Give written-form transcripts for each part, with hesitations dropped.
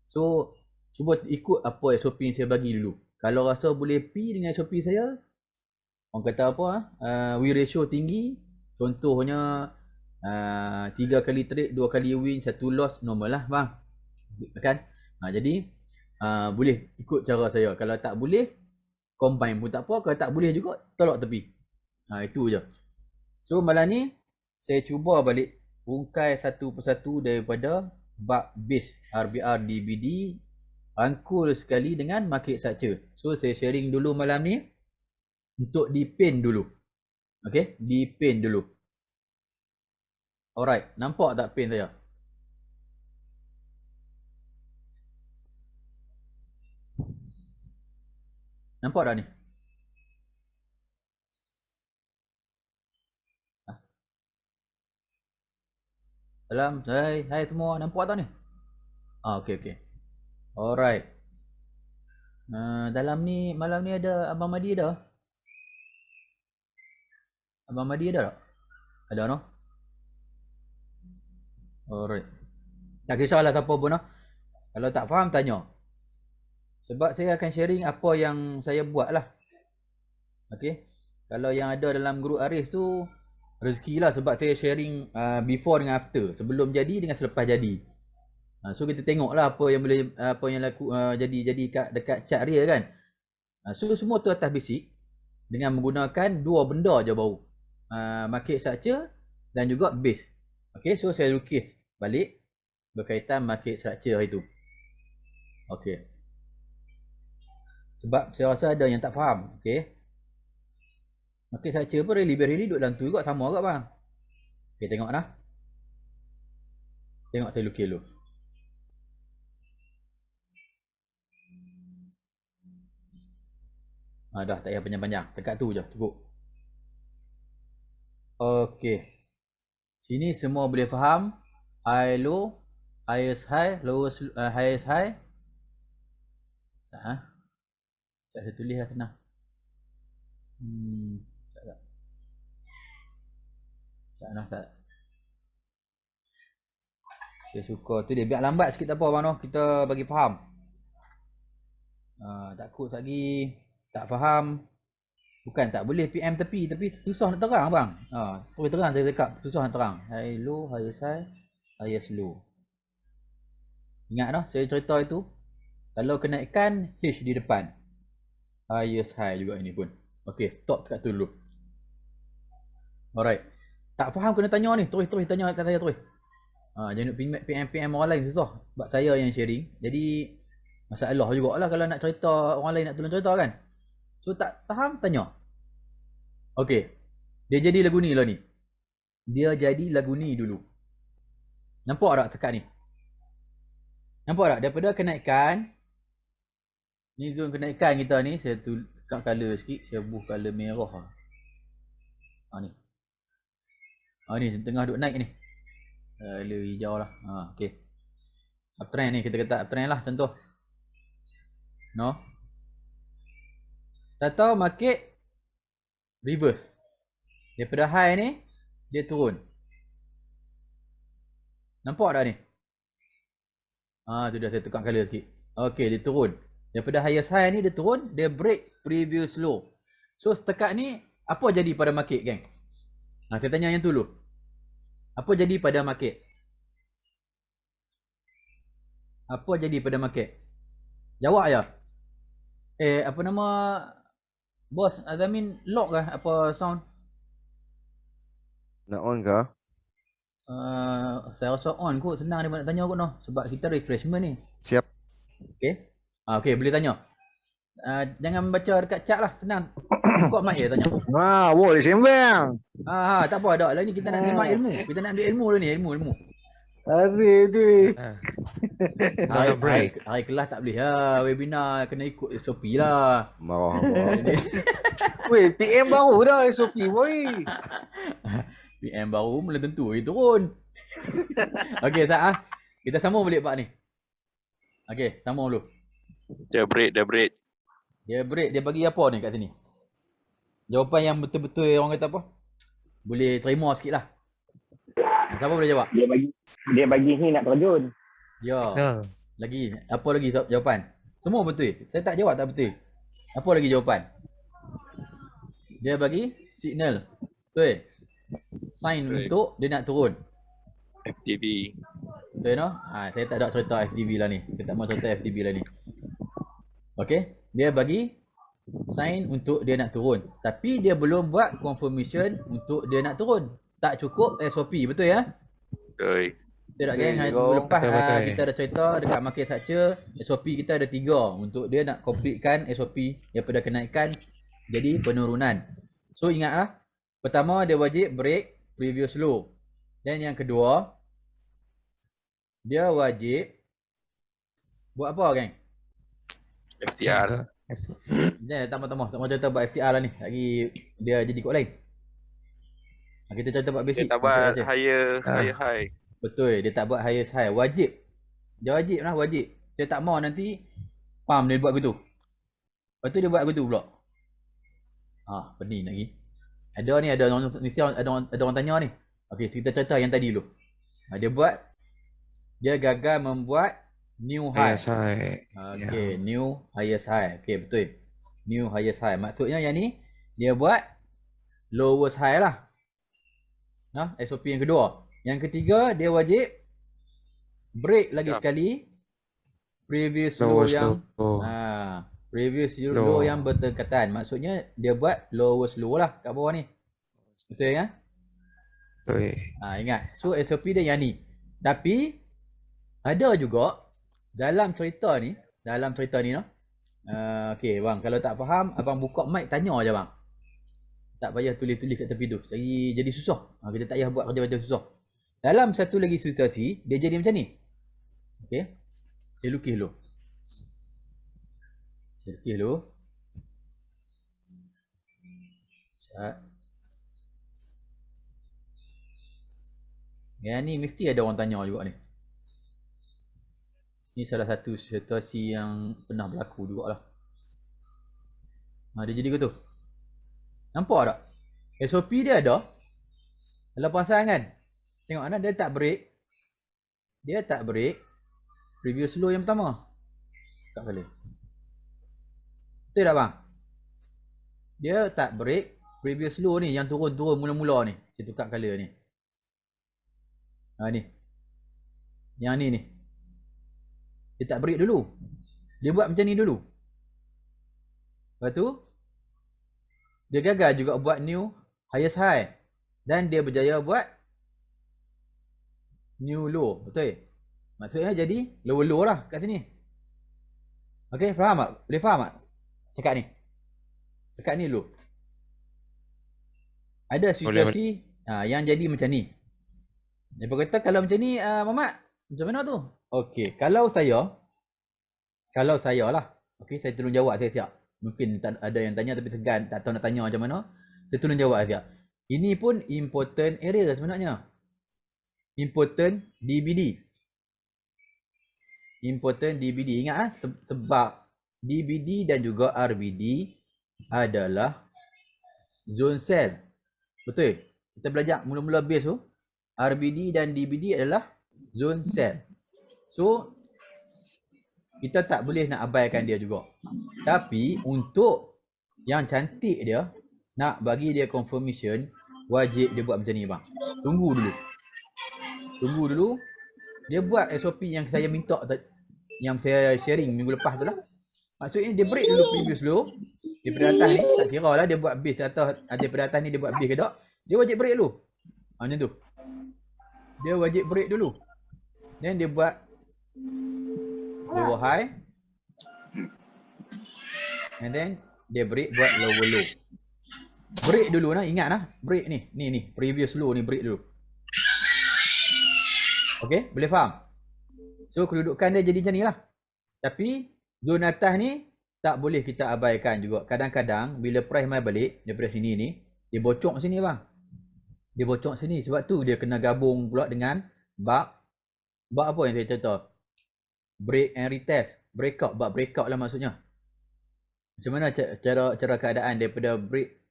So cuba ikut apa SOP yang saya bagi dulu. Kalau rasa boleh pi dengan SOP saya, orang kata apa win ratio tinggi, contohnya 3 kali trade, 2 kali win, 1 loss, normal lah bang. Kan? Jadi boleh ikut cara saya. Kalau tak boleh, combine pun tak apa. Kalau tak boleh juga, tolak tepi. Itu je. So malam ni saya cuba balik bungkai satu persatu daripada bab base RBR DBD, rangkul sekali dengan market structure. So saya sharing dulu malam ni untuk di pin dulu. Okay, di pin dulu. Alright, nampak tak pin saya? Nampak tak ni? Salam, hai semua, nampak tak ni? Okay. Alright. Dalam ni, malam ni ada Abang Madi ada? Abang Madi ada tak? Ada no? Alright. Tak kisahlah siapa pun no. Kalau tak faham tanya. Sebab saya akan sharing apa yang saya buat lah. Okay. Kalau yang ada dalam grup Aris tu, rezeki lah sebab saya sharing before dengan after. Sebelum jadi dengan selepas jadi. So kita tengok lah apa yang boleh jadi dekat chat real kan. So semua tu atas basic dengan menggunakan dua benda je baru. Market structure dan juga base. Okay, so saya lukis balik berkaitan market structure itu. Okay. Sebab saya rasa ada yang tak faham. Okay. Market structure pun really duduk dalam tu juga sama agak bang. Okay, tengok lah. Tengok saya lukis dulu. Dah tak payah panjang-panjang. Dekat tu je cukup. Okay. Sini semua boleh faham. High low, highest high, lowest highest high. Tak saya tulis lah senang. Tak. Saya suka tu dia. Biar lambat sikit tak apa bang no. Kita bagi faham. Takut lagi tak faham. Bukan tak boleh PM tepi. Tapi susah nak terang bang. Terus terang saya cakap. Susah nak terang. High low, highest high, highest low. Ingat no, saya cerita itu. Kalau kenaikan H di depan. Highest high juga ini pun. Okay, stop dekat tu dulu. Alright. Tak faham kena tanya ni. Terus tanya kat saya terus. Jangan PM orang lain susah. Sebab saya yang sharing. Jadi masalah jugalah kalau nak cerita orang lain nak tolong cerita kan. So tak faham tanya. Okay. Dia jadi lagu ni lah ni. Dia jadi lagu ni dulu. Nampak tak sekat ni? Nampak tak? Daripada kenaikan. Ni zone kenaikan kita ni. Saya tukar color sikit. Saya buh color merah. Ni. Ni tengah duk naik ni. Color hijau lah. Okay. Uptrend ni. Kita kata uptrend lah contoh. No. Tak tahu market reverse. Daripada high ni dia turun. Nampak tak ni? Tu dah saya tukar color sikit. Okey, dia turun. Daripada highest high ni dia turun, dia break previous low. So setakat ni apa jadi pada market geng? Saya tanya yang tu dulu. Apa jadi pada market? Apa jadi pada market? Jawab ya. Apa nama bos Azamin lock kah apa sound? Nak on kah? Saya rasa on kot, senang dia nak tanya kot noh sebab kita refreshment ni. Siap. Okey. Okey, boleh tanya. Jangan baca dekat chat lah, senang. Buka mic je tanya. Boleh sembang. Tak apa dak. Lah ni kita nak semak ilmu. Kita nak ambil ilmu dulu ni, ilmu. Aduh. Hari kelas tak boleh lah. Webinar kena ikut SOP lah. Marah. Weh, PM baru dah SOP boy. PM baru mula tentu dia turun. Okey, tak kita sambung balik part ni. Okey, sambung dulu. Dia break. Dia break, dia bagi apa ni kat sini? Jawapan yang betul-betul orang kata apa? Boleh terima sikit lah. Siapa boleh jawab? Dia bagi ni nak terjun. Ya. Lagi. Apa lagi jawapan? Semua betul. Saya tak jawab tak betul. Apa lagi jawapan? Dia bagi signal. Betul. Sign Betul. untuk dia nak turun. FTV. Betul no? Saya tak ada cerita FTV lah ni. Saya tak mau cerita FTV lah ni. Okey. Dia bagi sign untuk dia nak turun. Tapi dia belum buat confirmation untuk dia nak turun. Tak cukup SOP. Betul ya? Betul. Betul tak Betul geng? juga. Minggu lepas Betul. kita ada cerita dekat Market Structure. SOP kita ada 3 untuk dia nak completekan SOP daripada kenaikan jadi penurunan. So ingatlah. Pertama dia wajib break previous low. Dan yang kedua dia wajib buat apa geng? FTR. Tak mau cerita buat FTR lah ni. Lagi dia jadi kod lain. Kita cerita buat Dia basic. tak buat Market Structure. higher high. Betul, dia tak buat highest high. Wajib. Dia wajib lah, wajib. Dia tak mau nanti pam dia buat gitu. Lepas tu dia buat gitu pula. Pening lagi. Ada orang ada orang tanya ni. Okey, kita cerita yang tadi dulu. Dia gagal membuat new high. Yes, hai. Okey, new highest high. Okey, betul. New highest high. Maksudnya yang ni dia buat lowest high lah. SOP yang kedua. Yang ketiga dia wajib break lagi Yup. sekali previous low Lowest yang low. previous low Low. yang berdekatan. Maksudnya dia buat lowest low lah kat bawah ni. Betul ya? Betul. Ingat. So SOP dia yang ni. Tapi ada juga dalam cerita ni no. Okey bang, kalau tak faham abang buka mic tanya aja bang. Tak payah tulis-tulis kat tepi tu. Jadi susah. Kita tak payah buat kerja-kerja susah. Dalam satu lagi situasi, dia jadi macam ni. Okey. Saya lukis dulu. Yang ni mesti ada orang tanya juga ni. Ni salah satu situasi yang pernah berlaku jugalah. Dia jadi gitu. Nampak tak? SOP dia ada. Kalau perasan kan? Tengok mana dia tak break. Previous low yang pertama. Tak kali. Betul tak bang? Dia tak break previous low ni yang turun-turun mula-mula ni. Saya tukar color ni. Ni. Yang ni. Dia tak break dulu. Dia buat macam ni dulu. Lepas tu dia gagal juga buat new highest high. Dan dia berjaya buat new low. Betul? Maksudnya jadi lower low lah kat sini. Okey, faham tak? Boleh faham tak? Sekat ni dulu. Ada situasi yang jadi macam ni. Dia berkata kalau macam ni Mamat, macam mana tu? Okey, kalau saya lah. Okey, saya tolong jawab, saya siap. Mungkin ada yang tanya tapi segan, tak tahu nak tanya macam mana. Saya tolong jawab siap. Ini pun important area sebenarnya. Important DBD. Ingat sebab DBD dan juga RBD adalah zone sell. Betul? Kita belajar mula-mula base tu. RBD dan DBD adalah zone sell. So kita tak boleh nak abaikan dia juga. Tapi untuk yang cantik dia, nak bagi dia confirmation, wajib dia buat macam ni bang. Tunggu dulu. Dia buat SOP yang saya minta, yang saya sharing minggu lepas tu lah. Maksudnya dia break dulu previous low. Daripada atas ni, tak kira lah dia buat base atas, daripada atas ni dia buat base ke tak. Dia wajib break dulu. Macam tu. Dia wajib break dulu. Then dia buat lower high. And then dia break buat lower low. Break dulu nah, ingat nah. Break ni. Ni previous low ni break dulu. Okay, boleh faham? So kedudukan dia jadi macam ni lah. Tapi zona atas ni tak boleh kita abaikan juga. Kadang-kadang bila price mai balik daripada sini ni, dia bocok sini bang. Dia bocok sini sebab tu dia kena gabung pula dengan bab apa yang saya cerita. Break and retest. Breakout, bab breakout lah maksudnya. Macam mana cara keadaan daripada break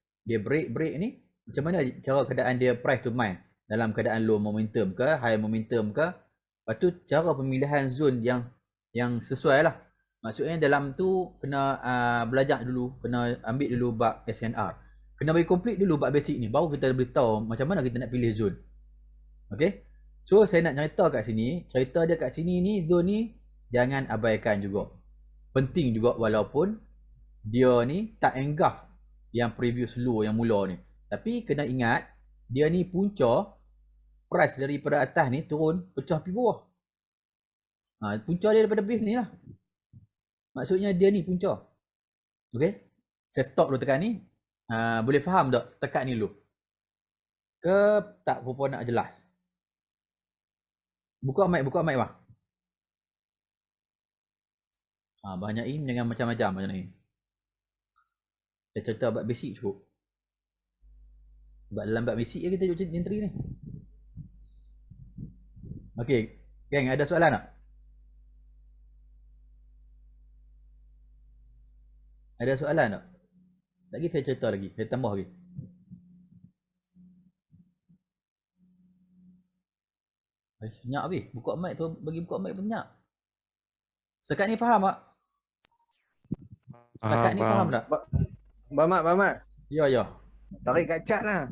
ni? Macam mana cara keadaan dia price to main? Dalam keadaan low momentum ke, high momentum ke? Lepas tu cara pemilihan zone yang yang sesuai lah. Maksudnya dalam tu kena belajar dulu, kena ambil dulu bab SNR. Kena bagi complete dulu bab basic ni, baru kita boleh tahu macam mana kita nak pilih zone. Okay. So saya nak cerita kat sini, cerita dia kat sini ni, zone ni jangan abaikan juga. Penting juga walaupun dia ni tak engulf yang previous low yang mula ni. Tapi kena ingat, dia ni punca price daripada atas ni turun pecah pergi bawah. Punca dia daripada base ni lah. Maksudnya dia ni punca. Okay. Saya stop dulu tekan ni. Boleh faham tak setakat ni dulu? Ke tak berapa nak jelas? Buka mic bang. Banyak ini dengan macam-macam macam ni. Saya cerita bab basic cukup. Sebab dalam bab basic je kita cerita entry ni. Okay, geng, ada soalan tak? Ada soalan tak? Lagi saya cerita lagi, saya tambah lagi. Senyap habis, buka mic tu, bagi buka mic pun senyap. Setakat ni faham tak? Setakat ni faham tak? Bamat. Ya. Tarik kat chat lah.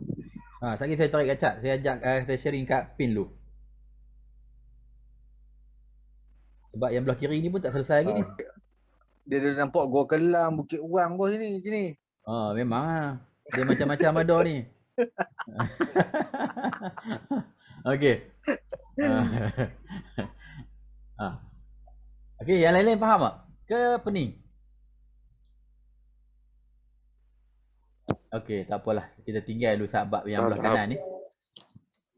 Sekali saya tarik kat chat, saya ajak saya sharing kat pin dulu. Sebab yang belah kiri ni pun tak selesai lagi ni. Dia dah nampak Gua Kelam, Bukit Urang pun sini. Memang lah. Dia macam-macam ada ni. Okey. Okey, yang lain-lain faham tak? Ke pening? Okey, tak apalah. Kita tinggal dulu bab yang belah kanan ni.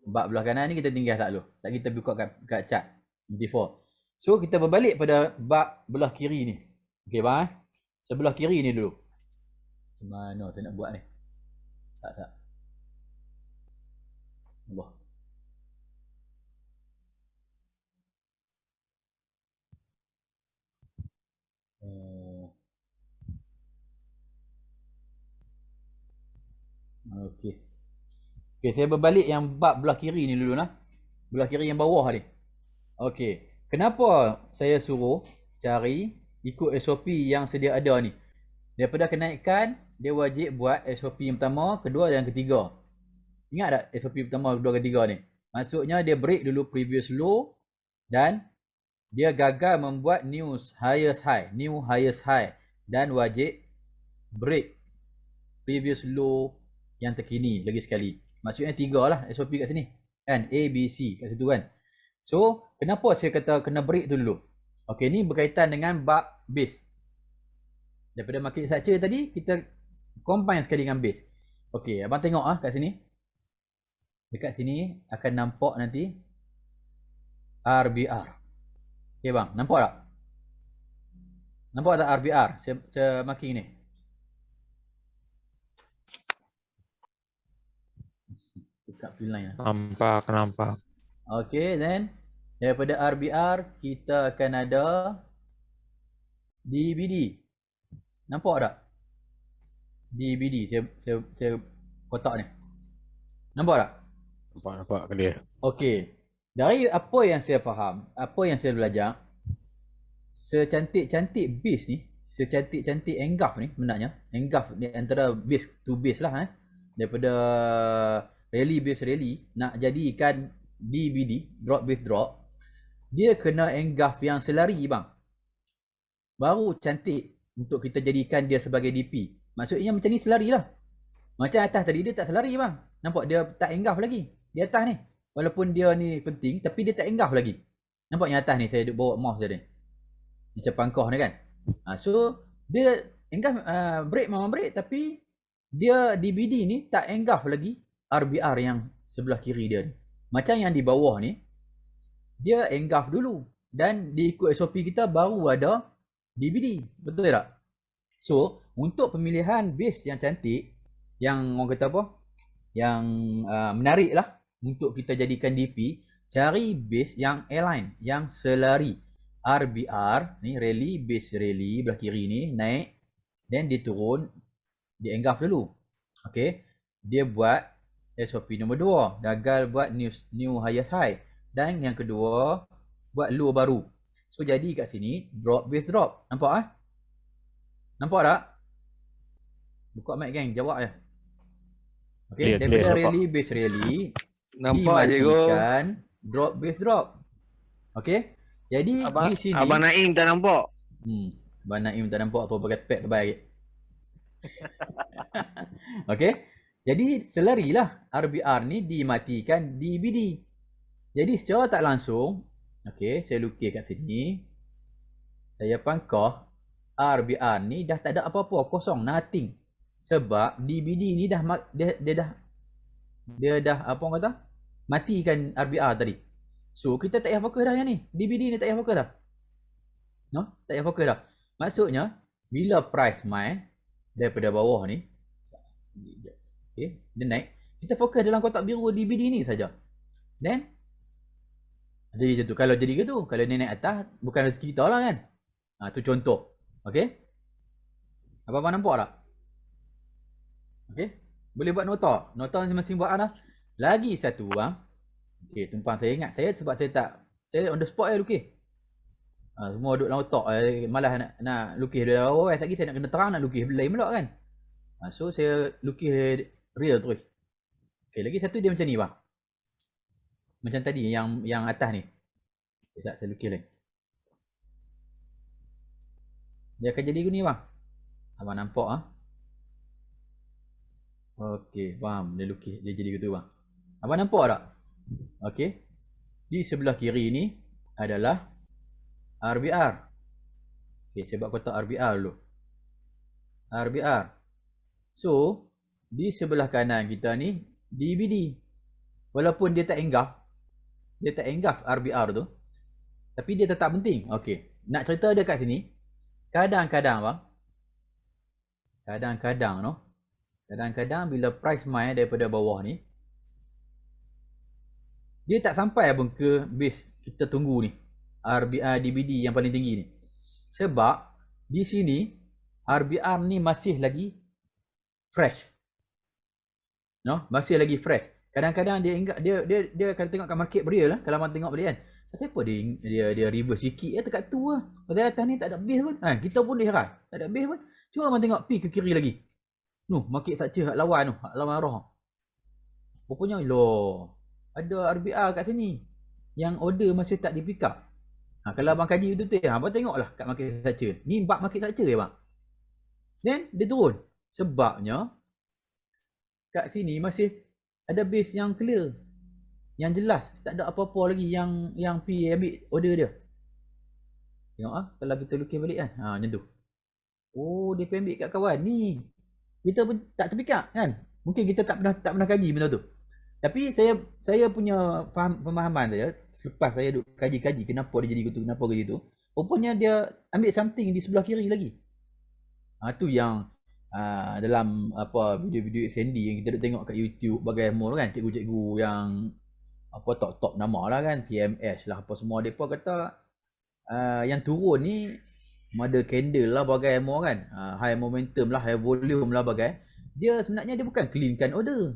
Bab belah kanan ni kita tinggal tak dulu. Tak kita buka kat chat. Default. So kita berbalik pada bab belah kiri ni. Okey bang. Sebelah kiri ni dulu. Macam mana saya nak buat ni? Tak. Allah. Okey. Okey, saya berbalik yang bab belah kiri ni dulu lah. Belah kiri yang bawah ni. Okey. Kenapa saya suruh cari ikut SOP yang sedia ada ni? Daripada kenaikan, dia wajib buat SOP yang pertama, kedua dan ketiga. Ingat tak SOP pertama, kedua, ketiga ni? Maksudnya dia break dulu previous low dan dia gagal membuat new highest high dan wajib break previous low yang terkini lagi sekali. Maksudnya 3 lah SOP kat sini. Kan? A, B, C kat situ kan. So, kenapa saya kata kena break tu dulu? Okey, ni berkaitan dengan bab base. Daripada market structure tadi, kita combine sekali dengan base. Okey, abang tengok kat sini. Dekat sini akan nampak nanti RBR. Okey bang, nampak tak? Nampak tak RBR? Saya marking ni. Dekat fill line lah. Nampak. Okey, then daripada RBR kita akan ada DBD. Nampak tak? DBD saya kotak ni. Nampak tak? Nampak clear. Okey. Dari apa yang saya faham, apa yang saya belajar, secantik-cantik base ni, secantik-cantik engulf ni sebenarnya, engulf ni antara base to base lah daripada rally base rally nak jadikan DBD, drop base drop, dia kena engulf yang selari bang. Baru cantik untuk kita jadikan dia sebagai DP. Maksudnya macam ni selari lah. Macam atas tadi dia tak selari bang. Nampak dia tak engulf lagi. Di atas ni. Walaupun dia ni penting tapi dia tak engulf lagi. Nampak yang atas ni saya duk bawa mouse dia ni. Macam pangkah ni kan. So dia engulf break memang break tapi dia DBD ni tak engulf lagi RBR yang sebelah kiri dia ni. Macam yang di bawah ni dia engulf dulu dan diikut SOP kita baru ada DBD. Betul tak? So untuk pemilihan base yang cantik, yang orang kata apa, yang menarik lah untuk kita jadikan DP, cari base yang align, yang selari. RBR ni rally, base rally belah kiri ni naik, then dia turun, dia engulf dulu. Okay, dia buat SOP nombor 2, gagal buat new highest high, dan yang kedua buat low baru. So jadi kat sini drop base drop. Nampak ah? Nampak tak? Buka mic gang, jawab je. Okey, Clear, daripada nampak. rally base rally Nampak je go. dimatikan drop base drop. Okey? Jadi di sini Abang Naim tak nampak. Abang Naim tak nampak apa pakai pad terbaik. Okey. Jadi selarilah RBR ni dimatikan DBD. Jadi secara tak langsung, okey, saya lukis kat sini. Saya pangkah RBR ni dah tak ada apa-apa, kosong, nothing. Sebab DBD ni dah dia dah apa orang kata? Matikan RBR tadi. So kita tak payah fokus dah yang ni. DBD ni tak payah fokus dah. No? Tak payah fokus dah. Maksudnya bila price mai daripada bawah ni, okey, dia naik, kita fokus dalam kotak biru DBD ni saja. Then jadi macam tu. Kalau jadi gitu, kalau dia naik atas, bukan rezeki kita lah kan. Tu contoh. Okey. Apa-apa nampak tak? Okey. Boleh buat nota. Nota masing-masing buat dah. Lagi satu bang. Okey, tumpang saya ingat. Sebab saya on the spot lukis. Semua duduk dalam otak. Malas nak lukis dari awal. Lagi saya nak kena terang nak lukis lain pula kan. So saya lukis real terus. Okey, lagi satu dia macam ni bang. Macam tadi yang atas ni. Sekejap saya lukis lain. Dia akan jadi gini bang. Abang nampak ah? Okey, faham. Dia lukis, dia jadi gitu bang. Abang nampak tak? Okey. Di sebelah kiri ni adalah RBR. Okey, saya buat kotak RBR dulu. RBR. So, di sebelah kanan kita ni DBD. Walaupun dia tak enggaf RBR tu, tapi dia tetap penting. Okey, nak cerita dia kat sini, kadang-kadang bang, kadang-kadang bila price mai daripada bawah ni, dia tak sampai abang ke base kita tunggu ni, RBR DBD yang paling tinggi ni. Sebab di sini RBR ni masih lagi fresh. No, masih lagi fresh. Kadang-kadang dia kalau tengok kat market real lah, kalau abang tengok balik kan, kenapa dia reverse sikit dekat tu lah. Pasal atas ni tak ada base pun. Kita pun dia heran, tak ada base pun. Cuba abang tengok pi ke kiri lagi. Market structure hak lawan arah. Rupanya ada RBR kat sini yang order masih tak di pick up. Kalau abang kaji betul-betul, abang tengoklah kat market structure. Ni bab market structure bang. Then dia turun. Sebabnya kat sini masih ada base yang clear, yang jelas, tak ada apa-apa lagi yang P ambil order dia. Tengok kalau kita lukis balik kan, macam tu. Dia P ambil kat kawan ni. Kita pun tak terpikir kan. Mungkin kita tak pernah kaji benda tu. Tapi saya punya pemahaman saya, selepas saya duk kaji kenapa dia jadi gitu, kenapa dia gitu, rupanya dia ambil something di sebelah kiri lagi. Tu yang dalam apa video-video Sandy yang kita duk tengok kat YouTube bagai semua kan, cikgu-cikgu yang apa top nama lah kan, TMS lah apa semua, depa kata yang turun ni ada candle lah bagai semua kan, high momentum lah, high volume lah bagai. Dia sebenarnya dia bukan cleankan order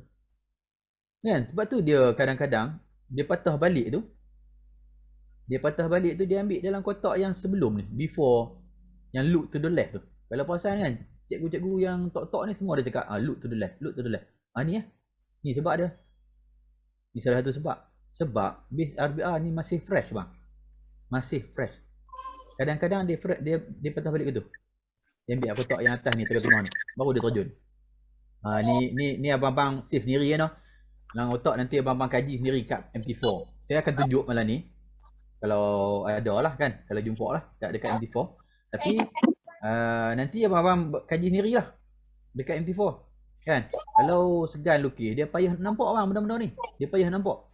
kan, sebab tu dia kadang-kadang dia patah balik tu, dia ambil dalam kotak yang sebelum ni, before yang look to the left tu. Kalau perasan kan, cikgu-cikgu yang tok-tok ni semua dia cakap look to the left. Ni ni sebab dia. Ni salah satu sebab base RBR ni masih fresh bang. Masih fresh. Kadang-kadang dia patah balik gitu. Dia ambil kotak yang atas ni, tengah-tengah ni, baru dia terjun. Ni abang-abang save sendiri kan. Dalam otak nanti abang-abang kaji sendiri kat MT4. Saya akan tunjuk malam ni. Kalau ada lah kan, kalau jumpa lah dekat MT4. Tapi nanti abang-abang kaji sendiri lah dekat MT4 kan. Kalau segan lukis, dia payah nampak bang benda-benda ni. Dia payah nampak.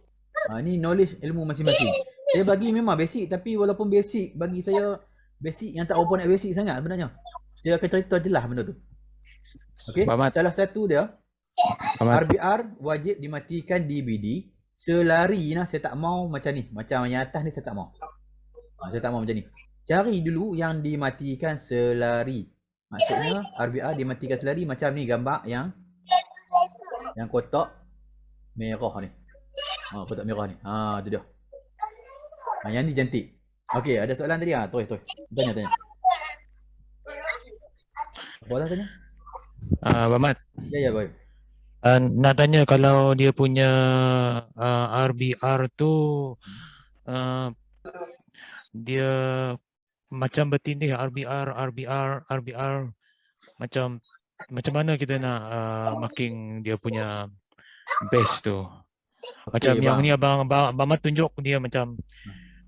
Ni knowledge ilmu masing-masing. Saya bagi memang basic, tapi walaupun basic, bagi saya basic yang tak apa nak basic sangat sebenarnya. Saya akan cerita jelas benda tu. Okey, salah satu dia RBR wajib dimatikan DBD. Selari nah, saya tak mau macam ni, macam yang atas ni saya tak mau. Saya tak mau macam ni. Cari dulu yang dimatikan selari. Maksudnya RBR dimatikan selari macam ni gambar yang kotak merah ni. Kotak merah ni. Tu dia. Yang ni cantik. Okey, ada soalan tadi terus. Tanya. Apa lah tanya? Abang Mat, Ya, baik. nak tanya kalau dia punya RBR tu uh, dia macam bertindih RBR macam macam mana kita nak marking dia punya base tu. Macam Okey, yang bang. ni abang Mat tunjuk dia macam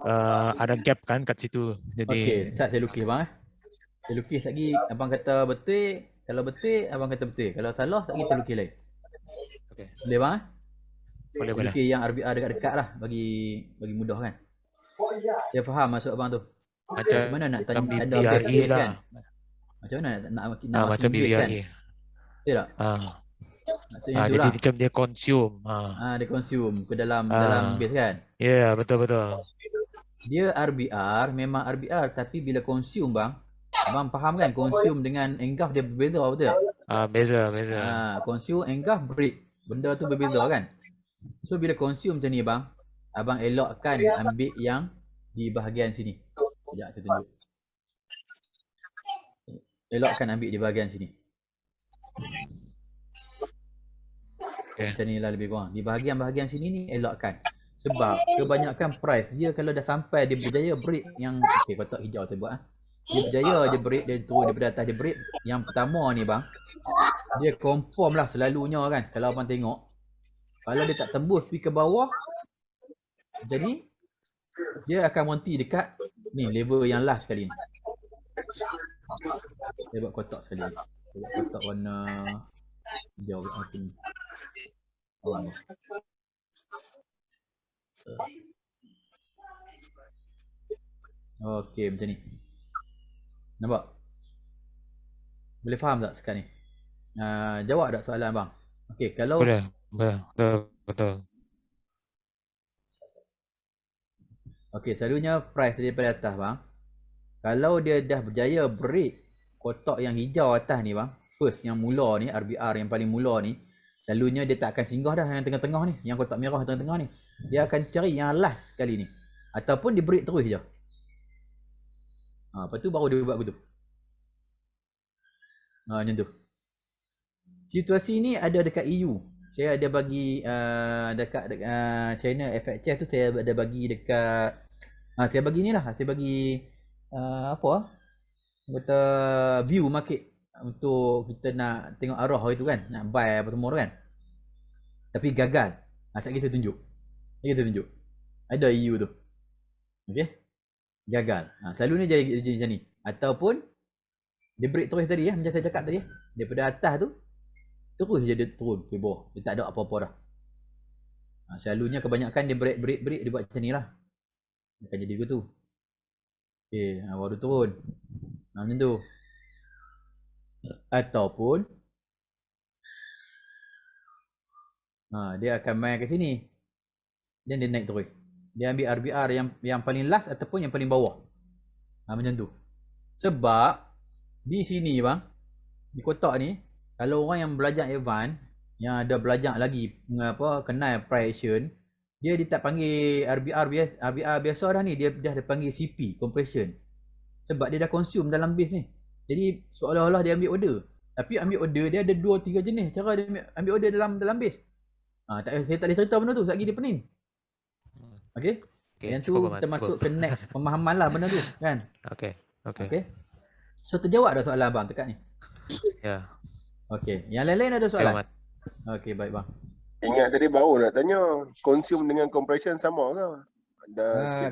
ada gap kan kat situ. Okey, Jadi saya lukis bang. Saya lukis lagi abang kata betul, kalau betul abang kata betul. Kalau salah tak kita lukis lain. okay. Boleh bang? Boleh Saya boleh. lukis yang RBR dekat-dekat lah bagi mudah kan. Saya faham maksud abang tu. Macam mana nak Macam ada BRE base kan? lah. Macam mana nak Macam marking base kan? BRE. Betul tak? Maksudnya tu Jadi lah. macam dia consume. Dia consume ke dalam base kan? Ya, betul. Dia RBR, memang RBR tapi bila consume bang, abang faham kan consume dengan engulf dia berbeza betul tak? Beza. Consume, engulf, break. Benda tu berbeza kan? So bila consume macam ni bang, abang elokkan ambil yang di bahagian sini. Sekejap saya tunjuk. Elokkan ambil di bahagian sini. Okay. Macam ni lah lebih kurang. Di bahagian-bahagian sini ni elokkan. Sebab kebanyakan price dia kalau dah sampai dia berjaya break yang kotak hijau saya buat Dia berjaya dia break, dia turun daripada atas dia break. Yang pertama ni bang, dia confirm lah selalunya kan. Kalau abang tengok, kalau dia tak tembus pergi ke bawah, jadi dia akan monty dekat ni level yang last sekali ni. Saya buat kotak sekali lagi. Saya buat kotak warna hijau apa ni. Okey, macam ni. Nampak? Boleh faham tak sekarang ni? Jawab tak soalan abang? Okey, kalau Boleh. Betul. okey, selalunya price daripada atas bang. Kalau dia dah berjaya break kotak yang hijau atas ni bang, first yang mula ni, RBR yang paling mula ni, selalunya dia tak akan singgah dah yang tengah-tengah ni, yang kotak merah tengah-tengah ni. Dia akan cari yang last kali ni. Ataupun dia break terus je. Lepas tu baru dia buat begitu. Macam tu. Situasi ni ada dekat EU. Saya ada bagi dekat China FXCF tu saya ada bagi dekat saya bagi ni lah. Saya bagi kata view market untuk kita nak tengok arah itu kan, nak buy apa semua tu kan. Tapi gagal. Sekejap kita tunjuk. Ada EU tu. Okey. Gagal. Selalunya jadi macam ni. Ataupun dia break terus tadi macam saya cakap tadi daripada atas tu terus je dia turun ke bawah. Dia tak ada apa-apa dah. Selalunya kebanyakan dia break dia buat macam ni lah. Dia akan jadi begitu. Okey, baru turun. Macam tu. Ataupun dia akan main ke sini. Dan dia naik terus. Dia ambil RBR yang paling last ataupun yang paling bawah. Macam tu. Sebab di sini bang, di kotak ni, kalau orang yang belajar advance, yang ada belajar lagi kenal price action, dia tak panggil RBR biasa dah ni, dia dah panggil CP, compression. Sebab dia dah consume dalam base ni. Jadi seolah-olah dia ambil order. Tapi ambil order dia ada 2-3 jenis cara dia ambil order dalam base. Saya tak boleh cerita benda tu, lagi dia pening. Okey? Yang tu kita masuk ke next pemahaman lah benda tu kan. Okey. So terjawab dah soalan abang dekat ni. Ya. Okey, yang lain-lain ada soalan? Okey, baik bang. Ingat tadi baru nak tanya, consume dengan compression sama ke?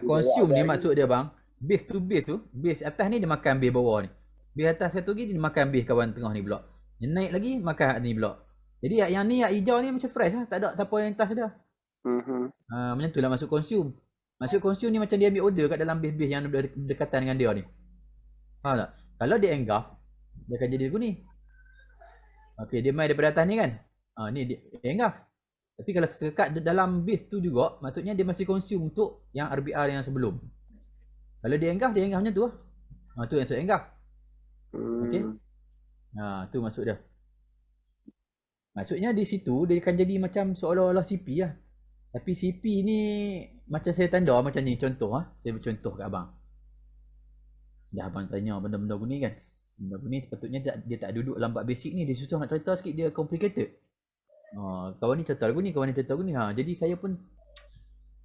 Consume ni maksud dia bang, base to base tu, base atas ni dia makan base bawah ni. Base atas satu lagi dia makan base kawan tengah ni pula. Yang naik lagi makan ni pula. Jadi yang ni yang hijau ni macam fresh lah, tak ada siapa yang touch dia. Macam tu lah masuk consume. Masuk consume ni macam dia ambil order kat dalam base-base yang berdekatan dengan dia ni. Faham tak? Kalau dia engulf, dia akan jadi lagu ni. Okey, dia main daripada atas ni kan. Ni dia engulf. Tapi kalau sekat dalam base tu juga, maksudnya dia masih consume untuk yang RBR yang sebelum. Kalau dia engulf macam tu lah. Tu yang maksud engulf. Okey. Tu maksud dia. Maksudnya di situ dia akan jadi macam seolah-olah CP lah. Tapi CP ni macam saya tanda macam ni contoh saya bercontoh kat abang. Dah abang tanya benda-benda gini kan. Benda gini sepatutnya dia tak duduk dalam bab basic ni. Dia susah nak cerita sikit, dia complicated. Kawan ni cerita lagu ni, kawan ni cerita lagu ni. Jadi saya pun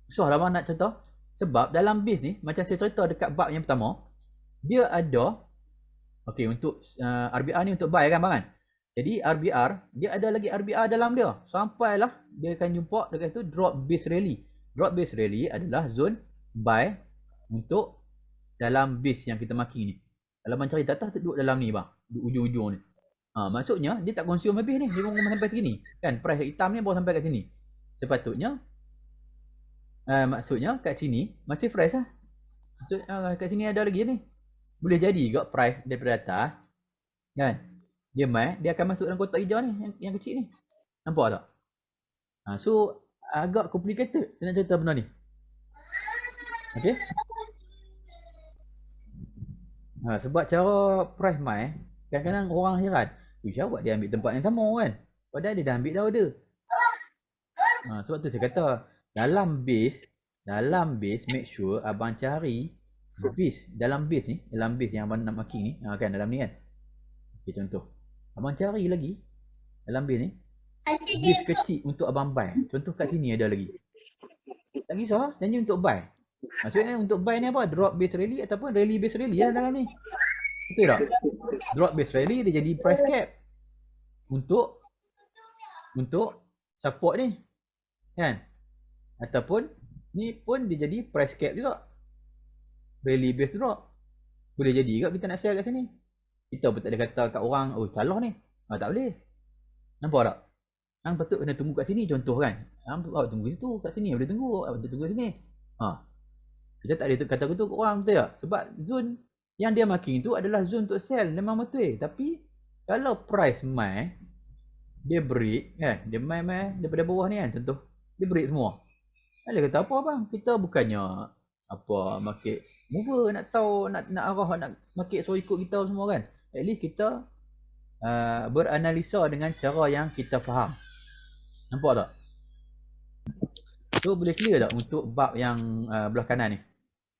susah lah bang nak cerita. Sebab dalam base ni, macam saya cerita dekat bab yang pertama, dia ada, okay, untuk RBR ni untuk buy kan bang kan. Jadi RBR, dia ada lagi RBR dalam dia. Sampailah dia akan jumpa dekat tu drop base rally. Drop base rally adalah zone buy untuk dalam base yang kita marking ni. Kalau abang cari data duduk dalam ni bang, duduk ujung-ujung ni. Maksudnya dia tak consume habis ni, dia baru sampai sini. Kan price hitam ni baru sampai kat sini. Sepatutnya maksudnya kat sini masih fresh lah. Maksudnya kat sini ada lagi ni. Boleh jadi juga price daripada atas kan. Dia mai, dia akan masuk dalam kotak hijau ni yang kecil ni. Nampak tak? So agak complicated saya nak cerita benda ni. Okey. Sebab cara price mai, kadang-kadang orang heran, awak dia ambil tempat yang sama kan? Padahal dia dah ambil dah order. Sebab tu saya kata, dalam base make sure abang cari base, dalam base yang abang nak marking ni, kan dalam ni kan. Okay, contoh. Abang cari lagi dalam base ni, base kecil untuk abang buy. Contoh kat sini ada lagi. Tak kisah, janji untuk buy. Maksudnya untuk buy ni apa? Drop base rally ataupun rally base rally lah dalam ni. Betul tak? Drop base rally dia jadi price cap untuk support ni. Kan? Ataupun ni pun dia jadi price cap juga. Rally base drop. Boleh jadi juga kita nak share kat sini. Kita pun tak ada kata kat orang, oh salah ni. Tak boleh. Nampak tak? Hang patut kena tunggu kat sini contoh kan. Hang tunggu situ, kat sini boleh tunggu. Boleh tunggu sini. Kita tak ada kata kutuk orang, betul tak? Sebab zone yang dia marking tu adalah zone untuk sell, memang betul. Tapi kalau price mai, dia break kan, dia mai daripada bawah ni kan, contoh dia break semua. Dia kata apa bang, kita bukannya apa market mover, nak tahu nak arah nak market so ikut kita semua kan. At least kita beranalisa dengan cara yang kita faham. Nampak tak? So boleh clear tak untuk bab yang belah kanan ni?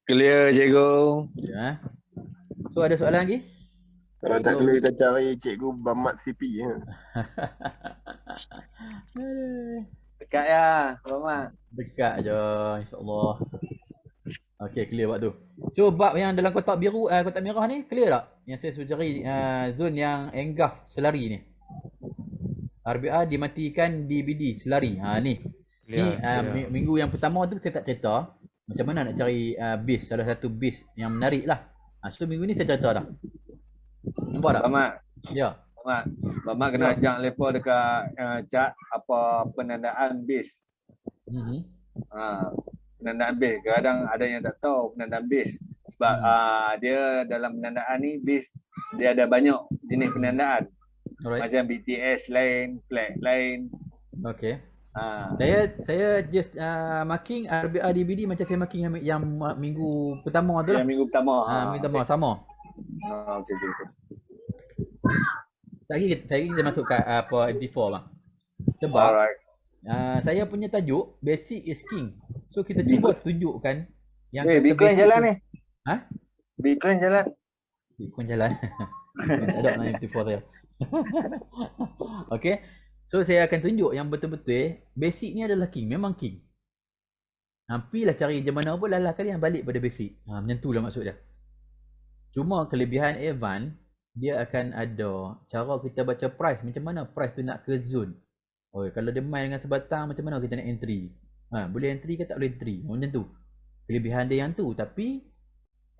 Clear, cikgu. Ya. So ada soalan lagi? Kalau tak clear kita cari cikgu Bamat CP. Dekat ya, Bamat. Dekat je, insyaAllah. Okay, clear bab tu. So bab yang dalam kotak biru, kotak merah ni clear tak? Yang saya suruh cari zone yang engulf selari ni. RBR dimatikan DBD selari. Ni. Ni minggu yang pertama tu saya tak cerita macam mana nak cari base, salah satu base yang menarik lah. So minggu ni saya cerita dah. Nampak tak? Bamat. Ya. Bamat kena ajak lepa dekat chat apa penandaan base. Penandaan base. Kadang ada yang tak tahu penandaan base. Sebab dia dalam penandaan ni base dia ada banyak jenis penandaan. Alright. Macam BTS lain, flag lain. Okay. Saya just marking RBR DBD macam saya marking yang minggu pertama tu lah. Yang minggu pertama. Minggu pertama sama. Okey. Saya kita masuk ke apa MT4 bang. Sebab saya punya tajuk basic is king. So kita cuba tunjukkan yang Bitcoin jalan ni. Bitcoin jalan. Tak ada nak MT4 saya. Okay. So saya akan tunjuk yang betul-betul basic ni adalah king, memang king. Pilah cari je mana pun lalah kalian balik pada basic. Macam tu lah maksud dia. Cuma kelebihan advance dia akan ada cara kita baca price, macam mana price tu nak ke zone. Kalau dia main dengan sebatang macam mana kita nak entry. Boleh entry ke tak boleh entry. Macam tu. Kelebihan dia yang tu, tapi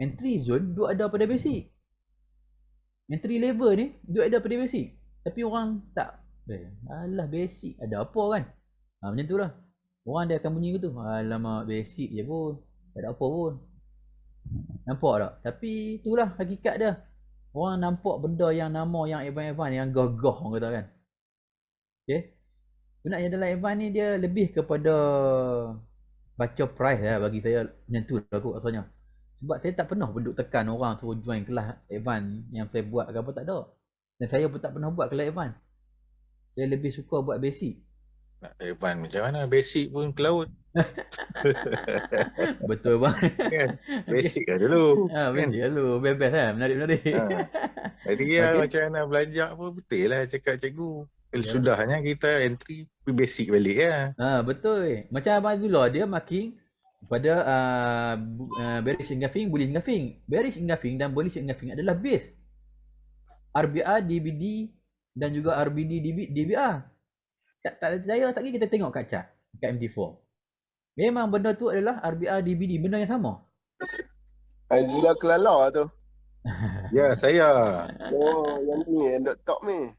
entry zone duk ada pada basic. Entry level ni duk ada pada basic. Tapi orang tak alah basic ada apa kan. Macam tu lah. Orang dia akan bunyi gitu. Alamak basic je pun. Tak ada apa pun. Nampak tak? Tapi itulah hakikat dia. Orang nampak benda yang nama yang advance yang gagah orang kata kan. Okay. Sebenarnya dalam advance ni dia lebih kepada baca price lah bagi saya. Macam tu lah kot rasanya. Sebab saya tak pernah duduk tekan orang suruh join kelas advance yang saya buat ke apa, tak ada. Dan saya pun tak pernah buat kelas advance. Saya lebih suka buat basic. Nak advance macam mana? Basic pun cloud Betul bang. kan. Okey. Basic lah dulu kan. Basic dulu. Best-best kan. Menarik-menarik. Ha. Jadi ya Okey. macam nak belajar apa betul lah cakap cikgu. Ya. Sudahnya kita entry basic balik ya. Betul. Macam Abang Azullah dia marking pada bearish engulfing, bullish engulfing. Bearish engulfing dan bullish engulfing adalah base. RBR, DBD dan juga RBD, DBR. Tak percaya sekali kita tengok kat chart kat MT4. Memang benda tu adalah RBR, DBD, benda yang sama. Azula Kelala tu. Ya saya. Oh, yang ni, yang dok top ni.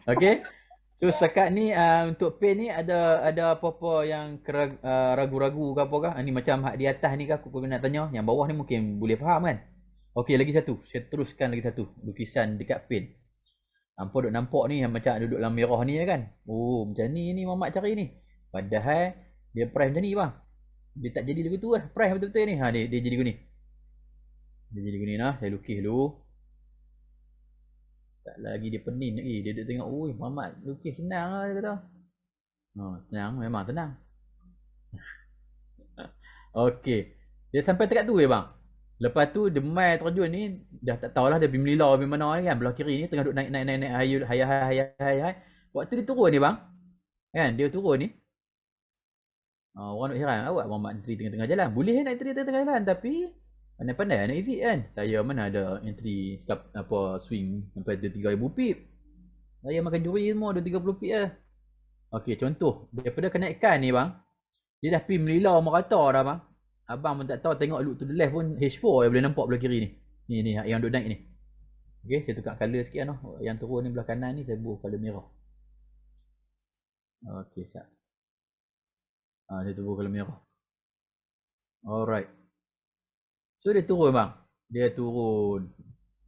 Okey. So setakat ni untuk pay ni ada apa-apa yang ragu-ragu ke apa kah? Ni macam hak di atas ni kah aku nak tanya. Yang bawah ni mungkin boleh faham kan? Okey, lagi satu. Saya teruskan lagi satu. Lukisan dekat pin. Hampa duk nampak ni yang macam duduk dalam merah ni kan? Oh, macam ni Mamat cari ni. Padahal dia price macam ni bang. Dia tak jadi begitu lah. Price betul-betul ni. Dia jadi gini. Dia jadi gini lah. Saya lukis dulu. Tak lagi dia penin lagi. Dia duduk tengok. Ui, Mamat lukis senang lah dia kata. Senang. Memang senang. Okey. Dia sampai dekat tu bang. Lepas tu dia mai terjun ni dah tak tahulah dia pergi melilau pergi mana kan. Belah kiri ni tengah duk naik high. Waktu dia turun ni bang. Kan dia turun ni. Orang nak heran awak Muhammad entry tengah-tengah jalan. Boleh nak entry tengah-tengah jalan tapi pandai-pandai nak exit kan. Saya mana ada entry apa swing sampai 3000 pip. Saya makan juri semua 230 pip lah. Okey, contoh daripada kenaikan ni bang. Dia dah pergi melilau merata dah bang. Abang pun tak tahu tengok look to the left pun H4 yang boleh nampak belah kiri ni. Ni yang duk naik ni. Okey, saya tukar color sikit kan. Yang turun ni belah kanan ni saya buat color merah. Okey, sat. Saya turun color merah. Alright. So dia turun bang. Dia turun.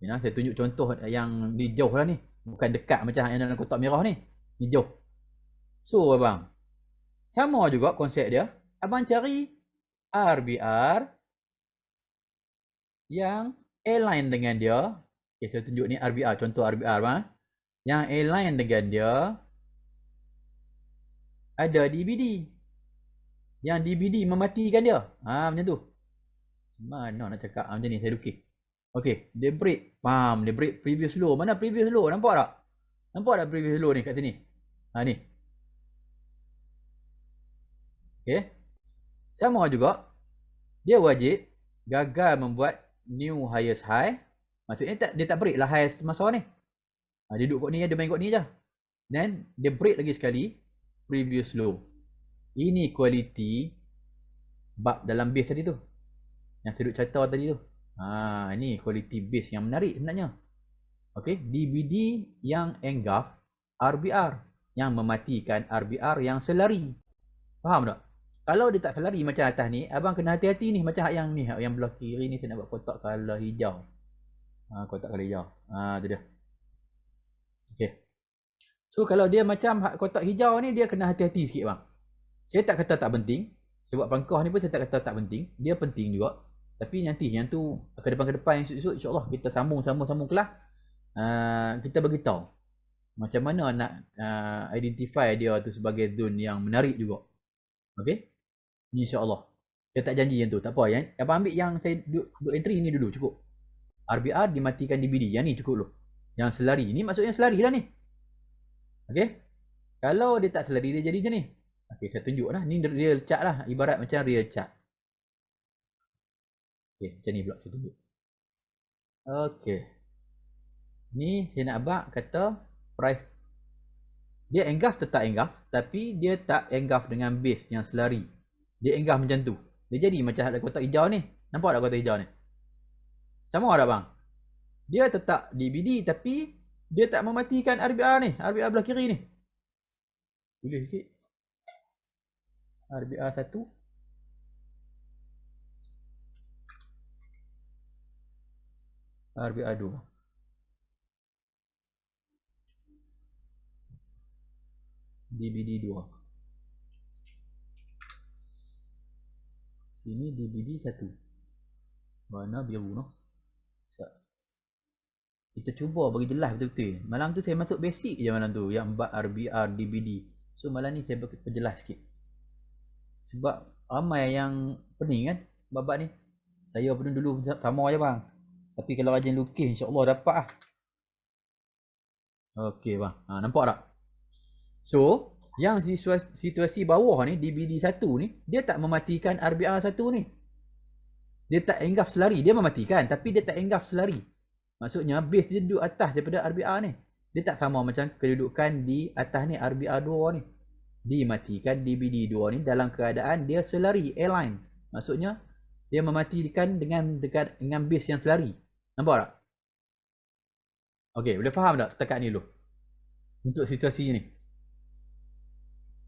Saya tunjuk contoh yang di jauh lah ni. Bukan dekat macam yang dalam kotak merah ni. Ni jauh. So abang. Sama juga konsep dia. Abang cari RBR yang align dengan dia. Okay, saya tunjuk ni RBR. Contoh RBR bang. Yang align dengan dia ada DBD. Yang DBD mematikan dia. Macam tu. Mana nak cakap macam ni saya lukis. Okey, dia break. Dia break previous low. Mana previous low? Nampak tak? Nampak tak previous low ni kat sini? Ni. Okey. Sama juga. Dia wajib gagal membuat new highest high. Maksudnya dia tak break lah highest masa ni. Dia duduk kat ni, dia main kat ni je. Then dia break lagi sekali previous low. Ini quality bab dalam base tadi tu. Yang saya duduk cerita tadi tu. Ini quality base yang menarik sebenarnya. Okey, DBD yang engulf RBR yang mematikan RBR yang selari. Faham tak? Kalau dia tak selari macam atas ni, abang kena hati-hati ni macam yang ni, yang belah kiri ni saya nak buat kotak color hijau. Kotak color hijau. Tu dia. Okey. So kalau dia macam kotak hijau ni dia kena hati-hati sikit bang. Saya tak kata tak penting. Sebab pangkah ni pun saya tak kata tak penting. Dia penting juga. Tapi nanti yang tu ke depan-ke depan esok insya-Allah kita sambung kelas. Kita bagi tahu macam mana nak identify dia tu sebagai zone yang menarik juga. Okey? Insya-Allah. Saya tak janji yang tu, tak apa. Abang ambil yang saya duk entry ni dulu cukup. RBR dimatikan DBD. Yang ni cukup dulu. Yang selari. Ni maksudnya selari lah ni. Okey? Kalau dia tak selari dia jadi macam ni. Okey, saya tunjuk lah. Ni real chart lah. Ibarat macam real chart. Okey, macam ni pula saya tunjuk. Okey. Ni saya nak abang kata price. Dia engulf tetap engulf. Tapi dia tak engulf dengan base yang selari. Dia engulf macam tu. Dia jadi macam ada kotak hijau ni. Nampak tak kotak hijau ni? Sama tak bang? Dia tetap DBD tapi dia tak mematikan RBR ni. RBR belah kiri ni. Tulis sikit. RBR 1. RBR 2. DBD 2. Sini DBD 1. Warna biru noh. kita cuba bagi jelas betul-betul. Malam tu saya masuk basic je malam tu, yang bab RBR, DVD. So malam ni saya perjelas sikit. Sebab ramai yang pening kan bab ni. Saya pun dulu sama je bang. Tapi kalau rajin lukis insya-Allah dapat lah. Okey bang. Nampak tak? So, yang situasi bawah ni DVD 1 ni, dia tak mematikan RBR 1 ni. Dia tak engulf selari, dia mematikan tapi dia tak engulf selari. Maksudnya base dia duduk atas daripada RBR ni. Dia tak sama macam kedudukan di atas ni RBR 2 ni. Dimatikan DVD 2 ni dalam keadaan dia selari, align. Maksudnya dia mematikan dengan dekat dengan base yang selari. Nampak tak? Okey, boleh faham tak setakat ni dulu? Untuk situasi ni.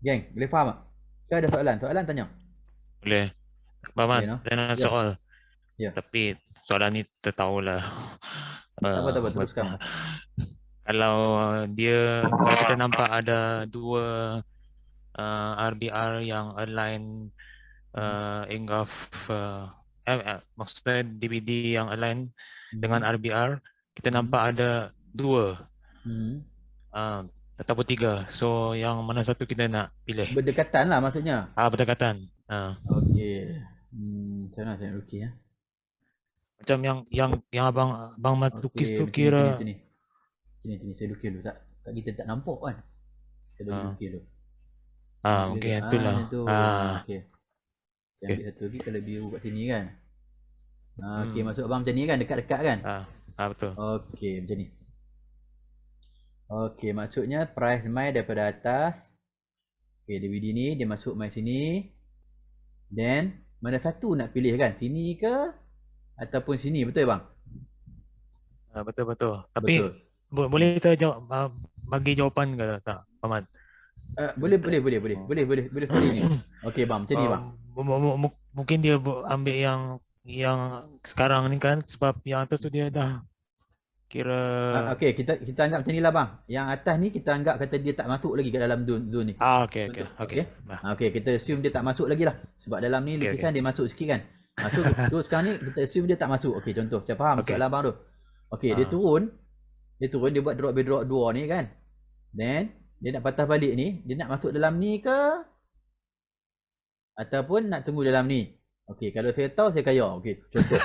Geng, boleh faham tak? Ke ada soalan? Soalan tanya. Boleh. Baman, Boleh, no? saya nak Ya. soal. Ya. Tapi soalan ni tertahulah. Tak apa, teruskan. Kalau kalau kita nampak ada dua RBR yang align engulf maksudnya DVD yang align dengan RBR, kita nampak ada dua ataupun tiga. So yang mana satu kita nak pilih? Berdekatan lah maksudnya. Berdekatan. Okey. Macam mana saya lukis ya? Macam yang abang Mat lukis tu Okey, kira macam ni. Sini saya lukis dulu. Tak kita tak nampak kan. Saya bagi lukis dulu. mungkin itulah. Macam tu. Okey. Saya ambil satu lagi kalau biru kat sini kan. Okey, maksud abang macam ni kan, dekat-dekat kan? Betul. Okey, macam ni. Okey, maksudnya price mai daripada atas. Okey, DVD ni dia masuk mai sini. Then mana satu nak pilih kan? Sini ke ataupun sini, betul bang? Betul. Tapi betul. Boleh kita jawab bagi jawapan ke tak, Paman? Boleh story ni. Okey bang, macam ni bang. Mungkin dia ambil yang sekarang ni kan, sebab yang atas tu dia dah kira okey, kita anggap macam nilah bang. Yang atas ni kita anggap kata dia tak masuk lagi ke dalam zone ni. okey. Okey, kita assume dia tak masuk lagi lah. Sebab dalam ni lukisan dia masuk sikit kan. So sekarang ni kita assume dia tak masuk. Okey, contoh saya faham soalan bang tu. Okey, dia turun dia buat drop by drop 2 ni kan. Then dia nak patah balik ni, dia nak masuk dalam ni ke ataupun nak tunggu dalam ni. Okey, kalau saya tahu saya kaya. Okey, contoh.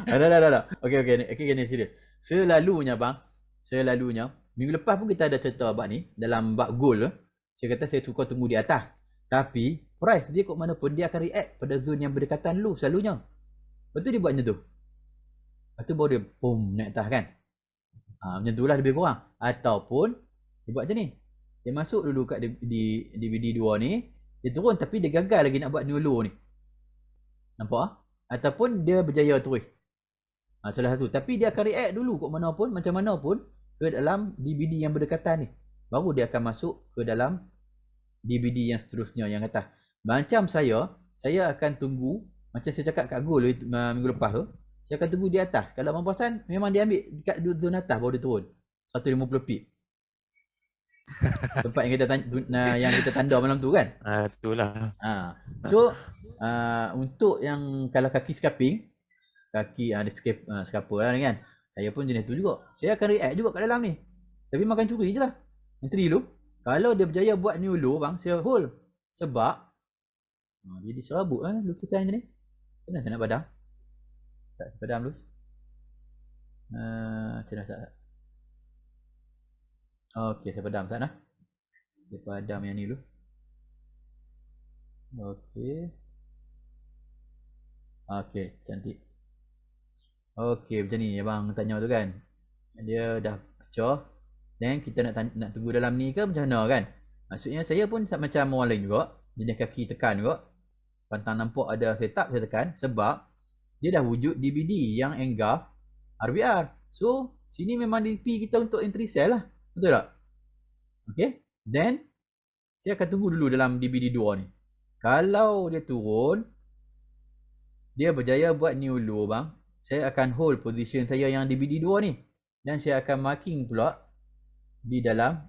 Dah. Okey, ni serius. Selalunya bang, minggu lepas pun kita ada cerita bab ni dalam bab gold tu. Saya kata saya suka tunggu di atas. Tapi price dia kok mana pun dia akan react pada zone yang berdekatan dulu selalunya. Betul dia buat macam tu. Lepas tu baru dia boom naik atas kan. Macam tu lah lebih kurang. Ataupun dia buat macam ni. Dia masuk dulu kat di DVD 2 ni. Dia turun tapi dia gagal lagi nak buat new low ni. Nampak? Ataupun dia berjaya terus. Salah satu. Tapi dia akan react dulu kok mana pun, macam mana pun ke dalam DVD yang berdekatan ni. Baru dia akan masuk ke dalam DVD yang seterusnya yang atas. Macam saya akan tunggu. Macam saya cakap kat Goal minggu lepas tu. Saya akan tunggu di atas. Kalau abang perasan, memang dia ambil dekat zone atas baru dia turun. 150 pip. Tempat yang kita tanda malam tu kan. Itulah. So untuk yang kalau kaki scalping, ada scalper lah ni kan. Saya pun jenis tu juga. Saya akan react juga kat dalam ni. Tapi makan curi je lah. Entry dulu. Kalau dia berjaya buat new low bang, saya hold. Sebab dia diserabut lah lukisan macam ni. Kenapa saya nak padam? Tak padam dulu. Macam mana tak? Okey, saya padam tak nak. Saya padam yang ni dulu. Okey, cantik. Okey, macam ni abang tanya tu kan. Dia dah pecah. Dan kita nak tunggu dalam ni ke macam mana kan? Maksudnya saya pun macam orang lain juga. Jenis kaki tekan juga. Pantang nampak ada setup saya tekan. Sebab dia dah wujud DVD yang engulf RBR. So sini memang DP kita untuk entry cell lah. Betul tak? Okay. Then saya akan tunggu dulu dalam DVD 2 ni. Kalau dia turun, dia berjaya buat new low bang, saya akan hold position saya yang DVD 2 ni. Dan saya akan marking pula di dalam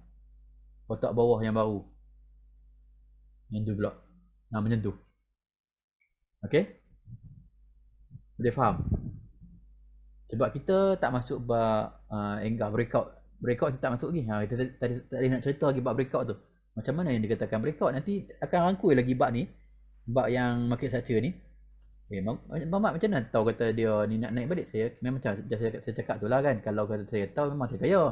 kotak bawah yang baru. Yang tu pula. Macam tu. Okay. Boleh faham? Sebab kita tak masuk bab Engah breakout. Breakout kita tak masuk lagi. Kita tak boleh nak cerita lagi bab breakout tu. Macam mana yang dikatakan breakout? Nanti akan rangkul lagi bab ni. Bab yang market structure ni. Mamat macam mana tahu kata dia ni nak naik balik? Saya memang macam saya cakap tu lah kan. Kalau kata saya tahu memang saya kaya.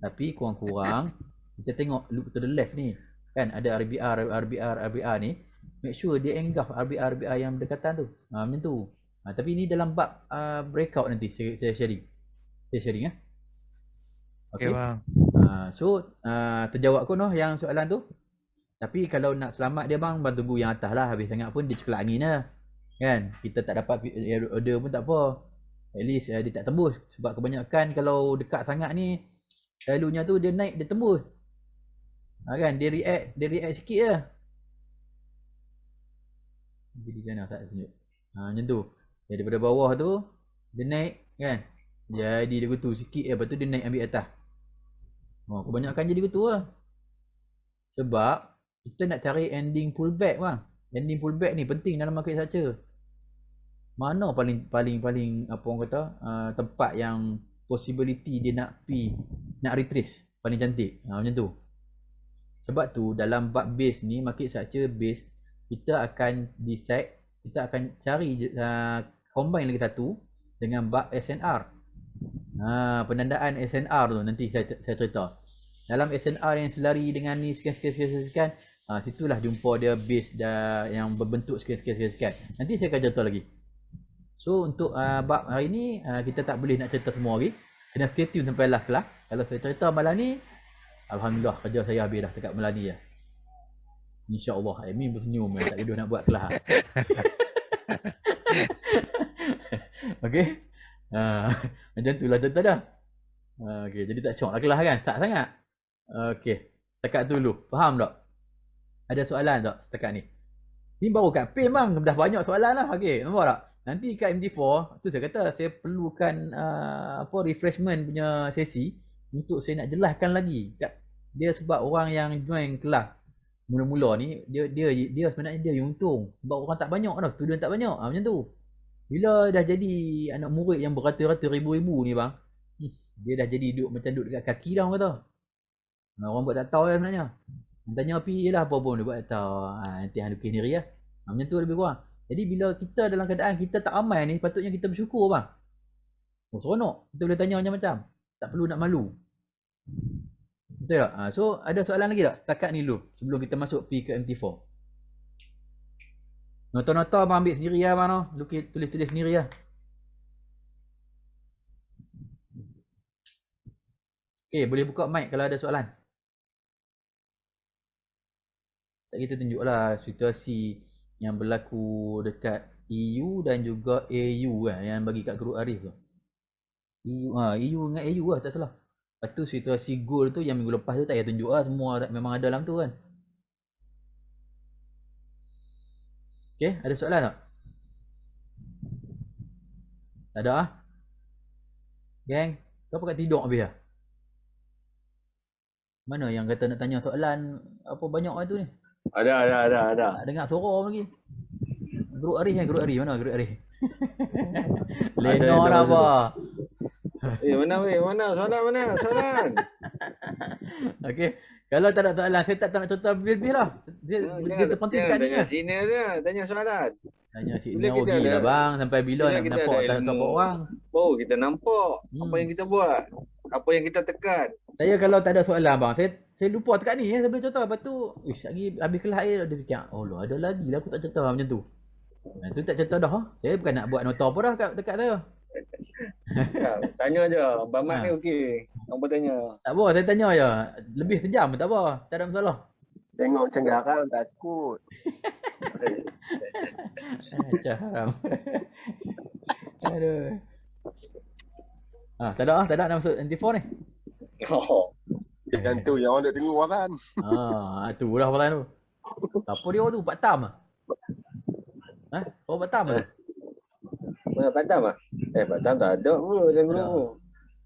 Tapi kurang-kurang kita tengok look to the left ni. Kan ada RBR ni. Make sure dia engah RBR yang berdekatan tu. Macam tu. Tapi ni dalam bab breakout nanti saya sharing. Saya sharing Okay, Okay. bang. So terjawab kot noh yang soalan tu. Tapi kalau nak selamat dia bang tunggu yang atas lah. Habis sangat pun dia cekelak angin lah. Kan kita tak dapat order pun tak apa. At least dia tak tembus. Sebab kebanyakan kalau dekat sangat ni selalunya tu dia naik dia tembus. Kan dia react sikit je. Jadi macam mana tak tunjuk. Macam tu. Jadi daripada bawah tu dia naik kan. Jadi dia gitu sikit lepas tu dia naik ambil atas. Kebanyakan jadi gitu lah. Sebab kita nak cari ending pullback bang. Ending pullback ni penting dalam market structure. Mana paling apa orang kata tempat yang possibility dia nak retrace paling cantik. Macam tu. Sebab tu dalam bab base ni market structure base kita akan decide, kita akan cari combine lagi satu dengan bab SNR. Penandaan SNR tu nanti saya cerita. Dalam SNR yang selari dengan ni sekian, situlah jumpa dia base yang berbentuk sekian. Nanti saya akan cerita lagi. So untuk bab hari ni kita tak boleh nak cerita semua lagi. Kena stay tune sampai last kelas. Kalau saya cerita malam ni, alhamdulillah kerja saya habis dah dekat malam ni je. InsyaAllah. Amin bersenyum tak tidur nak buat kelas. Okay. Macam tu lah cerita dah. Okay, jadi tak syok lah kelas kan. Start sangat. Okay. Setakat tu dulu. Faham tak? Ada soalan tak setakat ni? Ni baru kat PIM bang. Dah banyak soalan lah. Okay. Nampak tak? Nanti kat MT4 tu saya kata saya perlukan refreshment punya sesi untuk saya nak jelaskan lagi. Dia sebab orang yang join kelas mula-mula ni dia sebenarnya dia yang untung. Sebab orang tak banyak tau. Student tak banyak. Macam tu. Bila dah jadi anak murid yang beratus-ratus ribu-ribu ni bang, dia dah jadi duduk macam duduk dekat kaki dah orang kata. Orang buat tak tahu lah sebenarnya. Tanya api je lah apa pun dia buat tak tahu. Nanti hang lukis sendiri lah. Macam tu lebih kurang. Jadi bila kita dalam keadaan kita tak aman ni, patutnya kita bersyukur bang. Seronok. Kita boleh tanya macam-macam. Tak perlu nak malu. Betul tak? So ada soalan lagi tak setakat ni dulu sebelum kita masuk pergi ke MT4? Nota-nota abang ambil sendiri lah abang no. Tulis-tulis sendiri lah. Okay, boleh buka mic kalau ada soalan. Kita tunjuklah situasi yang berlaku dekat EU dan juga AU kan yang bagi kat grup Arif tu. EU dengan AU lah tak salah. Lepas tu situasi goal tu yang minggu lepas tu tak payah tunjuk lah, semua memang ada dalam tu kan. Okay, ada soalan tak? Tak ada ah? Gang, kau apa kat tidur habis lah? Mana yang kata nak tanya soalan apa banyak lah tu ni? Ada. Tak dengar suara lagi. Grup Arif kan? Grup Arif mana? Grup Arif. Lenor apa? Mana soalan? Okey. Kalau tak ada soalan, saya tak nak cerita lebih lah. Dia terpenting kat ni lah. Senior dia, tanya soalan. Tanya senior rugi lah bang. Sampai bila nak nampak tak nampak orang. Oh, kita nampak apa yang kita buat. Apa yang kita tekan. Saya kalau tak ada soalan bang, saya lupa tekat ni saya boleh cerita. Lepas tu, lagi habis kelas air dia fikir, oh lah ada lagi lah aku tak cerita macam tu. Tu tak cerita dah. Saya bukan nak buat nota apa dah dekat saya. Tanya je, Abang Mat ni okey. Apa tanya? Tak apa, saya tanya je. Lebih sejam tak apa. Tak ada masalah. Tengok macam garang takut. Macam haram. Aduh. Tak ada nak masuk MT4 ni. Oh. Yang tu yang orang nak tengok kan. Tu lah orang tu. Apa dia tu? Batam ah? Oh Batam ah? Mana Batam ah? Batam tak ada pun dalam grup tu.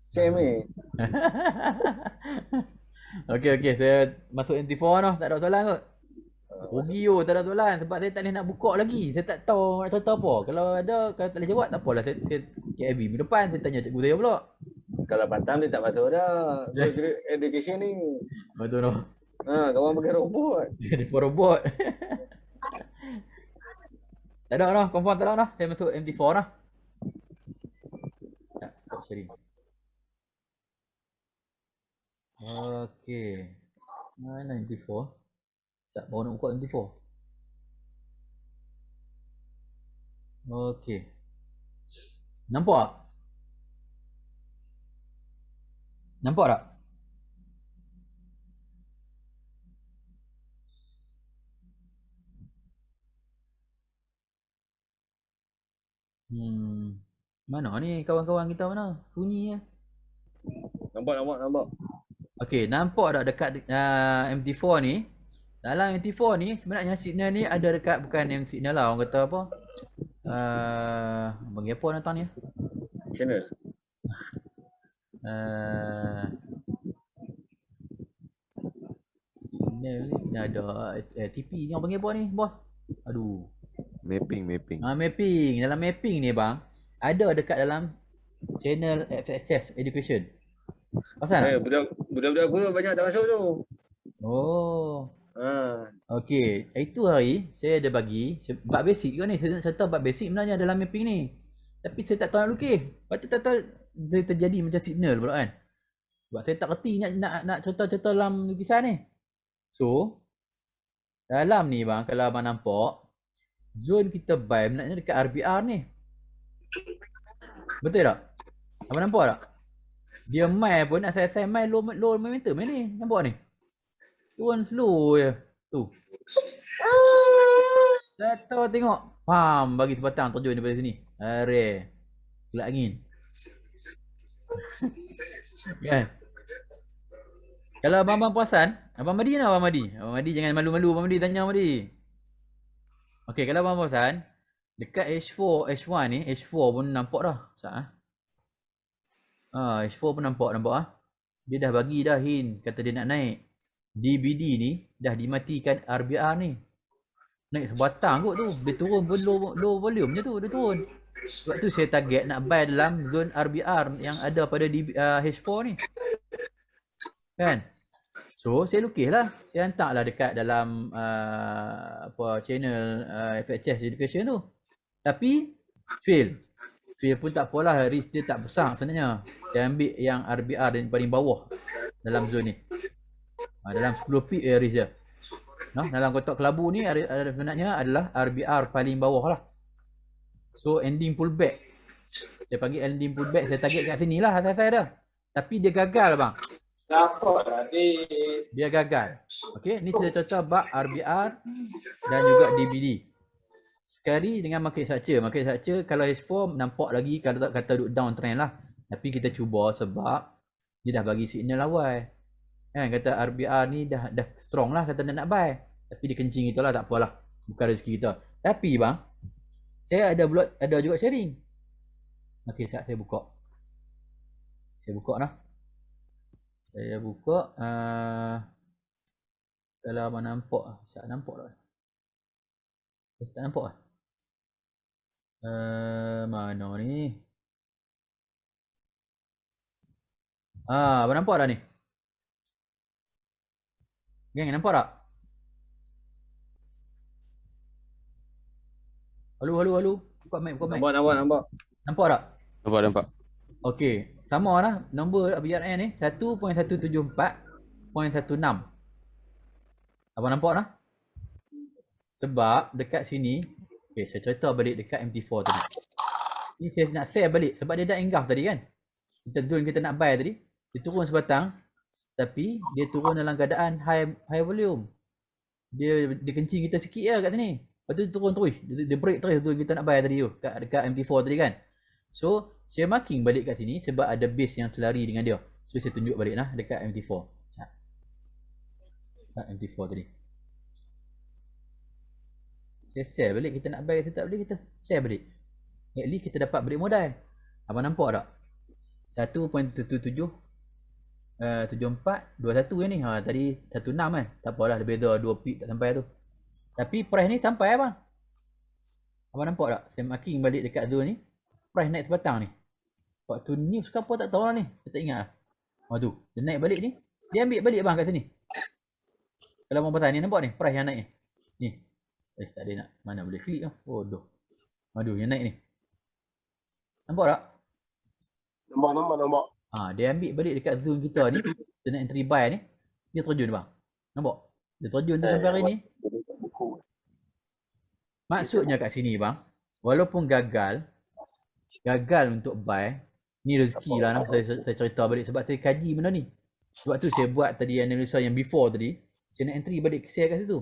Same ni. Okey, saya masuk MT4 noh, tak ada soalan kot. Rugi tak ada soalan sebab saya tak boleh nak buka lagi. Saya tak tahu nak cerita apa. Kalau ada, kalau tak boleh jawab tak apalah. Saya KIB minggu depan saya tanya cikgu saya pula. Kalau Batam dia tak masuk dah. Education ni. Betul noh. Kawan pakai robot. Di robot. Tak ada noh, confirm tak ada noh. Saya masuk MT4 noh. Stop sharing. Okey. Mana MT4? Tak baru nak buka MT4. Okey. Nampak tak? Nampak tak? Mana ni kawan-kawan kita mana? Sunyi ya. Nampak. Okey, nampak tak dekat MT4 ni? Dalam MT4 ni sebenarnya signal ni ada dekat bukan signal lah, orang kata apa? Bagi apa datang ni? Channel. Signal ni ada TP ni orang panggil apa ni, bos? Aduh. Mapping. Mapping. Dalam mapping ni bang, ada dekat dalam channel FXS Education. Pasal tak? Budak-budak guru banyak tak masuk tu. Oh. Okey, itu hari saya ada bagi bab basic juga ni. Saya nak cerita bab basic sebenarnya dalam mapping ni. Tapi saya tak tahu nak lukis. Lepas tu tak tahu dia terjadi macam signal pula kan. Sebab saya tak reti nak cerita-cerita dalam lukisan ni. So, dalam ni bang, kalau abang nampak, zone kita buy sebenarnya dekat RBR ni. Betul tak? Abang nampak tak? Dia main pun asal-asal main low momentum ni. Nampak ni? Turun slow je. Tu. Tak tahu tengok. Pam, bagi sebatang terjun daripada sini. Are. Gelak angin. Kan? Kalau abang-abang perasan, Abang Madi nak Abang Madi? Abang Madi jangan malu-malu, Abang Madi tanya Abang Madi. Okey, kalau abang perasan, dekat H4, H1 ni, H4 pun nampak dah. Sekejap H4 pun nampak Dia dah bagi dah hint, kata dia nak naik. DBD ni dah dimatikan RBR ni. Naik sebatang kot tu. Dia turun pun low volume je tu, dia turun. Sebab tu saya target nak buy dalam zone RBR yang ada pada H4 ni. Kan? So, saya lukis lah. Saya hantar lah dekat dalam channel FHS Education tu. Tapi, fail. Fail pun tak apalah, risk dia tak besar sebenarnya. Saya ambil yang RBR yang paling bawah dalam zone ni. Dalam 10 pip risk dia. Dalam kotak kelabu ni sebenarnya adalah RBR paling bawah lah. So, ending pullback. Saya panggil ending pullback. Saya target kat sini lah asal saya dah. Tapi dia gagal bang. Dia gagal. Okey, ni saya contoh bab RBR dan juga DBD. Sekali dengan market structure. Market structure kalau H4 nampak lagi kalau tak kata duduk downtrend lah. Tapi kita cuba sebab dia dah bagi signal awal. Kan kata RBR ni dah strong lah kata dia nak buy. Tapi dia kencing itulah tak apalah. Bukan rezeki kita. Tapi bang, saya ada juga sharing. Okey, saya buka. Saya buka lah. Saya buka kalau abang nampak saya nampak tak? Tak nampak ah? Mana ni? Abang nampak dah ni? Geng, nampak tak? Halo. Buka mic. Nampak. Nampak tak? Nampak. Okey. Sama lah nombor BRN ni 1.174.16. Abang nampak lah? Sebab dekat sini, okey saya cerita balik dekat MT4 tadi. Ni saya nak share balik sebab dia dah engulf tadi kan. Kita nak buy tadi, dia turun sebatang tapi dia turun dalam keadaan high volume. Dia kencing kita sikit lah kat sini. Lepas tu dia turun terus. Dia break terus tu kita nak buy tadi tu dekat MT4 tadi kan. So, saya marking balik kat sini sebab ada base yang selari dengan dia. So, saya tunjuk balik lah dekat MT4. MT4 tadi. Saya share balik. Kita nak buy, kita tak boleh, kita share balik. At least kita dapat balik modal. Abang nampak tak? 1.77 7421 yang ni. Tadi 16 kan. Tak apalah, lebih beza 2 pip tak sampai tu. Tapi price ni sampai abang. Abang nampak tak? Saya marking balik dekat zone ni. Price naik sebatang ni. Waktu news ke apa tak tahu lah ni. Saya tak ingat lah. Tu. Dia naik balik ni. Dia ambil balik bang kat sini. Kalau abang pasal ni nampak ni. Price yang naik ni. Ni. Tak ada nak. Mana boleh klik lah. Bodoh. Yang naik ni. Nampak tak? Nampak. Dia ambil balik dekat zone kita ni. Kita nak entry buy ni. Dia terjun bang. Nampak? Dia terjun tu sampai hari ni. Maksudnya kat sini bang. Walaupun gagal untuk buy. Ni rezeki lah nak saya cerita balik. Sebab saya kaji benda ni. Sebab tu saya buat tadi analisa yang before tadi. Saya nak entry balik share kat situ.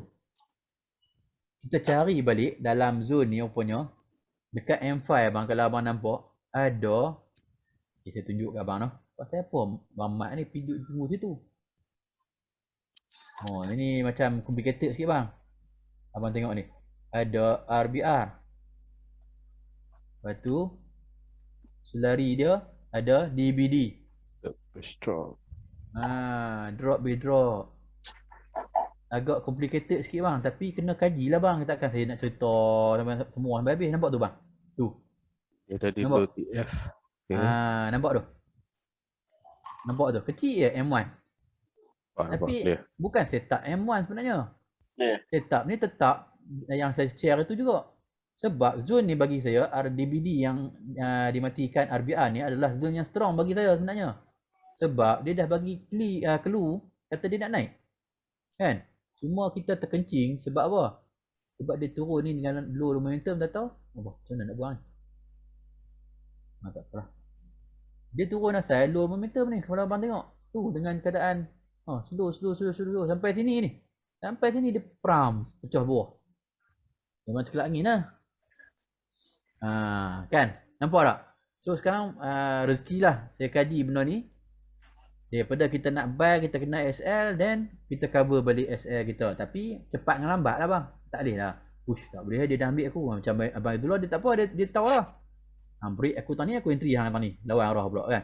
Kita cari balik dalam zone ni rupanya. Dekat M5 bang, kalau abang nampak. Ada. Saya tunjuk kat abang noh. Pasal apa Bang Mat ni pergi tunggu situ. Ini macam complicated sikit bang. Abang tengok ni. Ada RBR. Lepas tu. Selari dia ada DBD. Drop by drop. Agak complicated sikit bang. Tapi kena kaji lah bang. Takkan saya nak cerita semua sampai habis. Nampak tu bang? Tu. Dia tadi nampak? TF. Nampak tu? Nampak tu? Kecil je M1. Tapi bukan setup M1 sebenarnya. Setup ni tetap yang saya share itu juga. Sebab zone ni bagi saya RDBD yang dimatikan RBR ni adalah zone yang strong bagi saya sebenarnya. Sebab dia dah bagi clue kata dia nak naik. Kan? Cuma kita terkencing sebab apa? Sebab dia turun ni dengan low momentum tak tahu. Macam mana nak buang ni? Tak apalah. Dia turun asal low momentum ni. Kalau abang tengok. Tu dengan keadaan slow sampai sini ni. Sampai sini dia pecah buah. Memang ceklak angin lah. Kan? Nampak tak? So sekarang rezeki lah saya kaji benda ni. Daripada kita nak buy, kita kena SL then kita cover balik SL kita. Tapi cepat dengan lambat lah bang. Tak boleh lah. Tak boleh dia dah ambil aku. Macam abang itu lah dia tak apa. Dia tahu lah. Break aku tahun ni aku entry hang tahun ni. Lawan arwah pula kan.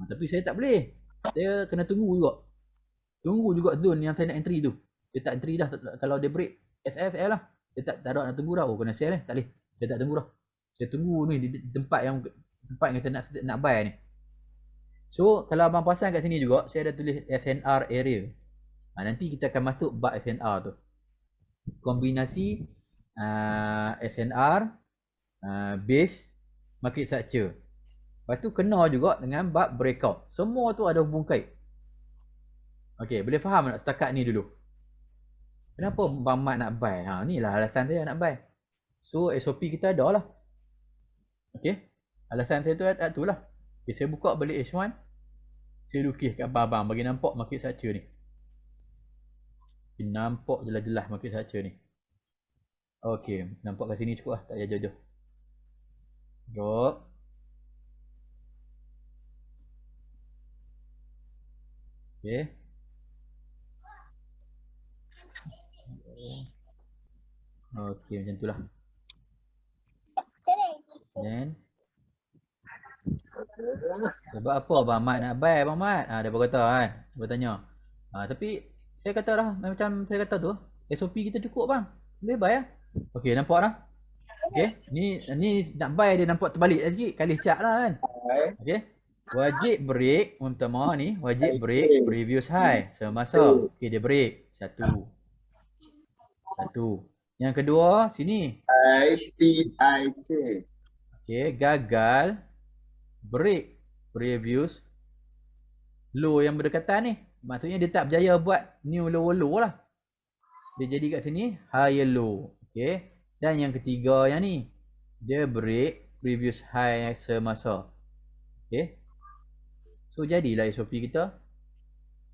Tapi saya tak boleh. Saya kena tunggu juga. Tunggu juga zone yang saya nak entry tu. Dia tak entry dah kalau dia break SL lah. Dia tak ada nak tunggu dah. Kena sell tak boleh. Dia tak tunggu dah. Saya tunggu ni di tempat yang saya nak buy ni. So kalau abang pasang kat sini juga saya ada tulis SNR area. Nanti kita akan masuk bab SNR tu. Kombinasi SNR base market structure. Lepas tu kena juga dengan bab breakout. Semua tu ada hubung kait. Okey, boleh faham tak setakat ni dulu? Kenapa Bang Mat nak buy? Inilah alasan saya nak buy. So SOP kita ada lah. Okey. Alasan saya tu lah. Okay, saya buka balik H1. Saya lukis kat abang-abang bagi nampak market structure ni. Okay, nampak jelas-jelas market structure ni. Okey, nampak kat sini cukup lah. Tak payah jauh-jauh. Drop. Okey. Okey, macam tu lah. Then sebab apa Abang Mat nak buy Abang Mat? Dia berkata kan. Dia bertanya. Tapi saya kata dah macam saya kata tu, SOP kita cukup bang. Boleh buy lah. Okey, nampak dah. Okey, ni nak buy dia nampak terbalik lagi. Kali cak lah kan. Okey. Wajib break pertama ni, wajib break previous high semasa. Okey, dia break. Satu. Yang kedua sini. Okey, gagal break previous low yang berdekatan ni. Maksudnya dia tak berjaya buat new low lah. Dia jadi kat sini higher low. Okey. Dan yang ketiga yang ni, dia break previous high semasa. Okey. So jadilah SOP kita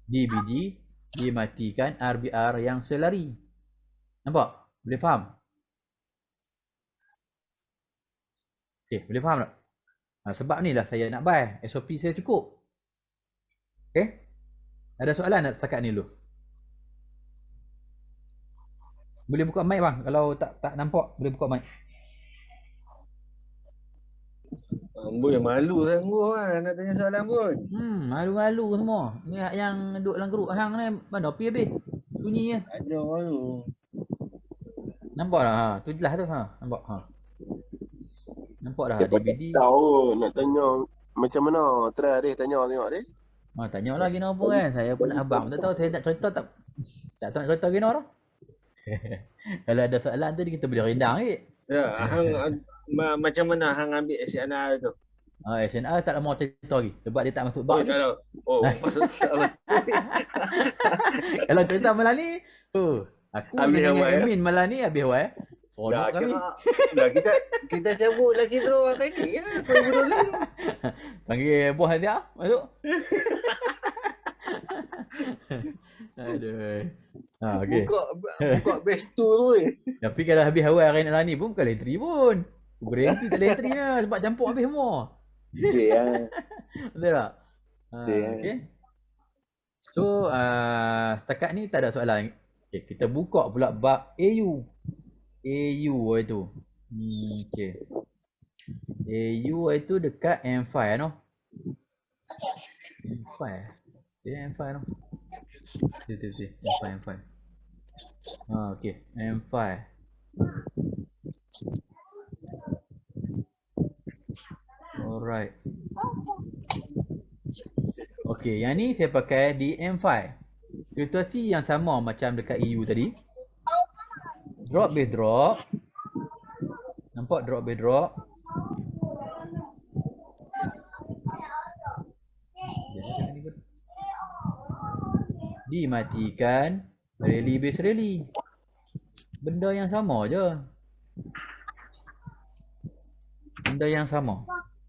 DBD dimatikan RBR yang selari. Nampak? Boleh faham? Okey, boleh faham tak? Sebab ni lah saya nak buy. SOP saya cukup. Okay. Ada soalan tak setakat ni dulu? Boleh buka mic bang. Kalau tak nampak, boleh buka mic. Ambul yang malu sanggup lah nak tanya soalan pun. Malu-malu semua. Ni yang duduk dalam grup hang ni mana pergi habis. Sunyi je. Ada malu. Nampak dah? Tu jelas tu. Nampak? Nampak dah DVD. Tahu nak tanya Macam mana? Try deh tanya tengok deh. Tanya lah gino apa kan. Saya pun nak abang. Tak tahu saya nak cerita tak tahu nak cerita gino dah. Kalau ada soalan tu kita boleh rendang je. Ya, hang macam mana hang ambil SNR tu? SNR tak lama cerita lagi. Sebab dia tak masuk bab ni. Kalau maksud Kalau cerita malam ni, aku Habis dengan awal, ya? admin malam ni habis awal. Seronok kami. Dah kita cabut lah kita orang tadi ya. Saya dulu. Panggil bos dia masuk. Aduh. Okey. Buka base tu. Tapi kalau habis awal hari nak ni pun bukan entry pun. Berhenti tak ada entry lah sebab campur habis semua. Ya. Betul tak? Okey. So, setakat ni tak ada soalan. Okay, kita buka pula bab AU. AU itu. Okey. AU itu dekat M5 no. M5. M5 no. Betul. M5. Okey, M5. Alright. Okey, yang ni saya pakai di M5. Situasi yang sama macam dekat EU tadi. Drop base drop. Nampak drop base drop. Dimatikan rally base rally. Benda yang sama je. Benda yang sama.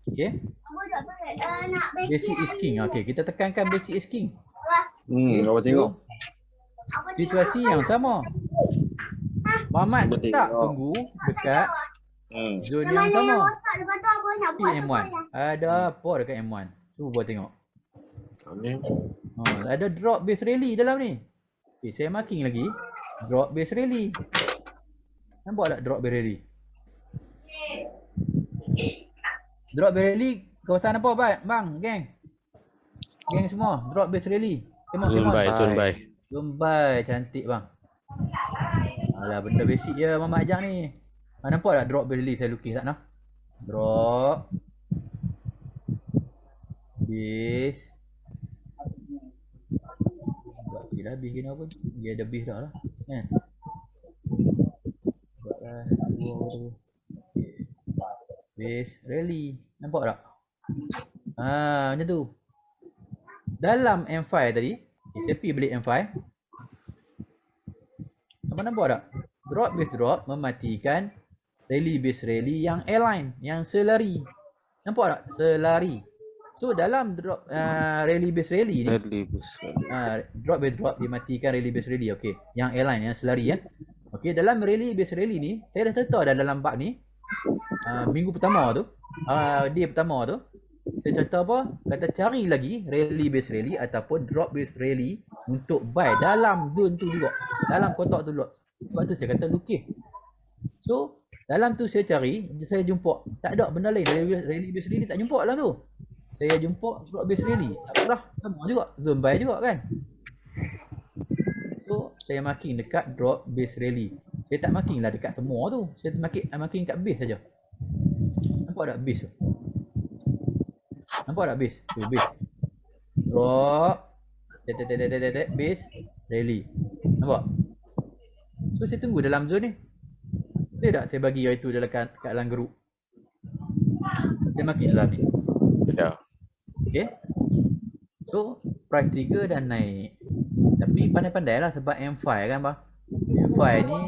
Okey. Basic is king. Okey, kita tekankan basic is king. Apa tengok? Situasi yang sama. Mamat tak tunggu dekat zon yang sama. PM1. Ada apa dekat M1? Cuba tengok. Ada drop base rally dalam ni. Okay, saya marking lagi. Drop base rally. Nampak tak drop base rally? Drop base rally kawasan apa bang? Geng semua. Drop base rally. Tumbai cantik bang. Alah benda basic je Mamat ajak ni. Nampak tak drop base rally saya lukis tak nah? Drop base. Dah habis kena apa? Dia ada base dah lah. Kan? Buatlah dua. Base rally. Nampak tak? Macam tu. Dalam M5 tadi, saya pergi beli M5. Apa nampak tak? Drop base drop mematikan rally base rally yang align, yang selari. Nampak tak? Selari. So dalam drop rally base rally ni, drop base drop dimatikan rally base rally. Okey, yang airline yang selari ya. Okey, dalam rally base rally ni saya dah cerita dah dalam bab ni. Minggu pertama tu, day pertama tu saya cerita apa? Kata cari lagi rally base rally ataupun drop base rally untuk buy dalam zone tu juga. Dalam kotak tu juga. Sebab tu saya kata lukis. So dalam tu saya cari, saya jumpa tak ada benda lain. Rally base rally tak jumpa lah tu. Saya jumpa drop base rally. Tak apalah, sama juga. Zone buy juga kan. So, saya marking dekat drop base rally. Saya tak marking lah dekat semua tu. Saya marking kat base saja. Nampak tak base tu? Nampak tak base? Tu base. Drop. Base rally. Nampak? So, saya tunggu dalam zone ni. Betul tak saya bagi itu kat dalam group? Saya marking dalam ni. Ya. Okay. So, price 3 dah naik. Tapi pandai-pandai lah sebab M5 kan bang. M5 ni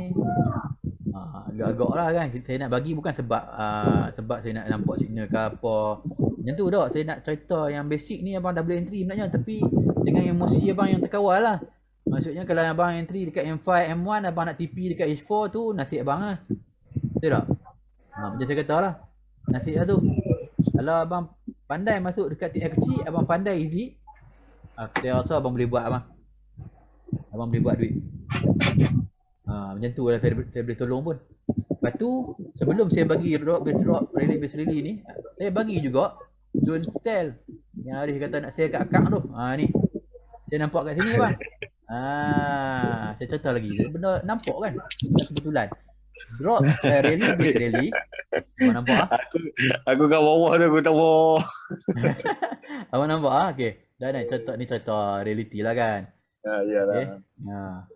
agak-agak lah kan. Saya nak bagi bukan sebab saya nak nampak signal ke apa. Macam tu dah. Saya nak cerita yang basic ni abang double entry sebenarnya. Tapi dengan emosi abang yang terkawal lah. Maksudnya kalau abang entry dekat M5, M1, abang nak TP dekat H4 tu nasib abang lah. Betul tak? Macam saya kata lah. Nasib lah tu. Kalau abang pandai masuk dekat TF kecil, abang pandai easy. Saya rasa abang boleh buat abang. Abang boleh buat duit. Macam tu lah saya boleh tolong pun. Lepas tu, sebelum saya bagi drop rally base rally ni, saya bagi juga zone sell yang Arif kata nak sell kat akak tu. Ni. Saya nampak kat sini abang. Saya cerita lagi. Benda nampak kan? Kebetulan. Drop rally base rally. Abang nampak ah? Aku kat bawah dah, aku tak bawah. Abang nampak ah? Okey. Dah ni cerita reality lah kan. Ya, Okey. lah.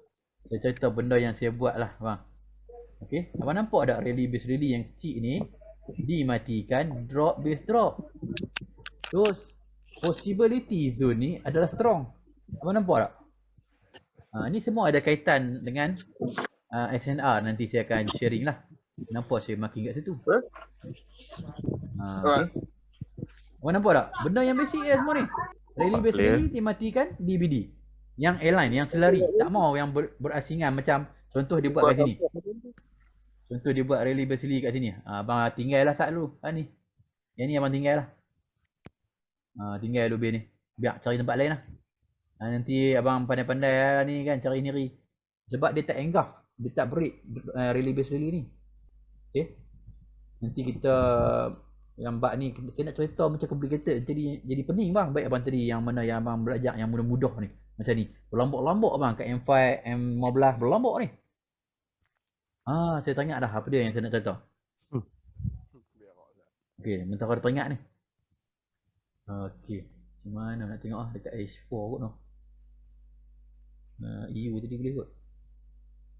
Saya cerita benda yang saya buat lah bang. Okey. Abang nampak tak rally base rally yang kecil ni dimatikan, drop base drop. Terus possibility zone ni adalah strong. Abang nampak tak? Ni semua ada kaitan dengan SNR. Nanti saya akan sharing lah. Nampak saya marking kat situ. Okay. Abang nampak tak? Benda yang basic je semua ni. Rally base rally dimatikan DBD. Yang airline, yang selari. Tak mau yang berasingan macam contoh dia buat kat sini. Contoh dia buat rally base rally kat sini. Abang tinggal lah sat dulu. Ni. Yang ni abang tinggal lah. Tinggal dulu ni. Biar cari tempat lain lah. Nanti abang pandai-pandai ni kan cari niri. Sebab dia tak engah. Dia tak break rally base rally ni. Okay. Nanti kita yang bab ni kita nak cerita macam complicated. Jadi pening bang. Baik abang tadi yang mana yang abang belajar yang mudah-mudah ni. Macam ni. Berlombok-lombok bang kat M5, M15 berlombok ni. Saya teringat dah apa dia yang saya nak cerita. Okey, mentara dia teringat ni. Okey. Macam mana nak tengok dekat H4 kot noh. EU tadi boleh kot.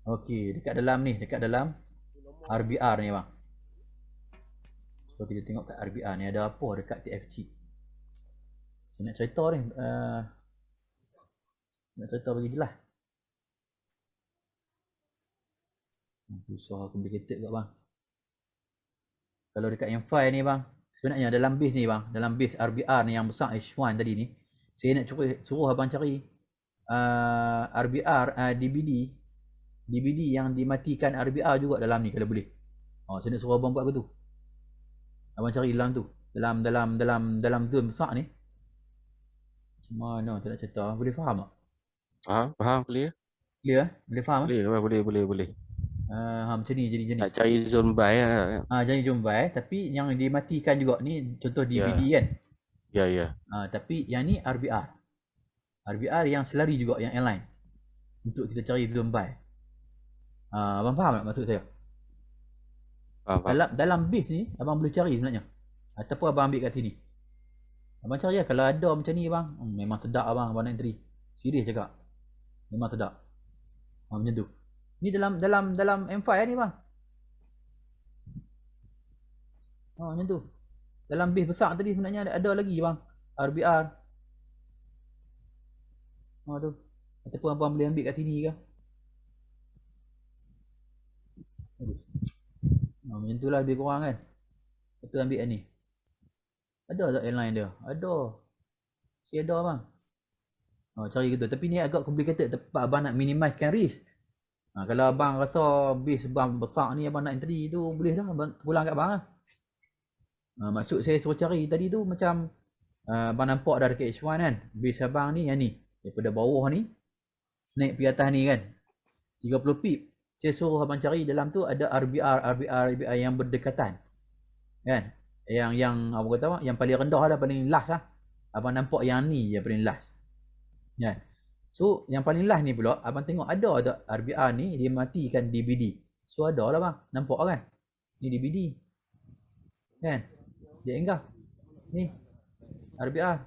Okey, dekat dalam RBR ni bang. So kita tengok kat RBR ni ada apa dekat TFC. Saya nak cerita ni. Nak cerita bagi jelas. Susah complicated kat bang. Kalau dekat M5 ni bang, sebenarnya dalam base ni bang, dalam base RBR ni yang besar H1 tadi ni, saya nak suruh abang cari RBR DBD yang dimatikan RBR juga dalam ni kalau boleh. Saya nak suruh abang buat ke tu. Abang cari dalam tu. Dalam zone besar ni. Macam mana saya nak cerita? Boleh faham tak? Faham, clear? Clear? Boleh faham? Boleh. Macam ni jadi. Nak cari zone buy lah. Jadi zone buy tapi yang dimatikan juga ni contoh DVD kan. Ya. Tapi yang ni RBR. RBR yang selari juga yang airline. Untuk kita cari zone buy. Abang faham tak maksud saya? Faham. Dalam base ni abang boleh cari sebenarnya. Ataupun abang ambil kat sini. Abang cari lah kalau ada macam ni bang. Memang sedap abang nak entry. Serius cakap. Memang sedap. Macam tu. Ni dalam M5 ni bang. Macam tu. Dalam base besar tadi sebenarnya ada lagi bang. RBR. Tu. Ataupun abang boleh ambil kat sini ke. Macam tu lah lebih kurang kan. Kita ambil yang ni. Ada tak airline dia? Ada. Si ada bang. Cari gitu. Tapi ni agak complicated. Tepat abang nak minimizekan risk. Kalau abang rasa base abang besar ni abang nak entry tu boleh dah abang pulang kat abang lah. Maksud saya suruh cari tadi tu macam abang nampak dah dekat H1 kan. Base abang ni yang ni. Daripada bawah ni naik pergi atas ni kan. 30 pip. Saya suruh abang cari dalam tu ada RBR yang berdekatan. Kan? Yang apa kata apa? Yang paling rendah lah, paling last lah. Abang nampak yang ni yang paling last. Kan? So yang paling last ni pula abang tengok ada tak RBR ni dia matikan DBD. So ada lah bang. Nampak kan? Ni DBD. Kan? Dia enggah. Ni RBR.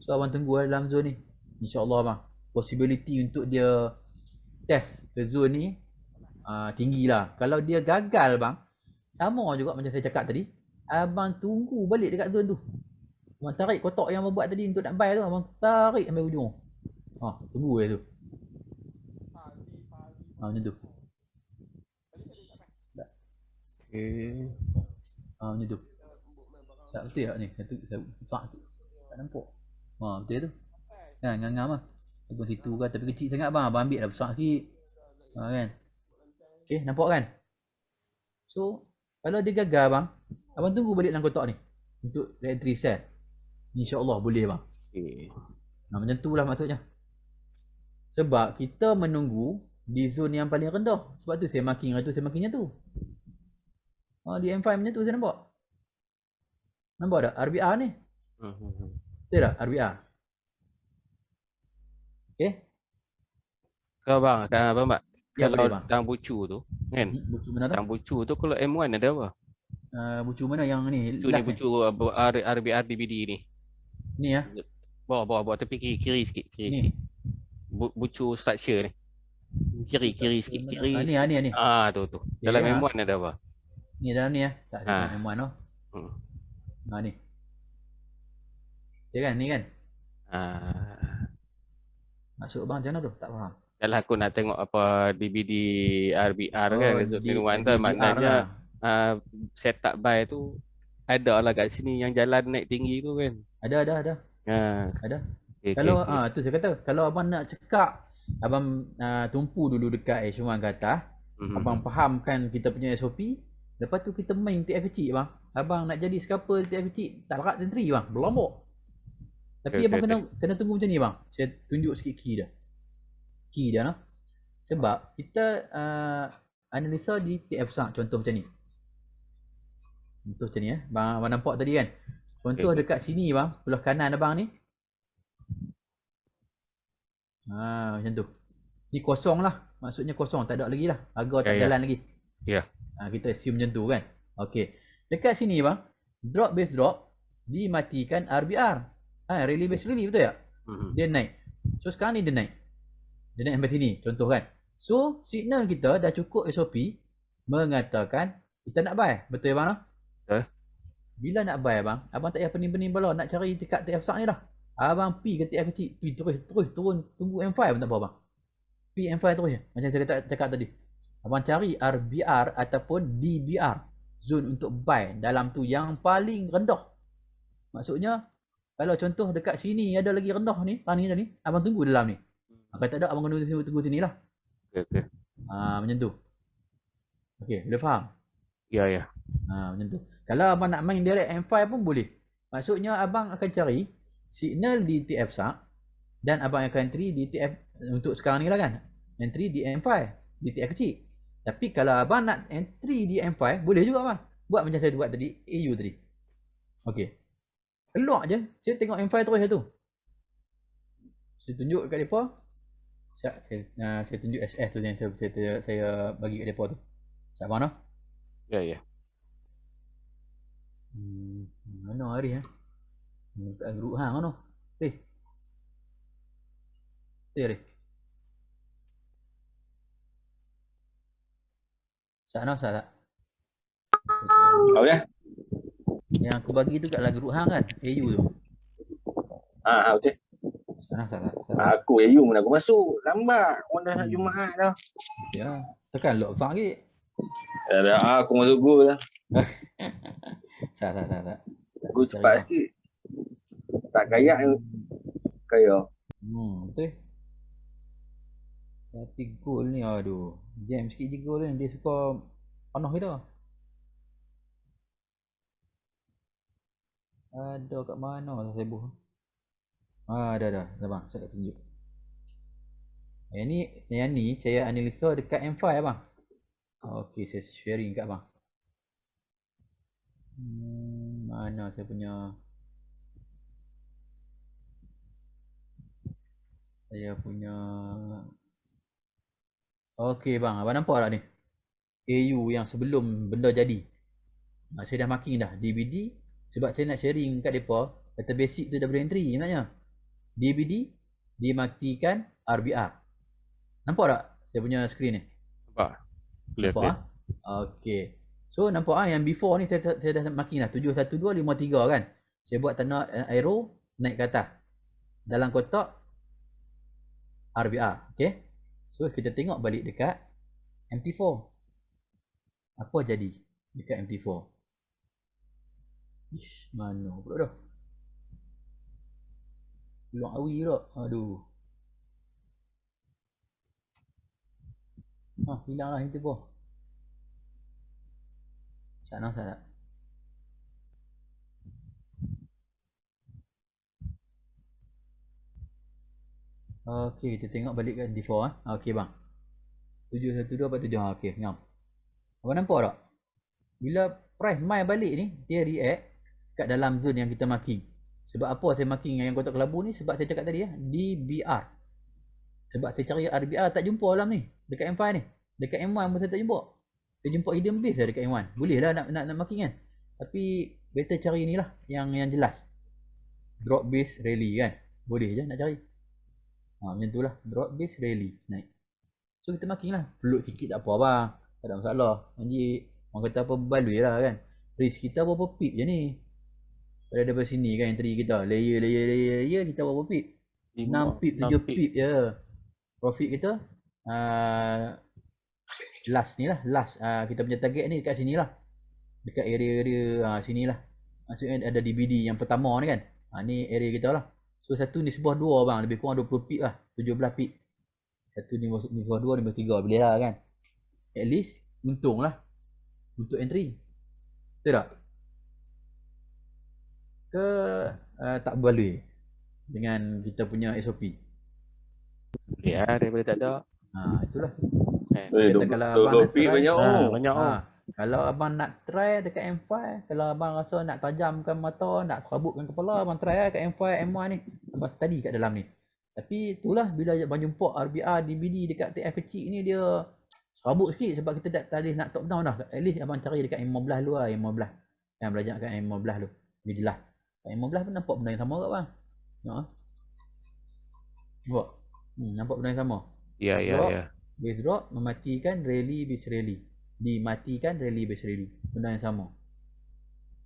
So abang tunggu dalam zone ni. InsyaAllah bang. Possibility untuk dia test ke zone ni tinggi lah. Kalau dia gagal bang, sama juga macam saya cakap tadi, abang tunggu balik dekat zone tu. Abang tarik kotak yang abang buat tadi untuk nak buy tu, abang tarik sampai ujung. Tunggu je tu. Macam tu. Okay. Macam tu. Betul tak ni? Satu besar tu. Tak nampak. Betul tu. Kan ngam-ngam lah. Abang situ kan, tapi kecil sangat bang. Abang ambil lah besar sikit. Kan. Okay, nampak kan? So, kalau dia gagal bang, abang tunggu balik dalam kotak ni. Untuk entry sell. InsyaAllah boleh bang. Okay. Macam tu lah maksudnya. Sebab kita menunggu di zone yang paling rendah. Sebab tu saya marking tu, saya markingnya tu. Di M5 macam tu saya nampak. Nampak tak? RBR ni. Betul tak? RBR. Okay. Kau bang, akan apa mbak? Ya, boleh, kalau bang. tang bucu tu kan, Bucu mana tu? tang bucu tu kalau M1 ada apa? Bucu mana yang ni? Bucu ni Last ni? bucu RBR DVD ni. Ni ya. Bawah tepi kiri sikit, kiri Ni. sikit. Bucu structure ni. Kiri sikit, kiri Ni sikit. ni. Tu. Ya, Dalam ya. M1 ada apa? Ni dalam ni ya. Tak Ah. ada M1 tu. Hmm. Ni. Ya kan, ni kan. Maksud bang macam mana tu? Tak faham. Yalah aku nak tengok apa DVD RBR kan, M1 tu DVR maknanya lah. setup buy tu ada lah kat sini yang jalan naik tinggi tu kan. Ada. Ada. Okay, Kalau okay. tu saya kata, kalau abang nak cekak, abang tumpu dulu dekat H1 ke atas, abang fahamkan kita punya SOP, lepas tu kita main TF kecil bang. Abang nak jadi scalper TF kecil, tak larat sentri bang, berlombok. Tapi Okay, abang kena tunggu macam ni bang. Saya tunjuk sikit key dia noh. Sebab kita analisa di TF SAC contoh macam ni. Contoh macam ni Bang nampak tadi kan. Contoh dekat sini bang, belah kanan abang ni. Macam tu. Ni kosong lah. Maksudnya kosong, tak ada lagi lah. Harga tak jalan lagi. Ya. Kita assume macam tu kan. Okey. Dekat sini bang, drop base drop dimatikan RBR. Rally base rally, betul tak? Dia naik. So sekarang ni dia naik. Dia naik sampai sini, contoh kan. So signal kita dah cukup SOP mengatakan kita nak buy. Betul ya bang? Bila nak buy bang, abang tak payah pening-pening bala nak cari dekat TF SAC ni dah. Abang pi ke TF kecil, pi terus turun, tunggu M5 pun tak apa bang. Pi M5 terus je. Macam saya cakap tadi. Abang cari RBR ataupun DBR, zone untuk buy dalam tu yang paling rendah. Maksudnya kalau contoh dekat sini ada lagi rendah ni, tani abang tunggu dalam ni. Kalau tak ada abang kena tunggu sini lah. Okay. Macam tu. Okey, boleh faham? Ya. Macam tu. Kalau abang nak main direct M5 pun boleh. Maksudnya abang akan cari signal di TF SAC dan abang akan entry di TF untuk sekarang ni lah kan. Entry di M5 di TF kecil. Tapi kalau abang nak entry di M5 boleh juga abang. Buat macam saya buat tadi, AU tadi. Okey. Keluar je, saya tengok M5 terus tu. Saya tunjuk kat depa. Saya tunjuk SS tu yang saya bagi kat depa tu. Siap mana? Ya. Mana hari kat grup hang mana? Hari. Sana tak? Oh ya? Yang aku bagi tu kat dalam grup hang kan? AU tu. Betul. Sana tak? Aku AU mana aku masuk. Lambat. Orang dah nak Jumaat dah. Ya. Tekan lock fang lagi. Aku masuk go lah. Tak. Go cepat sikit. Tak kayak kaya. Betul. Tapi gol ni aduh. Jam sikit je gol ni. Dia suka penuh kita. Ada kat mana lah saya buh. Dah. Sabar, saya nak tunjuk. Yang ni saya analisa dekat M5 abang. Okey, saya sharing kat abang. Mana saya punya Okey bang, abang nampak tak ni? AU yang sebelum benda jadi. Saya dah marking dah DVD sebab saya nak sharing kat depa. Kata basic tu dah boleh entry sebenarnya. DVD dimatikan RBR. Nampak tak saya punya screen ni? Nampak. Clear. Okey. So nampak yang before ni saya dah marking dah 71253 kan. Saya buat tanda arrow naik ke atas. Dalam kotak RBR. Okey. So kita tengok balik dekat MT4. Apa jadi dekat MT4? Mana pula dah? Luang awi pula. Aduh. Hilang lah MT4. Sana. Okey, kita tengok balik kat MT4 Okey bang. 71247. Okey, ngam. Abang nampak tak? Bila price mai balik ni, dia react kat dalam zone yang kita marking. Sebab apa saya marking yang kotak kelabu ni? Sebab saya cakap tadi DBR. Sebab saya cari RBR tak jumpa dalam ni, dekat M5 ni. Dekat M1 pun saya tak jumpa. Saya jumpa hidden base lah dekat M1. Boleh lah nak marking kan. Tapi better cari ni lah yang jelas. Drop base rally kan. Boleh je nak cari. Macam tu lah. Drop base rally naik. So kita marking lah. Float sikit tak apa bang. Tak ada masalah. Anjir. Orang kata apa balui lah kan. Risk kita berapa pip je ni. Pada daripada sini kan entry kita. Layer kita berapa pip. 6 pip, 7 pip je. Profit kita. Last ni lah. Last. Kita punya target ni dekat sini lah. Dekat area sini lah. Maksudnya ada DBD yang pertama ni kan. Ni area kita lah. So satu ni sebuah 2 bang. Lebih kurang 20 pip lah. 17 pip. Satu ni sebuah 2 ni sebuah 3. Boleh lah kan. At least untung lah. Untuk entry. Betul tak? Ke tak berbaloi dengan kita punya SOP? Boleh lah daripada tak ada. Itulah. Kalau abang nak banyak Banyak. Kalau abang nak try dekat M5, kalau abang rasa nak tajamkan mata, nak serabutkan kepala, abang try lah kat M5, M1 ni. Abang study kat dalam ni. Tapi itulah bila abang jumpa RBR, DBD dekat TF kecil ni dia serabut sikit sebab kita tak boleh nak top down dah. At least abang cari dekat M15 dulu lah, M15. Yang belajar kat M15 dulu. Lebih jelas. Kat M15 pun nampak benda yang sama kat bang. Nampak? Nampak benda yang sama. Ya. Base drop mematikan rally base rally. Dimatikan rally base rally. Benda yang sama.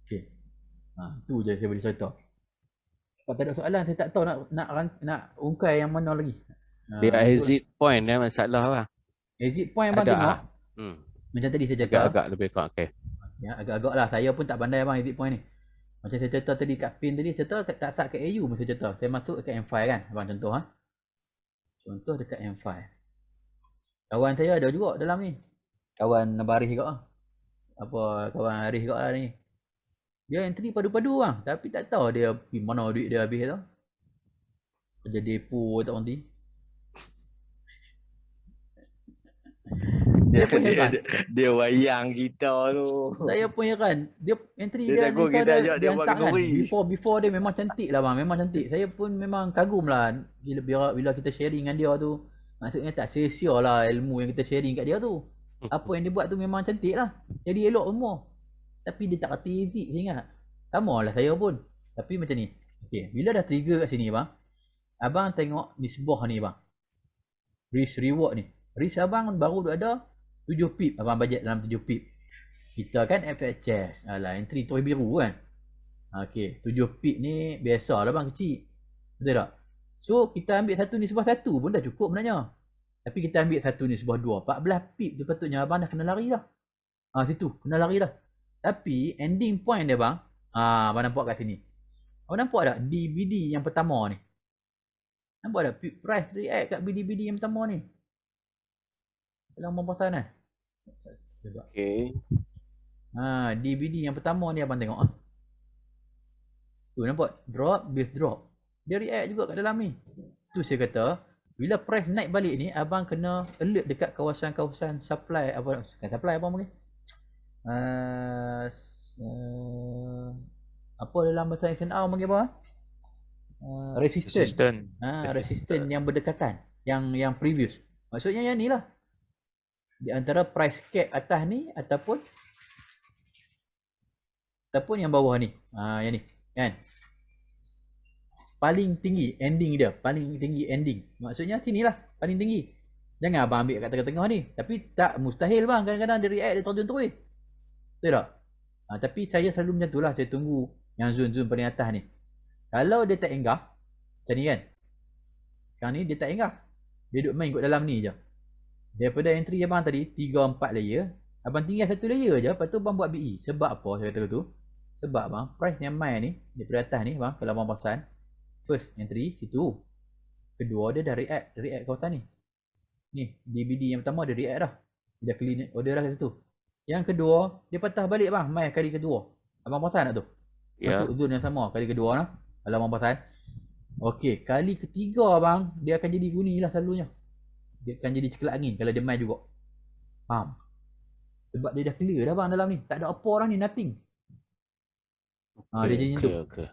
Okey. Tu je saya boleh cerita. Kalau tak ada soalan saya tak tahu nak ungkai yang mana lagi. Dia exit point dia masalah lah. Exit point abang Ada tengok. Macam tadi saya cakap. Agak-agak lebih kurang. Okay. Ya, agak-agak lah. Saya pun tak pandai abang exit point ni. Macam saya cerita tadi kat pin tadi, cerita tak sat kat AU masa cerita. Saya masuk dekat M5 kan. Abang contoh Contoh dekat M5. Kawan saya ada juga dalam ni. Kawan Baris juga. Apa kawan Haris juga lah ni. Dia entry padu-padu bang. Tapi tak tahu dia pergi mana duit dia habis tu. Kerja depo tak berhenti. Dia wayang kita tu. Saya pun heran. Dia entry Dia takut kita ajak dia buat hantar kan. kategori. Before dia memang cantik lah bang. Memang cantik. Saya pun memang kagum lah. Bila kita sharing dengan dia tu. Maksudnya tak sia-sia lah ilmu yang kita sharing kat dia tu. Apa yang dia buat tu memang cantik lah. Jadi elok semua. Tapi dia tak kata exit saya ingat. Sama lah saya pun. Tapi macam ni. Okay. Bila dah trigger kat sini bang. Abang tengok nisbah ni bang. Risk reward ni. Risk abang baru ada 7 pip. Abang bajet dalam 7 pip. Kita kan FHS. Alah entry toy biru kan. Okay. 7 pip ni biasa lah bang kecil. Betul tak? So kita ambil satu ni sebuah satu pun dah cukup sebenarnya. Tapi kita ambil satu ni sebuah 2. 14 pip tu patutnya abang dah kena lari dah. Situ kena lari dah. Tapi ending point dia bang. Abang nampak kat sini. Abang nampak tak DBD yang pertama ni? Nampak tak price react kat DBD yang pertama ni? Dalam perasan kan? Okay. DBD yang pertama ni abang tengok. Tu nampak drop base drop. Dia react juga kat dalam ni. Tu saya kata, bila price naik balik ni, abang kena alert dekat kawasan-kawasan supply. Bukan supply abang panggil. Apa dalam bahasa SNR panggil apa? Resistant. Resistant yang berdekatan. Yang previous. Maksudnya yang ni lah. Di antara price cap atas ni ataupun yang bawah ni. Yang ni. Kan? Paling tinggi ending dia, paling tinggi ending. Maksudnya sinilah paling tinggi. Jangan abang ambil kat tengah-tengah ni. Tapi tak mustahil bang, kadang-kadang dia react dia terjun terus. Betul tak? Tapi saya selalu macam tu lah, saya tunggu yang zone-zone paling atas ni. Kalau dia tak engagh macam ni kan. Sekarang ni dia tak engagh. Dia duduk main kat dalam ni je. Daripada entry abang tadi 3-4 layer, abang tinggal satu layer je, lepas tu abang buat BE. Sebab apa saya kata tu? Sebab bang, price yang main ni daripada atas ni bang, kalau abang perasan, first entry situ. Kedua dia dah react kawasan ni. Ni DBD yang pertama dia react dah. Dia dah clean order dah kat situ. Yang kedua dia patah balik bang, main kali kedua. Abang perasan tak tu? Masuk zone yang sama kali kedua lah. Kalau abang perasan. Okey, kali ketiga bang, dia akan jadi guni lah selalunya. Dia akan jadi cekelat angin kalau dia main juga. Faham? Sebab dia dah clear dah bang dalam ni. Tak ada apa orang ni, nothing. Dia jadi macam tu.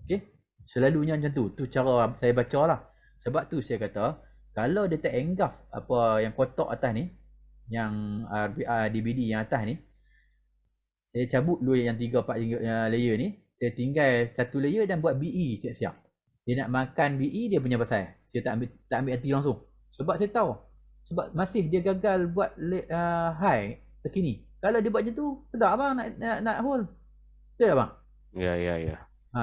Okay. Selalunya macam tu. Tu cara saya baca lah. Sebab tu saya kata, kalau dia tak engagh apa yang kotak atas ni, yang RBR DVD yang atas ni, saya cabut dulu yang 3-4 layer ni, saya tinggal satu layer dan buat BE siap-siap. Dia nak makan BE dia punya pasal. Saya tak ambil anti langsung. Sebab saya tahu. Sebab masih dia gagal buat high terkini. Kalau dia buat macam tu, sedap abang nak hold. Betul tak bang? Ya.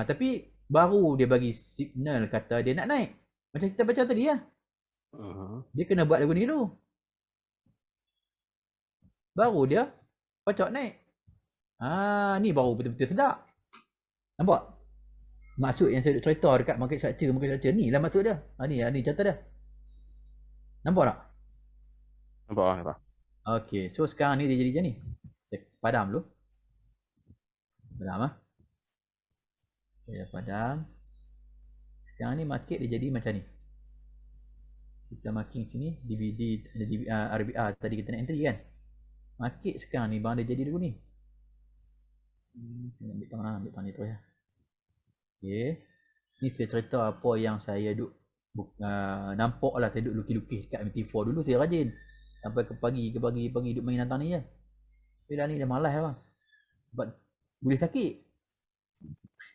Tapi baru dia bagi signal kata dia nak naik. Macam kita baca tadi lah. Dia kena buat lagu ni dulu. Baru dia pacak naik. Ni baru betul-betul sedap. Nampak? Maksud yang saya duk cerita dekat market structure ni lah maksud dia. Ni contoh dia. Nampak tak? Nampak. Okey, so sekarang ni dia jadi macam ni. Saya padam dulu. Padam Saya padam. Sekarang ni market dia jadi macam ni. Kita marking sini DVD RBR tadi kita nak entry kan. Market sekarang ni bang dia jadi dulu ni. Saya ambil tangan ni tu ya. Okay. Ni saya cerita apa yang saya duk nampak lah, saya duk lukis-lukis kat MT4 dulu saya rajin. Sampai ke pagi duk main nantang ni je. Tapi dah ni dah malas lah bang. Sebab boleh sakit.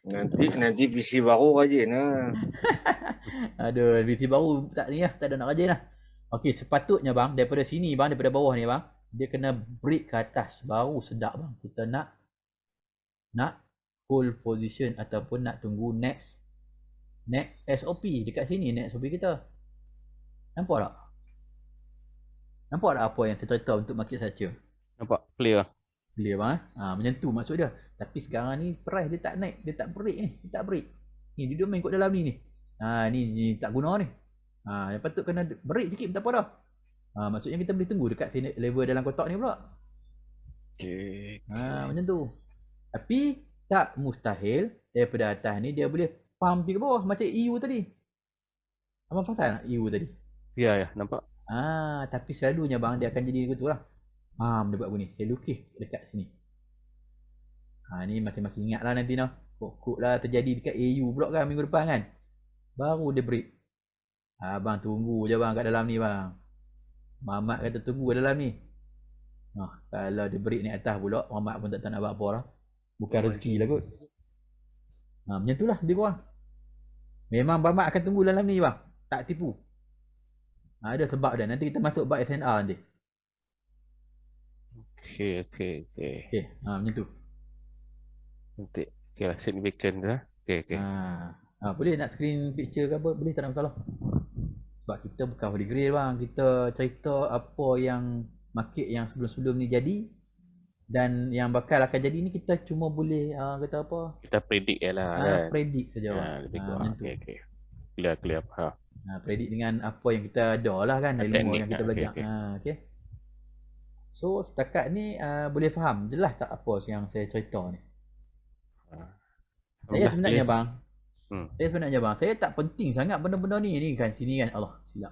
Nanti PC baru rajin lah. Aduh, PC baru tak ni lah, tak ada nak rajin lah. Okey, sepatutnya bang, daripada sini bang, daripada bawah ni bang, dia kena break ke atas baru sedap bang. Kita nak hold position ataupun nak tunggu next SOP dekat sini, next SOP kita. Nampak tak? Nampak tak apa yang saya cerita untuk market structure? Nampak clear. Clear bang. Macam tu maksud dia. Tapi sekarang ni price dia tak naik, dia tak break ni, dia tak break. Ni dia duduk main kat dalam ni. Ni tak guna ni. Yang patut kena break sikit tak apa dah. Maksudnya kita boleh tunggu dekat sini level dalam kotak ni pula. Okay. Macam tu. Tapi tak mustahil daripada atas ni dia boleh pump pergi ke bawah macam EU tadi. Abang pasal nak EU tadi? Ya, nampak. Tapi selalunya bang dia akan jadi begitu lah. Dia buat begini. Saya lukis dekat sini. Ni masing-masing ingat lah nanti noh. Kok lah terjadi dekat AU pula kan minggu depan kan. Baru dia break. Abang tunggu je bang kat dalam ni bang. Mamat kata tunggu kat dalam ni. Kalau dia break naik atas pula, Mamat pun tak nak buat apa lah. Bukan rezeki lah kot. Macam tu lah lebih kurang. Memang Mamat akan tunggu dalam ni bang. Tak tipu. Ada sebab dia. Nanti kita masuk bab SNR nanti. Okay. Macam tu. Nanti. Okay lah, significant dah. Okay. Boleh nak screen picture ke apa? Boleh, tak ada masalah. Sebab kita bukan holy grail bang. Kita cerita apa yang market yang sebelum-sebelum ni jadi. Dan yang bakal akan jadi ni kita cuma boleh kata apa? Kita predict je lah kan. Predict saja bang. Lebih kurang. Okay. Clear. Predict dengan apa yang kita ada lah kan. Ilmu yang kita belajar. Okay. So setakat ni boleh faham jelas tak apa yang saya cerita ni? Saya sebenarnya bang. Saya tak penting sangat benda-benda ni kan sini kan. Allah silap.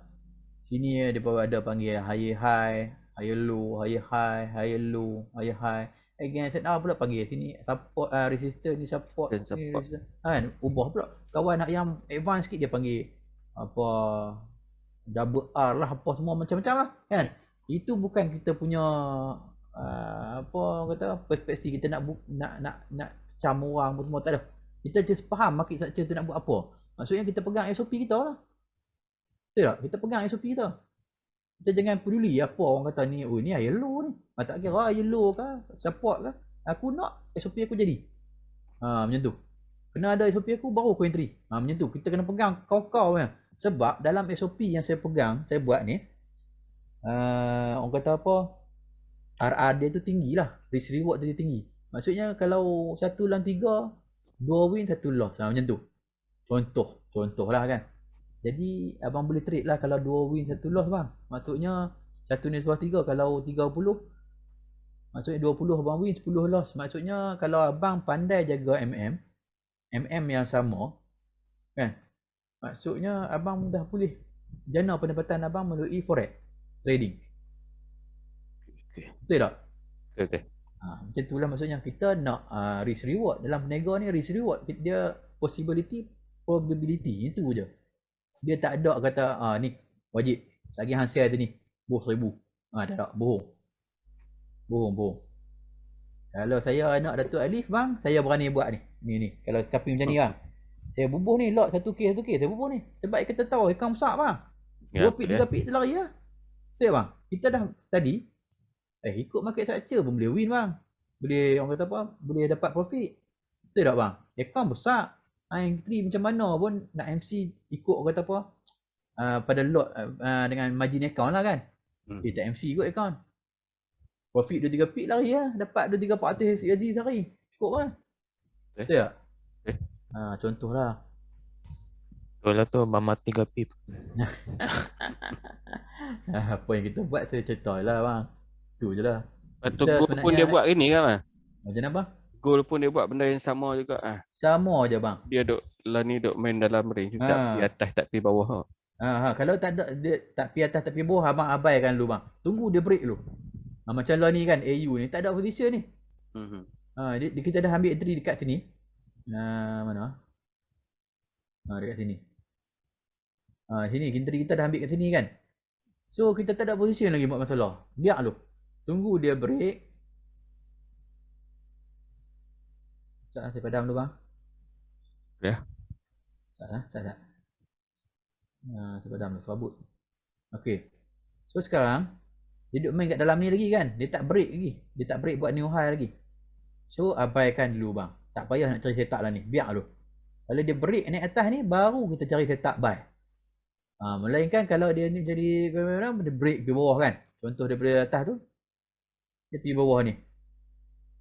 Sini dia ada panggil higher high, higher low, higher high, higher low, higher high. Again SNR pula panggil sini support resistance ni support ni resistance. Kan ubah pula. Kawan nak yang advance sikit dia panggil apa double R lah apa semua macam-macam lah kan. Itu bukan kita punya apa kata perspektif kita nak cam orang semua, tak ada. Kita just faham market structure tu nak buat apa. Maksudnya kita pegang SOP kita lah. Betul tak? Kita pegang SOP kita. Kita jangan peduli apa orang kata ni, oh ni yellow ni. Tak kira yellow ke, support ke. Aku nak SOP aku jadi. Macam tu. Kena ada SOP aku baru aku entry. Macam tu. Kita kena pegang kau-kau kan. Sebab dalam SOP yang saya pegang, saya buat ni, orang kata apa, RR dia tu tinggi lah. Risk reward dia tinggi. Maksudnya kalau 1 lawan 3, 2 win 1 loss. Macam tu. Contoh lah kan. Jadi abang boleh trade lah kalau 2 win 1 loss bang. Maksudnya 1/3 kalau 30. Maksudnya 20 abang win 10 loss. Maksudnya kalau abang pandai jaga MM yang sama kan. Maksudnya abang dah boleh jana pendapatan abang melalui forex trading. Betul tak? Betul. Macam itulah maksudnya kita nak risk reward. Dalam berniaga ni risk reward dia possibility probability itu je. Dia tak ada kata ni wajib lagi hasil tu ni bos 1000. Tak. Bohong. Bohong. Kalau saya anak Datuk Alif bang, saya berani buat ni. Ni. Kalau tapi macam ni bang. Saya bubuh ni lot 1K saya bubuh ni. Sebab kita tahu ikan besar bang. 2 pit 3 pit tu lari lah. Betul bang. Kita dah study. Ikut market structure pun boleh win bang. Boleh orang kata apa? Boleh dapat profit. Betul tak bang? Ikan besar. Entry macam mana pun nak MC ikut orang kata apa? Pada lot dengan margin account lah kan. Tak MC ikut account. Profit 2-3 pit lari lah. Dapat 2-3-400 USD sehari. Cukup kan? Betul tak? Contohlah. Betul lah tu, Mama 3 pip. Apa yang kita buat saya cerita lah bang. Tu je lah. Betul, Kita goal pun sebenarnya dia buat ini kan bang? Macam mana bang? Goal pun dia buat benda yang sama juga. Sama je bang. Dia duk main dalam range. Tak pergi atas, tak pergi bawah. Kalau tak ada dia tak pergi atas tak pergi bawah abang abaikan dulu bang. Tunggu dia break dulu. Macam lah ni kan AU ni tak ada position ni. Kita dah ambil entry dekat sini. Mana? Dekat sini. Sini entry kita dah ambil kat sini kan. So kita tak ada position lagi buat masalah. Biar dulu. Tunggu dia break. Saya padam dulu bang. Ya. Sat. Saya padam dulu serabut. Okey. So sekarang dia duduk main kat dalam ni lagi kan. Dia tak break lagi. Dia tak break buat new high lagi. So abaikan dulu bang. Tak payah nak cari setup lah ni. Biar dulu. Kalau dia break naik atas ni baru kita cari setup buy. Melainkan kalau dia ni jadi dia break di bawah kan. Contoh daripada atas tu dia pergi bawah ni.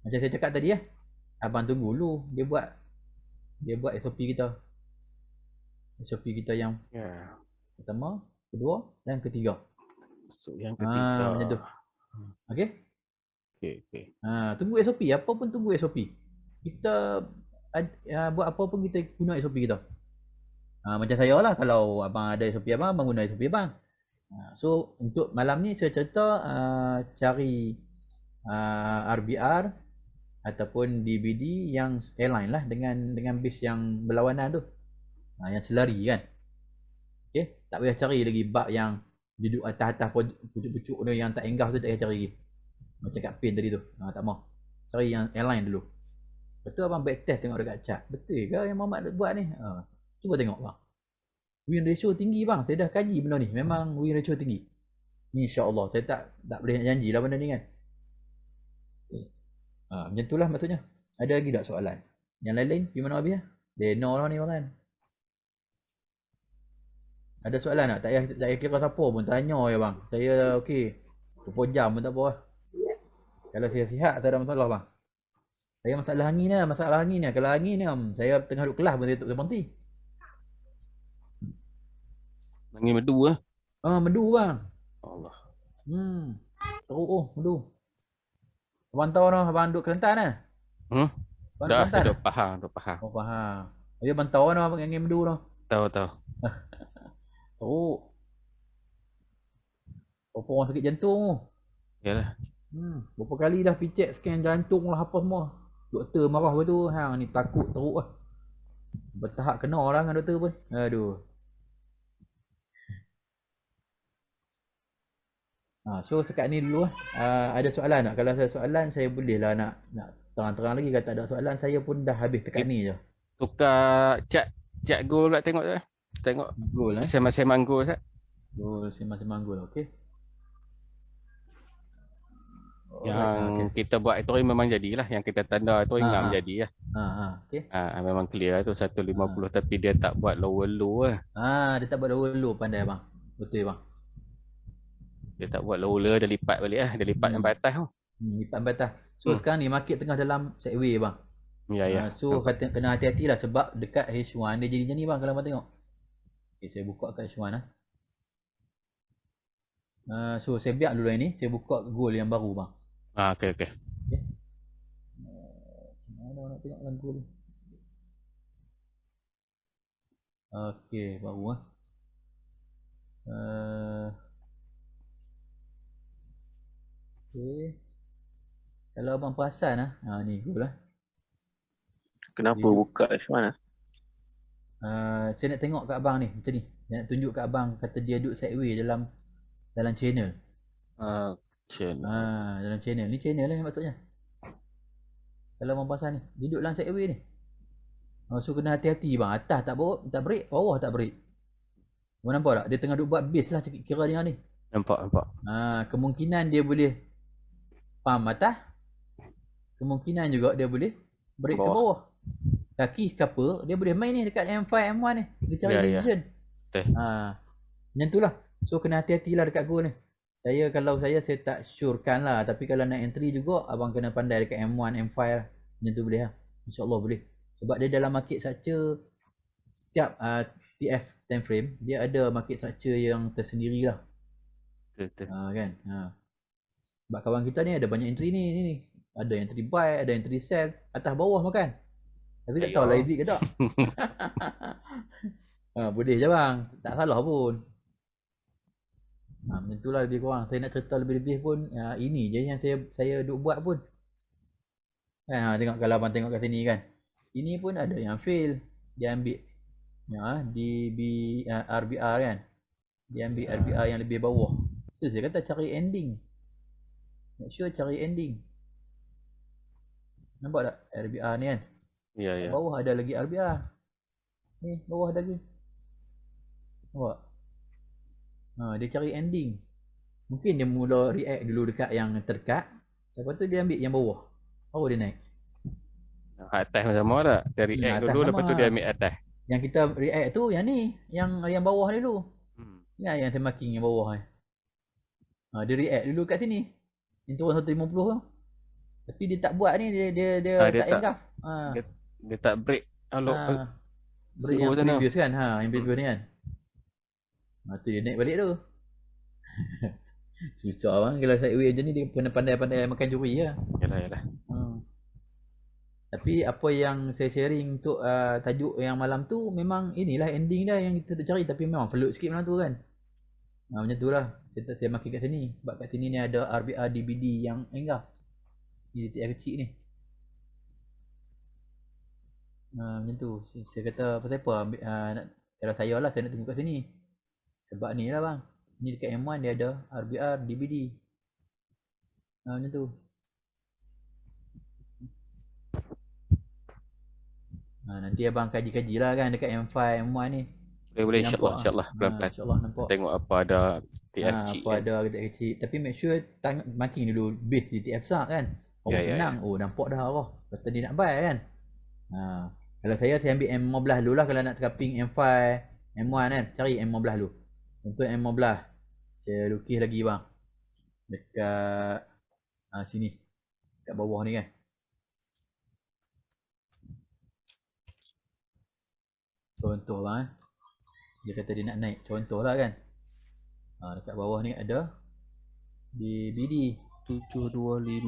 Macam saya cakap tadi abang tunggu dulu dia buat SOP kita. SOP kita yang pertama, kedua dan ketiga. So yang ketiga. Macam tu. Okey? Okey. Tunggu SOP, apa pun tunggu SOP. Kita buat apa pun kita guna SOP kita. Macam saya lah, kalau abang ada SOP abang guna SOP abang. So untuk malam ni saya cerita cari RBR ataupun DBD yang align lah dengan base yang berlawanan tu. Yang selari kan. Okay? Tak payah cari lagi bab yang duduk atas-atas pucuk-pucuk tu yang tak enggah tu tak payah cari lagi. Macam kat pin tadi tu. Tak mau. Cari yang align dulu. Betul abang backtest tengok dekat chart. Betul ke yang Muhammad buat ni? Cuba tengok bang. Win ratio tinggi bang. Saya dah kaji benda ni. Memang win ratio tinggi. Ni insya-Allah. Saya tak boleh nak janji lah benda ni kan. Macam tu lah maksudnya. Ada lagi tak soalan? Yang lain-lain gimana habis lah? Deno lah ni bang kan. Ada soalan tak? Tak payah kira siapa pun tanya ya bang. Saya okey. 20 jam pun tak apa lah. Kalau saya sihat tak ada masalah bang. Saya masalah angin ni. Kalau angin ni saya tengah duduk kelas pun saya tak berhenti. Angin medu lah. Medu bang. Allah. Teruk medu. Abang tahu noh, abang duduk Kelantan lah. Abang Dah, Kelantan dah faham. Oh faham. Abang tahu noh abang angin medu noh. Tahu. Teruk. Berapa orang sakit jantung tu. Yalah. Berapa kali dah picek scan jantung lah apa semua. Doktor marah betul. Hang ni takut teruk lah. Bertahap kena lah dengan doktor pun. Aduh. So sekat ni dulu lah. Ada soalan tak? Kalau ada soalan saya boleh lah nak terang-terang lagi. Kalau tak ada soalan saya pun dah habis tekat ni je. Tukar chat goal pula tengok tu. Tengok Goal masing-masing goal Ustaz. Goal masing-masing goal. Okey. Yang kita buat itu memang jadilah. Yang kita tanda itu ingam jadi lah. Okey. Memang clear tu 150 tapi dia tak buat low lah. Dia tak buat low pandai bang. Betul bang. Dia tak buat low dia lipat balik lah. Dia lipat sampai atas tu. Lipat sampai atas. So sekarang ni market tengah dalam sideway bang. Ya. So kena hati-hati lah sebab dekat H1 dia jadi macam ni bang kalau abang tengok. Okay, saya buka kat H1 lah. So saya biar dulu yang ni. Saya buka goal yang baru bang. Okey. Mana nak tengok dalam goal ni. Okey, baru lah. Okay. Kalau abang perasan lah. Ni goal lah. Kenapa buka macam mana? Saya nak tengok kat abang ni macam ni. Saya nak tunjuk kat abang kata dia duduk sideway dalam channel. Channel. Dalam channel. Ni channel lah ni maksudnya. Kalau mau pasal ni, duduk dalam segway ni. So kena hati-hati bang. Atas tak break, bawah tak break. Kau nampak tak? Dia tengah duk buat base lah kira dia ni. Nampak. Kemungkinan dia boleh pump atas. Kemungkinan juga dia boleh break ke bawah. Kaki ke apa, dia boleh main ni dekat M5, M1 ni. Dia cari decision. Betul. Macam tu lah. So kena hati-hatilah dekat gol ni. Kalau saya tak surekan lah. Tapi kalau nak entry juga, abang kena pandai dekat M1, M5 lah. Macam tu boleh lah. InsyaAllah boleh. Sebab dia dalam market structure, setiap TF time frame, dia ada market structure yang tersendiri lah. Betul. Kan? Sebab kawan kita ni ada banyak entry ni. Ada entry buy, ada entry sell. Atas bawah makan. Tapi tak tahu lah edit ke tak. Boleh je bang. Tak salah pun. Macam tu lah lebih kurang. Saya nak cerita lebih-lebih pun. Ini je yang saya duk buat pun. Tengok kalau abang tengok kat sini kan. Ini pun ada yang fail. Dia ambil RBR kan. Dia ambil RBR yang lebih bawah. So saya kata cari ending. Make sure cari ending. Nampak tak RBR ni kan? Ya. Bawah ada lagi RBR. Ni bawah ada lagi. Nampak? Dia cari ending. Mungkin dia mula react dulu dekat yang terdekat. Lepas tu dia ambil yang bawah. Baru dia naik. Atas sama tak? Dia react dulu, lepas tu dia ambil atas. Yang kita react tu yang ni. Yang bawah ni dulu. Yang saya marking yang bawah ni. Dia react dulu kat sini. Yang turun 150 tu. Tapi dia tak buat ni. Dia tak engkaf. Dia tak break. Break yang previous kan. Yang previous ni kan. Tu dia naik balik tu. Susah bang. Kalau sideway macam ni dia kena pandai-pandai makan juri lah. Yalah. Tapi apa yang saya sharing untuk tajuk yang malam tu, memang inilah ending dah yang kita cari. Tapi memang float sikit malam tu kan. Macam tu lah. Saya makin kat sini. Sebab kat sini ni ada RBR DBD yang enggak. Di TF kecil ni. Macam tu. Saya kata pasal apa. Kalau saya lah, saya nak tunggu kat sini. Sebab ni lah bang. Ni dekat M1 dia ada RBR DBD. Macam tu. Nanti abang kaji-kaji lah kan dekat M5, M1 ni. Boleh insyaAllah. Pelan-pelan. InsyaAllah nampak. Tengok apa ada TF kecil. Apa ada TF kecil. Tapi make sure marking dulu base di TF besar kan. Senang. Nampak dah Allah. Lepas tu dia nak buy kan. Kalau saya ambil M15 dulu lah. Kalau nak scalping M5, M1 kan. Cari M15 dulu. Untuk M15 saya lukis lagi bang. Dekat sini. Dekat bawah ni kan. Contoh bang. Dia kata dia nak naik. Contoh lah kan. Dekat bawah ni ada DBD 725.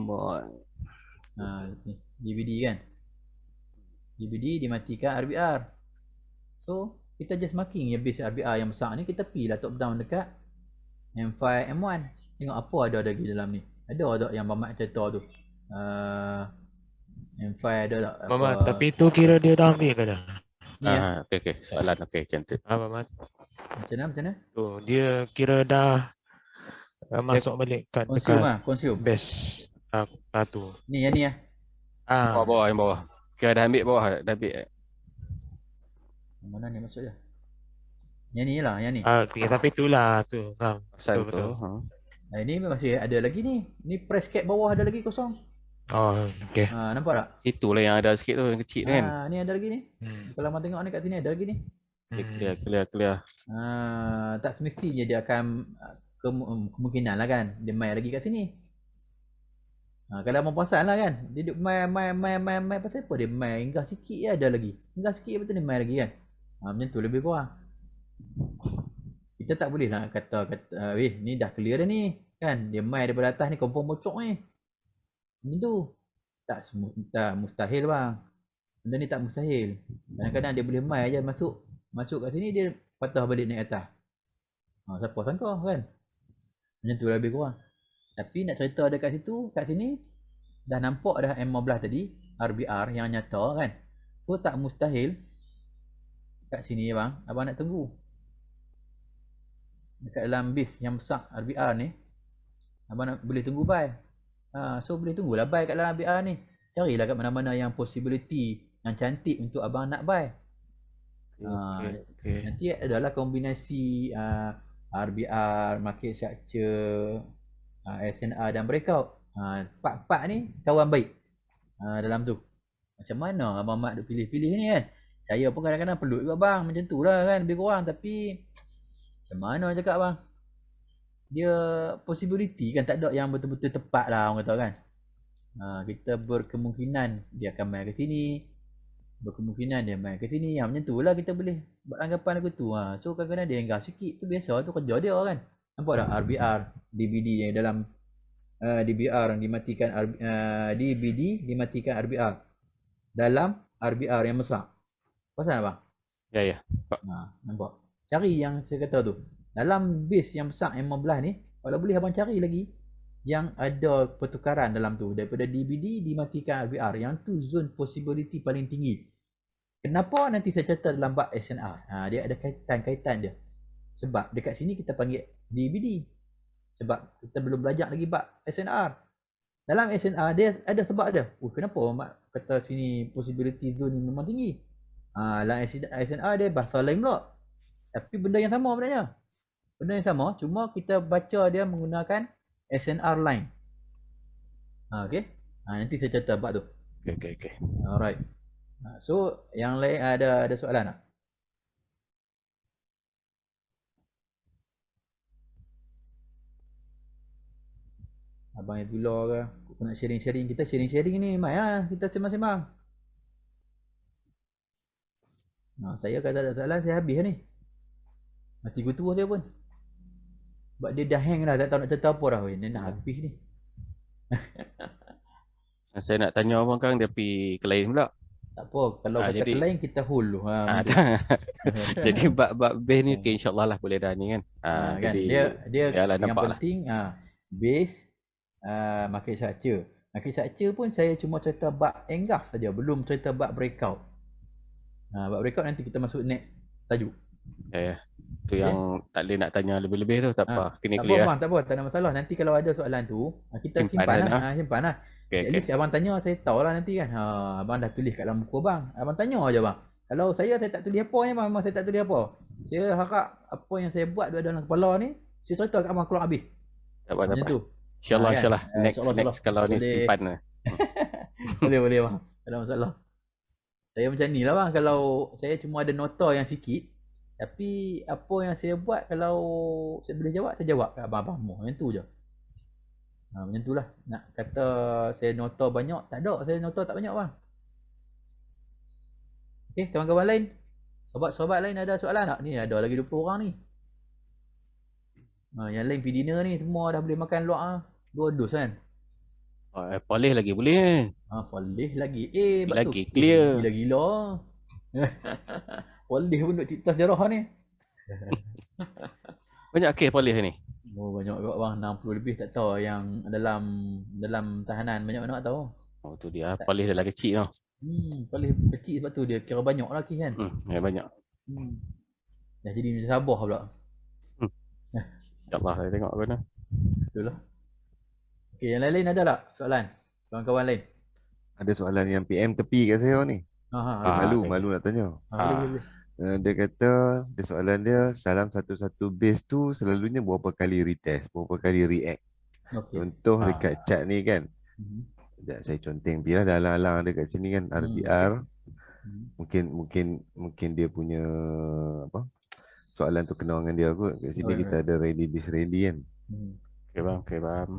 DBD kan. DBD dimatikan RBR. So kita just marking yang base RBR yang besar ni. Kita pergi lah top down dekat M5, M1. Tengok apa ada lagi dalam ni. Ada yang Mamat cerita tu. M5 ada tak? Mamat, tapi tu kira dia dah ambil ke dah? Ni Okey. Soalan cantik. Mamat. Macam mana? Tu dia kira dah masuk balik kat Consume. base tu. Ni yang ni lah. Bawah. Yang bawah. Kira dah ambil bawah. Dah ambil. Mana ni maksud dia? Yang ni lah, yang ni. Tapi itulah tu. Pasal betul. Ini masih ada lagi ni. Ni press cap bawah ada lagi kosong. Okey. Nampak tak? Itulah yang ada sikit tu, yang kecil kan. Ni ada lagi ni. Kalau mau tengok ni kat sini ada lagi ni. Clear. Tak semestinya dia akan kemungkinan lah kan. Dia main lagi kat sini. Kalau mau pasal lah kan. Dia duduk main pasal apa dia main. Inggah sikit je ada lagi. Inggah sikit betul dia main lagi kan. Macam tu lebih kurang. Kita tak boleh lah kata ni dah clear dah ni. Kan dia main daripada atas ni kompon bocok ni. Macam tu. Tak mustahil bang. Benda ni tak mustahil. Kadang-kadang dia boleh main je masuk kat sini dia patah balik naik atas. Siapa sangka kan. Macam tu lebih kurang. Tapi nak cerita dekat situ, kat sini dah nampak dah M15 tadi, RBR yang nyata kan. So tak mustahil kat sini bang, abang nak tunggu. Dekat dalam base yang besar RBR ni, Abang nak, boleh tunggu buy. So boleh tunggulah buy kat dalam RBR ni. Carilah kat mana-mana yang possibility yang cantik untuk abang nak buy. Okay. Nanti adalah kombinasi RBR, market structure, SNR dan breakout. Part-part ni kawan baik dalam tu. Macam mana abang Mat duk pilih-pilih ni kan? Saya pun kadang-kadang pelut juga bang, macam tu lah kan lebih kurang. Tapi macam mana cakap bang? Dia possibility kan tak ada yang betul-betul tepat lah orang kata kan. Kita berkemungkinan dia akan main ke sini, berkemungkinan dia main ke sini. Macam tu lah kita boleh buat anggapan aku tu. So kadang-kadang dia enggah sikit tu biasa tu kerja dia kan. Nampak tak RBR, DVD yang dalam DBR yang dimatikan DBD dimatikan RBR dalam RBR yang besar. Pasal apa? Ya. Nampak. Cari yang saya kata tu. Dalam base yang besar M15 ni, kalau boleh abang cari lagi yang ada pertukaran dalam tu daripada DBD dimatikan RBR. Yang tu zone possibility paling tinggi. Kenapa nanti saya catat dalam bab SNR? Dia ada kaitan dia. Sebab dekat sini kita panggil DBD. Sebab kita belum belajar lagi bab SNR. Dalam SNR dia ada sebab dia. Kenapa Mak kata sini possibility zone ni memang tinggi? Dalam SNR dia bahasa lain pula. Tapi benda yang sama sebenarnya. Benda yang sama, cuma kita baca dia menggunakan SNR line. Okay. Nanti saya catat bab tu. Okay. Alright. So yang lain ada soalan tak? Abang Abdullah ke? Aku nak sharing-sharing. Kita sharing-sharing ni Mai kita sembang-sembang. Saya kata tak soalan saya habis ni. Mati kutu saya pun. Sebab dia dah hang dah, tak tahu nak cerita apa dah. Dia dah habis ni. Saya nak tanya abang kan dia pergi ke lain pula. Tak apa, kalau kata jadi- ke lain kita hold dulu. Jadi bab base ni okay, insyaAllah lah boleh dah ni kan. Kan Jadi dia yalah, yang nampak lah. penting base market structure. Market structure pun saya cuma cerita bab engulf saja, belum cerita bab breakout. Bab breakout nanti kita masuk next tajuk. Ya. Tu yang tak boleh nak tanya lebih-lebih tu, tak apa. Kena Tak apa clear lah. bang, tak apa, tak ada masalah. Nanti kalau ada soalan tu, kita Simpan simpan lah, lah. Simpan lah. At Okay. least abang tanya, saya tahu lah nanti kan. Abang dah tulis kat dalam buku abang. Abang tanya aja bang. Kalau saya tak tulis apa ni bang, memang saya tak tulis apa. Saya harap apa yang saya buat dalam kepala ni, saya cerita kat abang keluar habis. Tak apa, tak Macam apa. tu. InsyaAllah, Kan? insyaAllah. Next InsyaAllah. kalau ni Boleh. simpan lah. Boleh bang. Tak ada masalah. Saya macam ni lah bang. Kalau saya cuma ada nota yang sikit, tapi apa yang saya buat kalau saya boleh jawab, saya jawab kat abang-abang semua. Macam tu je. Macam tu lah. Nak kata saya nota banyak, tak ada. Saya nota tak banyak bang. Okay, kawan-kawan lain. Sobat-sobat lain ada soalan tak? Ni ada lagi 20 orang ni. Yang lain pergi dinner ni, semua dah boleh makan luar. 2 dos kan? Polis lagi boleh. Polis lagi. Lagi betul. clear. Gila-gila. Polis pun duk cerita sejarah ni. Banyak kes polis ni. Banyak juga bang, 60 lebih tak tahu yang dalam tahanan banyak mana tak tahu. Tu dia. Polis dah lah kecil tau. Polis kecil sebab tu dia kira banyak lah kes kan. Banyak. Dah jadi macam Sabah pula. InsyaAllah saya tengok mana. Betul lah. Okay, yang lain-lain ada tak soalan? Kawan-kawan lain? Ada soalan yang PM tepi kat saya ni. Malu nak tanya. Boleh. Dia kata, dia soalan dia, dalam satu-satu base tu selalunya berapa kali retest, berapa kali react. Okay. Contoh dekat chat ni kan. Sekejap saya conteng biar dah alang-alang dekat sini kan RBR. Mungkin dia punya apa? Soalan tu kena dengan dia kot. Kat sini kita ada ready base ready kan. Okay bang.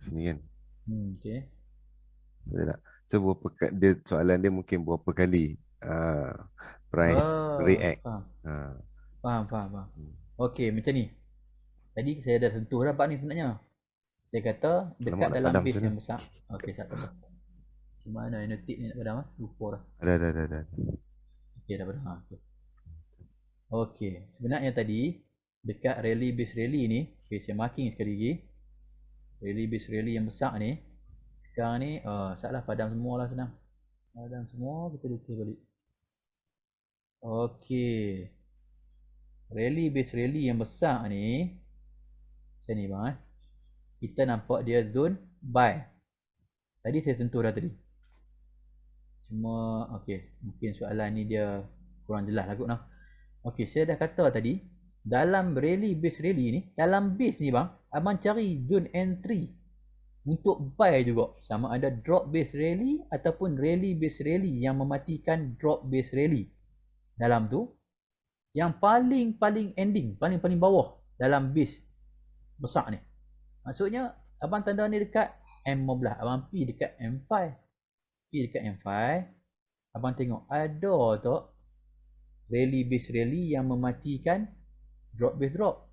Sini kan. Okay. Betul tak? So dia soalan dia mungkin berapa kali price react. Faham. Okey, macam ni. Tadi saya dah sentuh dah bab ni sebenarnya. Saya kata dekat dalam base yang besar. Okey, tak apa. Cuma mana notik ni nak padam lupa dah. Ada. Okey, dah padam. Okey, sebenarnya tadi dekat rally base rally ni, saya marking sekali lagi. Rally base rally yang besar ni. Sekarang ni salah padam semualah senang. Padam semua, kita lukis balik. Okey. Rally base rally yang besar ni macam ni bang kita nampak dia zone buy. Tadi saya sentuh dah tadi. Cuma okey, mungkin soalan ni dia kurang jelas lah kot nah. Okey, saya dah kata tadi dalam rally base rally ni, dalam base ni bang, abang cari zone entry untuk buy juga, sama ada drop base rally ataupun rally base rally yang mematikan drop base rally. Dalam tu yang paling ending, paling bawah dalam base besar ni. Maksudnya abang tanda ni dekat M15, abang pi dekat M5. Pi dekat M5, abang tengok ada tak rally base rally yang mematikan drop base drop.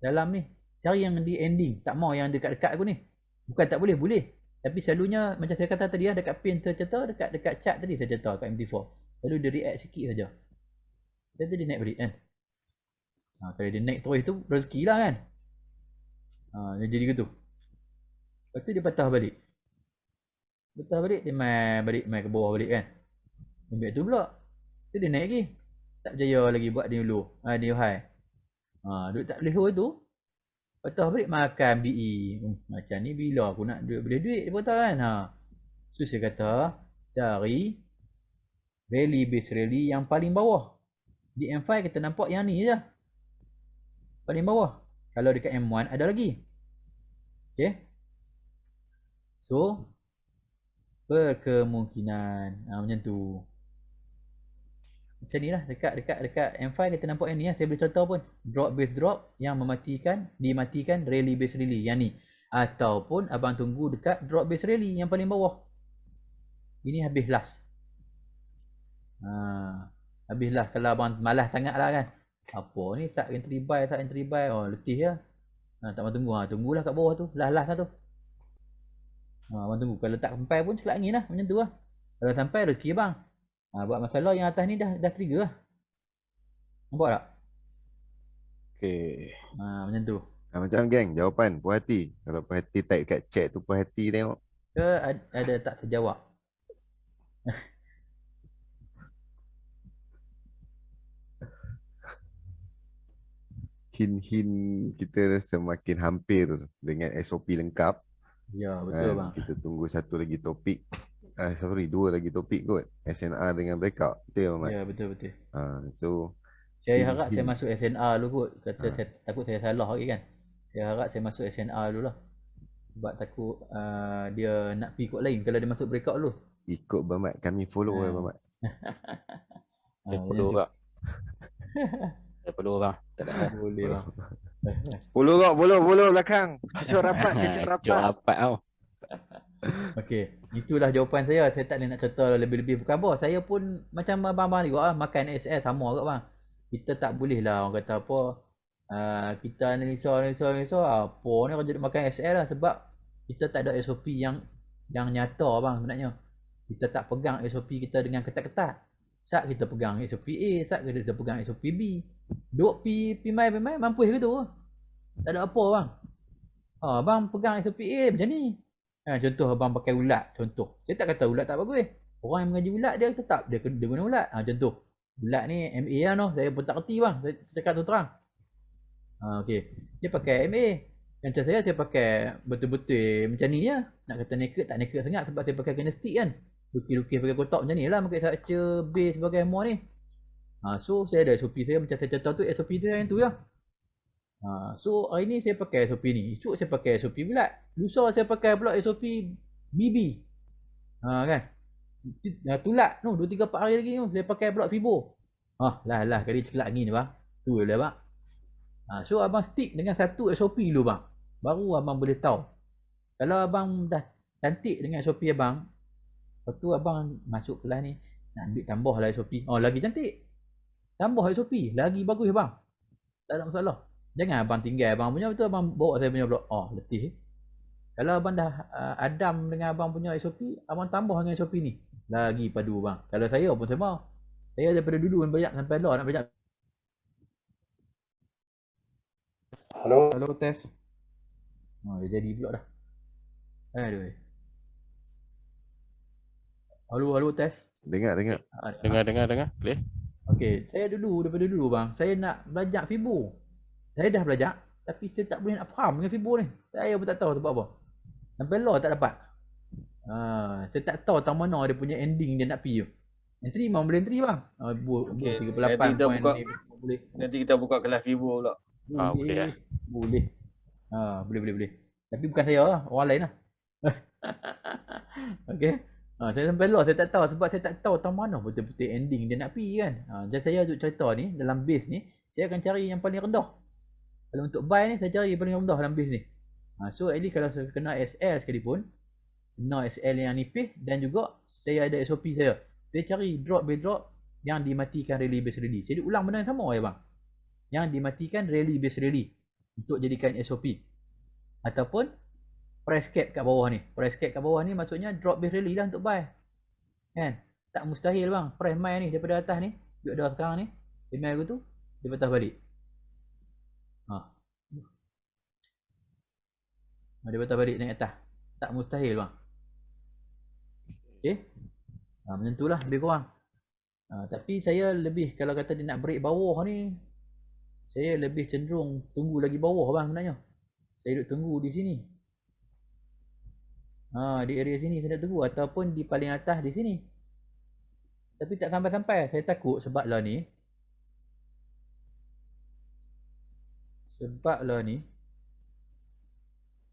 Dalam ni cari yang di ending, tak mau yang dekat-dekat aku ni. Bukan tak boleh, boleh. Tapi selalunya macam saya kata tadi dekat pin tercetar, dekat chat tadi saya cetar kat MT4. Lalu dia react sikit saja. Dia tadi naik balik kan. Kalau dia naik terus tu rezeki lah kan. Dia jadi gitu. Lepas tu dia patah balik. Dia main ke bawah balik kan. Ambil tu pula. Tu dia naik lagi. Tak berjaya lagi buat dia low. Dia high. Duit tak boleh hold tu. Patah balik makan BE. Macam ni bila aku nak boleh duit dia patah kan. So saya kata cari rally base rally yang paling bawah. Di M5 kita nampak yang ni je. Paling bawah. Kalau dekat M1 ada lagi. Okay. So berkemungkinan macam tu. Macam ni lah dekat M5 kita nampak yang ni lah. Saya boleh contoh pun drop base drop yang dimatikan rally base rally yang ni. Ataupun abang tunggu dekat drop base rally yang paling bawah. Ini habis last. Habis last kalau abang malas sangat lah kan. Apa ni tak entry buy. Letih ya. Tak mau tunggu. Tunggulah kat bawah tu. Last lah tu. Abang tunggu. Kalau tak sampai pun celak angin lah. Macam tu lah. Kalau sampai rezeki abang. Buat masalah yang atas ni dah trigger lah. Nampak tak? Okay. Macam tu. Macam geng, jawapan puas hati. Kalau puas hati type kat chat tu puas hati tengok. Ke ada tak terjawab? Hint kita semakin hampir dengan SOP lengkap. Ya, betul bang. Kita tunggu satu lagi topik. Dua lagi topik kot. SNR dengan breakout. Betul ya, Mat? Ya, betul. So Saya harap saya masuk SNR dulu kot. Saya takut saya salah lagi kan. Saya harap saya masuk SNR dulu lah. Sebab takut dia nak pergi kot lain kalau dia masuk breakout dulu. ikut Bamat, kami follow Bamat. Saya perlu kak. Saya perlu bang. Tak ada. Boleh bang. Follow belakang. Cucuk rapat. Cucuk rapat tau. Okey, itulah jawapan saya. Saya tak boleh nak cerita lebih-lebih bukan apa. Saya pun macam abang-abang juga lah, makan SL sama kat bang. Kita tak boleh lah orang kata apa. Kita analisa apa ni kerja makan SL lah sebab kita tak ada SOP yang nyata bang sebenarnya. Kita tak pegang SOP kita dengan ketat-ketat. Saat kita pegang SOP A, saat kita pegang SOP B. Duk pi mai mampus gitu. Tak ada apa bang. Abang pegang SOP A macam ni. Contoh abang pakai ulat, contoh. Saya tak kata ulat tak bagus. Orang yang mengaji ulat dia tetap dia guna ulat. Contoh. Ulat ni MA lah noh. Saya pun tak kerti bang. Saya cakap tu terang. Okey. Dia pakai MA. Macam saya pakai betul-betul macam ni ya. Nak kata naked tak naked sangat sebab saya pakai kena stick kan. Lukis-lukis pakai kotak macam ni lah. Pakai structure base sebagai semua ni. So saya ada SOP saya macam saya cerita tu SOP saya yang tu ya. So hari ni saya pakai SOP ni. Esok saya pakai SOP bulat. Lusa saya pakai pula SOP BB. Kan. Tulat tu 2-3 hari lagi tu saya pakai pula Fibo. Lah kali celak ni bang. Tu lah bang. So abang stick dengan satu SOP dulu bang. Baru abang boleh tahu. Kalau abang dah cantik dengan SOP abang, lepas tu abang masuk kelas ni nak ambil tambah lah SOP. Lagi cantik. Tambah SOP lagi bagus bang. Tak ada masalah. Jangan abang tinggal abang punya betul abang bawa saya punya pula. Letih. Kalau abang dah adam dengan abang punya SOP, abang tambah dengan SOP ni. Lagi padu bang. Kalau saya pun sama. Saya daripada dulu banyak sampai lah nak banyak. Hello test. Dia jadi pula dah. Aduh. Hello test. Dengar. Dengar. Boleh? Okey, saya daripada dulu bang. Saya nak belajar Fibo. Saya dah belajar. Tapi saya tak boleh nak faham dengan Fibo ni. Saya pun tak tahu sebab apa. Sampai law tak dapat. Saya tak tahu tang mana dia punya ending dia nak pergi tu. Entry memang boleh entry bang. Okey, 38 nanti kita point buka. ni boleh. Nanti kita buka kelas Vivo pula. boleh lah. Boleh. Boleh. Tapi bukan saya lah, orang lain lah. Okey. Saya sampai law saya tak tahu sebab saya tak tahu tang mana betul-betul ending dia nak pergi kan. Dan saya untuk cerita ni dalam base ni, saya akan cari yang paling rendah. Kalau untuk buy ni saya cari yang paling rendah dalam base ni. So at least kalau saya kena SL sekalipun, kena SL yang nipis dan juga saya ada SOP saya. Saya cari drop by drop yang dimatikan rally base rally. Saya ulang benda yang sama ya bang. Yang dimatikan rally base rally untuk jadikan SOP. Ataupun price cap kat bawah ni. Price cap kat bawah ni maksudnya drop base rally lah untuk buy. Kan? Tak mustahil bang. Price mai ni daripada atas ni, duit dah sekarang ni, dia mai aku tu, dia patah balik. Dia patah balik naik atas. Tak mustahil bang. Okey. Macam tu lah lebih kurang. Tapi saya lebih kalau kata dia nak break bawah ni, saya lebih cenderung tunggu lagi bawah bang sebenarnya. Saya duduk tunggu di sini. Di area sini saya nak tunggu ataupun di paling atas di sini. Tapi tak sampai-sampai. Saya takut sebab lah ni.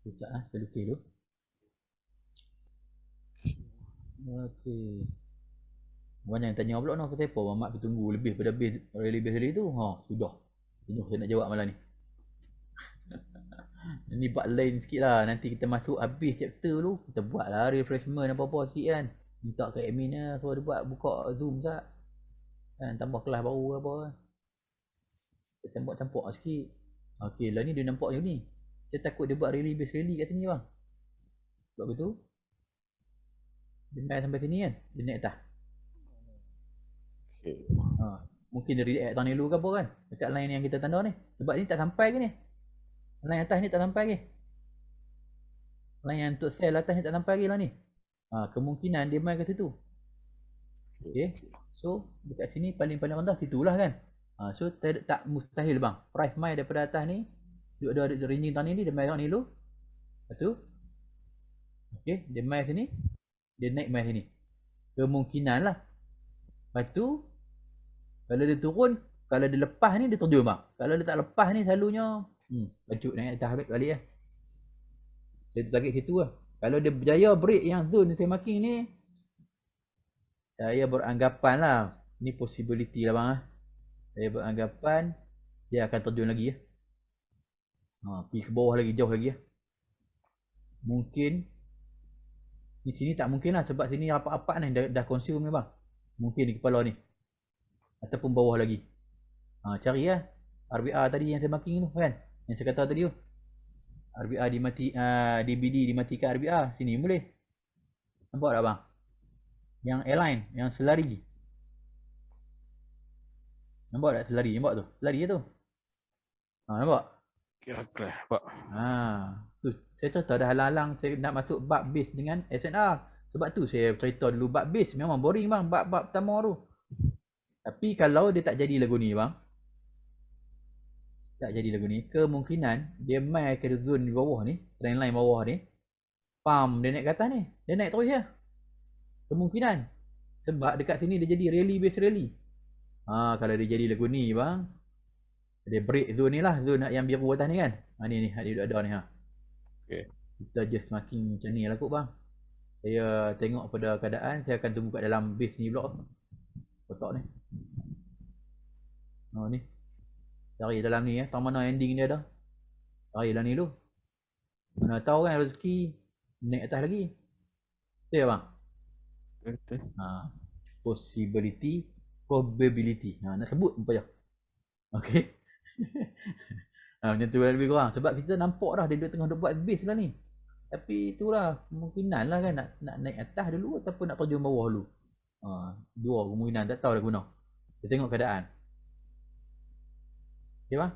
Sekejap saya lukis dulu. Okey. Banyak yang tanya pula nak pasal apa Mamat bertunggu lebih pada rally tu. Sudah. Jenuh saya nak jawab malam ni. Ini bab lain sikit lah. Nanti kita masuk habis chapter tu, kita buat lah refreshment apa-apa sikit kan. Minta ke admin lah, so dia buat buka Zoom sat. Kan, tambah kelas baru ke apa kan. Kita campur-campur sikit. Okey, lah ni dia nampak macam ni. Saya takut dia buat rally kat sini bang. Sebab betul. Dia naik sampai sini kan, dia naik atas. Mungkin dia react tahun dulu ke apa kan, dekat line yang kita tanda ni. Sebab ni tak sampai ke ni. Line atas ni tak sampai ke. Line yang untuk sell atas ni tak sampai ke lah ni. Kemungkinan dia main kat situ. Okay. So dekat sini paling-paling rendah situlah kan. So tak mustahil bang. Price main daripada atas ni, dia ada ranging tahun ni, dia main kat ni dulu. Lepas tu okay, dia main sini, dia naik main sini. Kemungkinan lah. Lepas tu kalau dia turun, kalau dia lepas ni dia terjun bang. Kalau dia tak lepas ni selalunya lanjut naik atas balik lah. Saya target situ lah. Kalau dia berjaya break yang zone saya marking ni, saya beranggapan lah, ni possibility lah bang. Saya beranggapan dia akan terjun lagi ya. Pergi ke bawah lagi, jauh lagi ya. Mungkin di sini tak mungkin lah sebab sini rapat-rapat ni dah consume ni bang. Mungkin di kepala ni. Ataupun bawah lagi. Cari lah RBR tadi yang saya marking tu kan. Yang saya kata tadi tu. RBR DBD dimatikan RBR. Sini boleh. Nampak tak bang? Yang airline, yang selari. Nampak tak selari? Nampak tu? Selari je tu. Nampak? Kira-kira nampak. Tu. Saya cerita dah halang-halang saya nak masuk bab base dengan SNR. Sebab tu saya cerita dulu bab base. Memang boring bang bab-bab pertama tu. Tapi kalau dia tak jadi lagu ni bang, tak jadi lagu ni, kemungkinan dia main ke zone di bawah ni, trend line bawah ni, pump dia naik ke atas ni, dia naik terus ya. Kemungkinan. Sebab dekat sini dia jadi rally base rally. Kalau dia jadi lagu ni bang, dia break zone ni lah, zone yang biru atas ni kan. Ni dia ada ni Okay. Kita just marking macam ni lah kot bang. Saya tengok pada keadaan, saya akan tunggu kat dalam base ni pula. Kotak ni. Ni. Cari dalam ni tak mana ending dia dah. Cari dalam ni dulu. Mana tahu kan rezeki naik atas lagi. Betul bang? Betul. Possibility, probability. Nak sebut apa je. Okey. Macam tu lah lebih kurang. Sebab kita nampak dah dia tengah buat base lah ni. Tapi itulah kemungkinan lah kan nak naik atas dulu ataupun nak terjun bawah dulu. Dua kemungkinan, tak tahu dah guna. Kita tengok keadaan. Okay bang.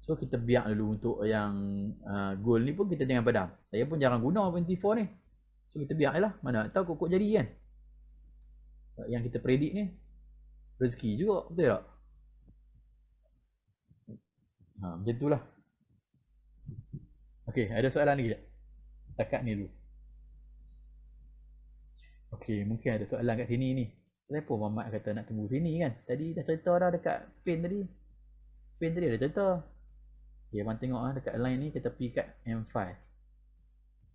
So kita biar dulu untuk yang goal ni pun kita jangan padam. Saya pun jarang guna 24 ni. So kita biar je lah. Mana tahu kok jadi kan. Yang kita predict ni rezeki juga, betul tak? Macam tu lah. Okey, ada soalan lagi tak? Setakat ni dulu. Okey, mungkin ada soalan kat sini ni. Kenapa Mamat kata nak tunggu sini kan? Tadi dah cerita dah dekat pin tadi. Pin tadi ada cerita. Okay, abang tengok dekat line ni kita pergi kat M5.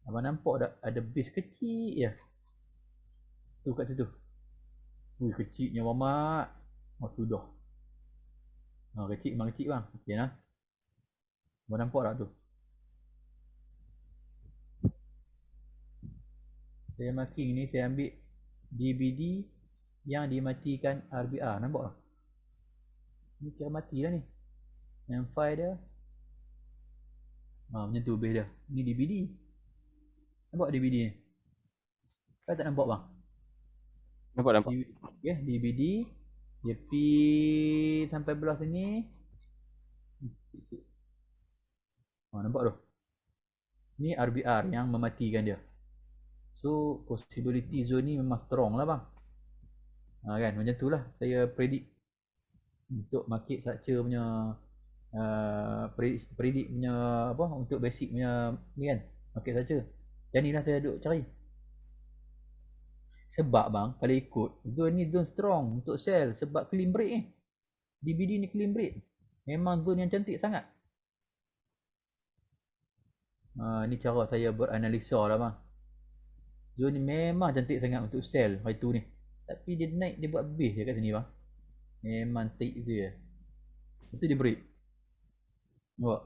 Abang nampak tak ada base kecil je. Tu kat situ. Ui, kecilnya Mamat. Oh, sudah. Kecil memang kecil bang. Okey nah. Abang nampak tak tu? Saya marking ni, saya ambil DVD yang dimatikan RBR. Nampak tak? Ni kira mati dah ni. M5 dia. Macam tu base dia. Ni DVD. Nampak DVD ni? Kau tak nampak bang? Nampak. Okay, DVD. Dia pi sampai belah sini. Nampak tu? Ni RBR yang mematikan dia. So possibility zone ni memang strong lah bang. Kan macam tu lah saya predict untuk market structure punya predict punya apa untuk basic punya ni kan market structure. Macam ni lah saya duk cari. Sebab bang kalau ikut zone ni zone strong untuk sell sebab clean break ni. DVD ni clean break. Memang zone yang cantik sangat. Ni cara saya beranalisa lah bang. Zone ni memang cantik sangat untuk sell hari tu ni. Tapi dia naik, dia buat base je kat sini bang. Memang tick tu je. Lepas tu dia break. Nampak?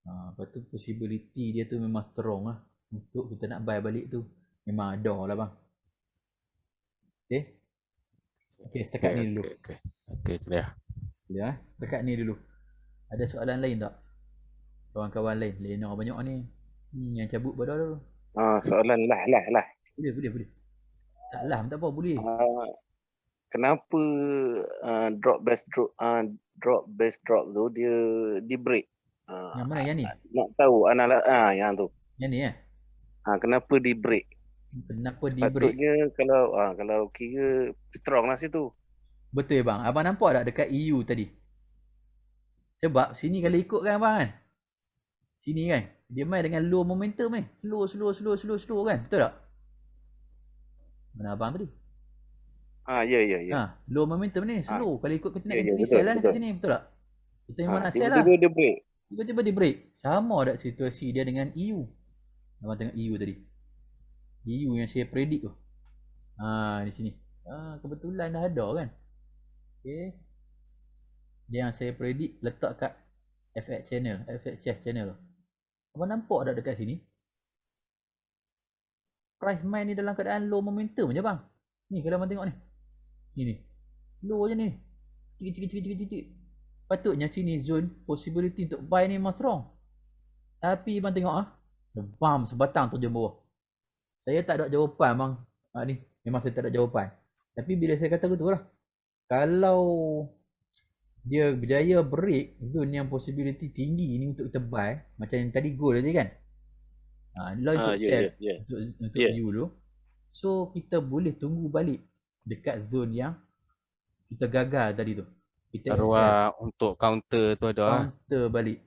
Lepas tu possibility dia tu memang strong lah. Untuk kita nak buy balik tu. Memang ada lah bang. Okay. Okay, setakat ni dulu. Okay, clear. Ya, setakat ni dulu. Ada soalan lain tak? Kawan-kawan lain. Lena banyak ni. Yang cabut pada tu. Soalan lah. Boleh. Tak lah, tak apa, boleh. Kenapa drop base drop tu dia di break? Yang mana yang ni? Nak tahu yang tu. Yang ni Kenapa di break? Kenapa di break? Sepatutnya kalau kira strong lah situ. Betul bang. Abang nampak tak dekat EU tadi? Sebab sini kalau ikut kan abang kan? Sini kan? Dia main dengan low momentum kan? Slow kan? Betul tak? Mana abang tadi? Ya. Low momentum ni slow. Kalau ikut kita nak Ya, entry betul, sell lah betul. dekat sini, betul tak? Kita memang nak sell lah. Tiba-tiba dia break. Tiba-tiba dia break. Sama tak situasi dia dengan EU? Abang tengok EU tadi. EU yang saya predict tu. Di sini. Kebetulan dah ada kan? Okay. Dia yang saya predict letak kat FXCS channel. Abang nampak tak dekat sini? Price main ni dalam keadaan low momentum je bang. Ni kalau abang tengok ni. Ni. Low je ni. Cik. Patutnya sini zone possibility untuk buy ni memang strong. Tapi abang tengok bam sebatang terjun bawah. Saya tak ada jawapan bang. Ni memang saya tak ada jawapan. Tapi bila saya kata betul lah. Kalau dia berjaya break zone yang possibility tinggi ni untuk kita buy. Macam yang tadi goal tadi kan. Lah untuk sell. Untuk view dulu. So kita boleh tunggu balik dekat zone yang kita gagal tadi tu. Kita Ruang untuk counter tu ada. Counter balik.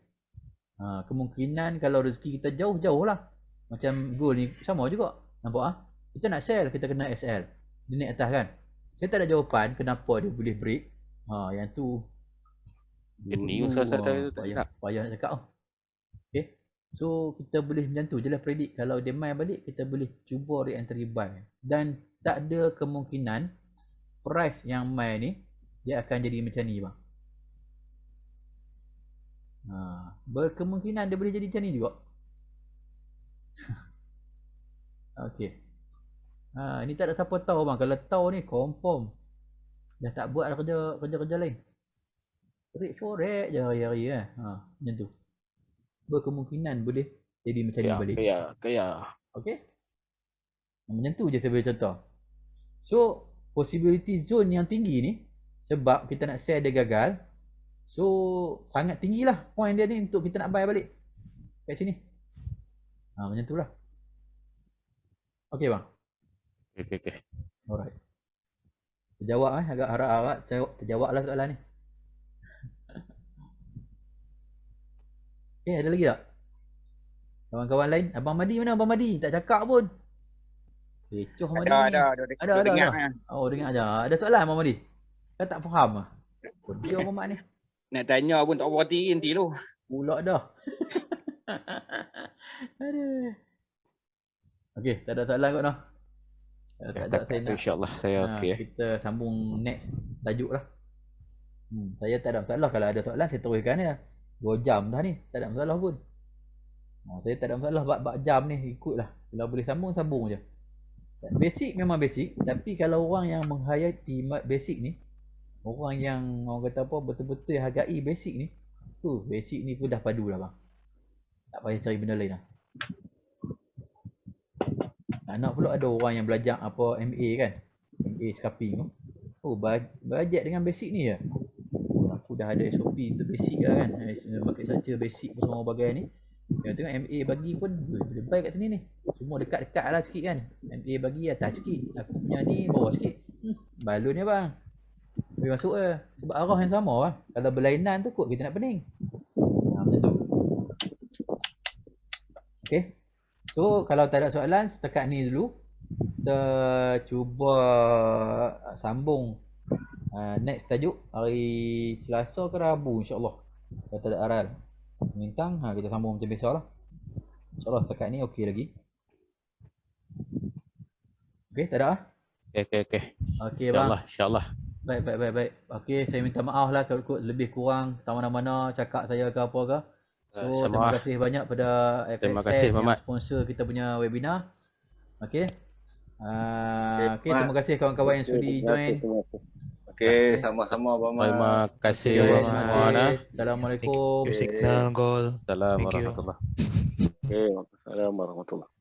Kemungkinan kalau rezeki kita jauh-jauh lah. Macam goal ni sama juga. Nampak kita nak sell, kita kena SL. Dia naik atas kan. Saya tak ada jawapan kenapa dia boleh break. Yang tu Ini usaha saya tak nak. payah nak cakap. Okay. So kita boleh macam tu je lah predict. Kalau dia main balik, kita boleh cuba re-entry buy. Dan tak ada kemungkinan price yang main ni dia akan jadi macam ni bang. Berkemungkinan dia boleh jadi macam ni juga. Okay. Ni tak ada siapa tahu bang. Kalau tahu ni confirm dah tak buat kerja lain. Korek je hari-hari kan. Macam tu. Berkemungkinan boleh jadi macam ni balik. Kaya. Okay. Macam tu je saya boleh contoh. So possibility zone yang tinggi ni sebab kita nak sell dia gagal. So sangat tinggi lah point dia ni untuk kita nak buy balik kat sini. Macam tu lah. Okay bang. Okay. Alright. Terjawab agak harap-harap terjawab lah soalan ni. Okay, ada lagi tak? Kawan-kawan lain, Abang Madi mana Abang Madi? Tak cakap pun. Kecoh Madi ni. Ada Ada. Oh, dengar aja. Ada soalan Abang Madi? Kan tak faham ah. Dia Abang Mat ni. Nak tanya pun tak berhati nanti tu. Pula dah. Aduh. Okey, tak ada soalan kot dah. Tak ada saya nak. InsyaAllah saya okey. Kita sambung next tajuk lah. Saya tak ada masalah kalau ada soalan saya teruskan ya. 2 jam dah ni, tak ada masalah pun. Saya tak ada masalah bab jam ni ikutlah. Kalau boleh sambung je. Basic memang basic, tapi kalau orang yang menghayati basic ni, orang yang orang kata apa betul-betul hargai basic ni, tu basic ni pun dah padu lah bang. Tak payah cari benda lain lah. Nak pula ada orang yang belajar apa MA kan, MA scalping tu. Oh bajet dengan basic ni ya. Aku dah ada SOP untuk basic lah kan, market structure basic semua bagai ni. Yang tengok MA bagi pun boleh buy kat sini ni. Cuma dekat-dekat lah sikit kan. MA bagi atas sikit, aku punya ni bawah sikit. Balon ni bang, boleh masuk ke. Sebab arah yang sama lah. Kalau berlainan tu kot kita nak pening. Macam tu. Okay. So kalau tak ada soalan setakat ni dulu. Kita cuba sambung next tajuk hari Selasa ke Rabu insyaAllah. Kalau tak ada aral Bintang, kita sambung macam biasa lah. InsyaAllah setakat ni okey lagi. Okey, tak ada lah? Okey. Okey bang. InsyaAllah. Baik. Okey, saya minta maaf lah kalau ikut lebih kurang mana-mana cakap saya ke apa ke. So, terima kasih banyak pada FXS yang sponsor kita punya webinar. Okey. Terima kasih kawan-kawan yang sudi join. Okey, sama-sama Abang Mat. Terima kasih abang semua. Assalamualaikum. Signal goal. Assalamualaikum Thank you. warahmatullahi. Okay, Waalaikumsalam warahmatullahi.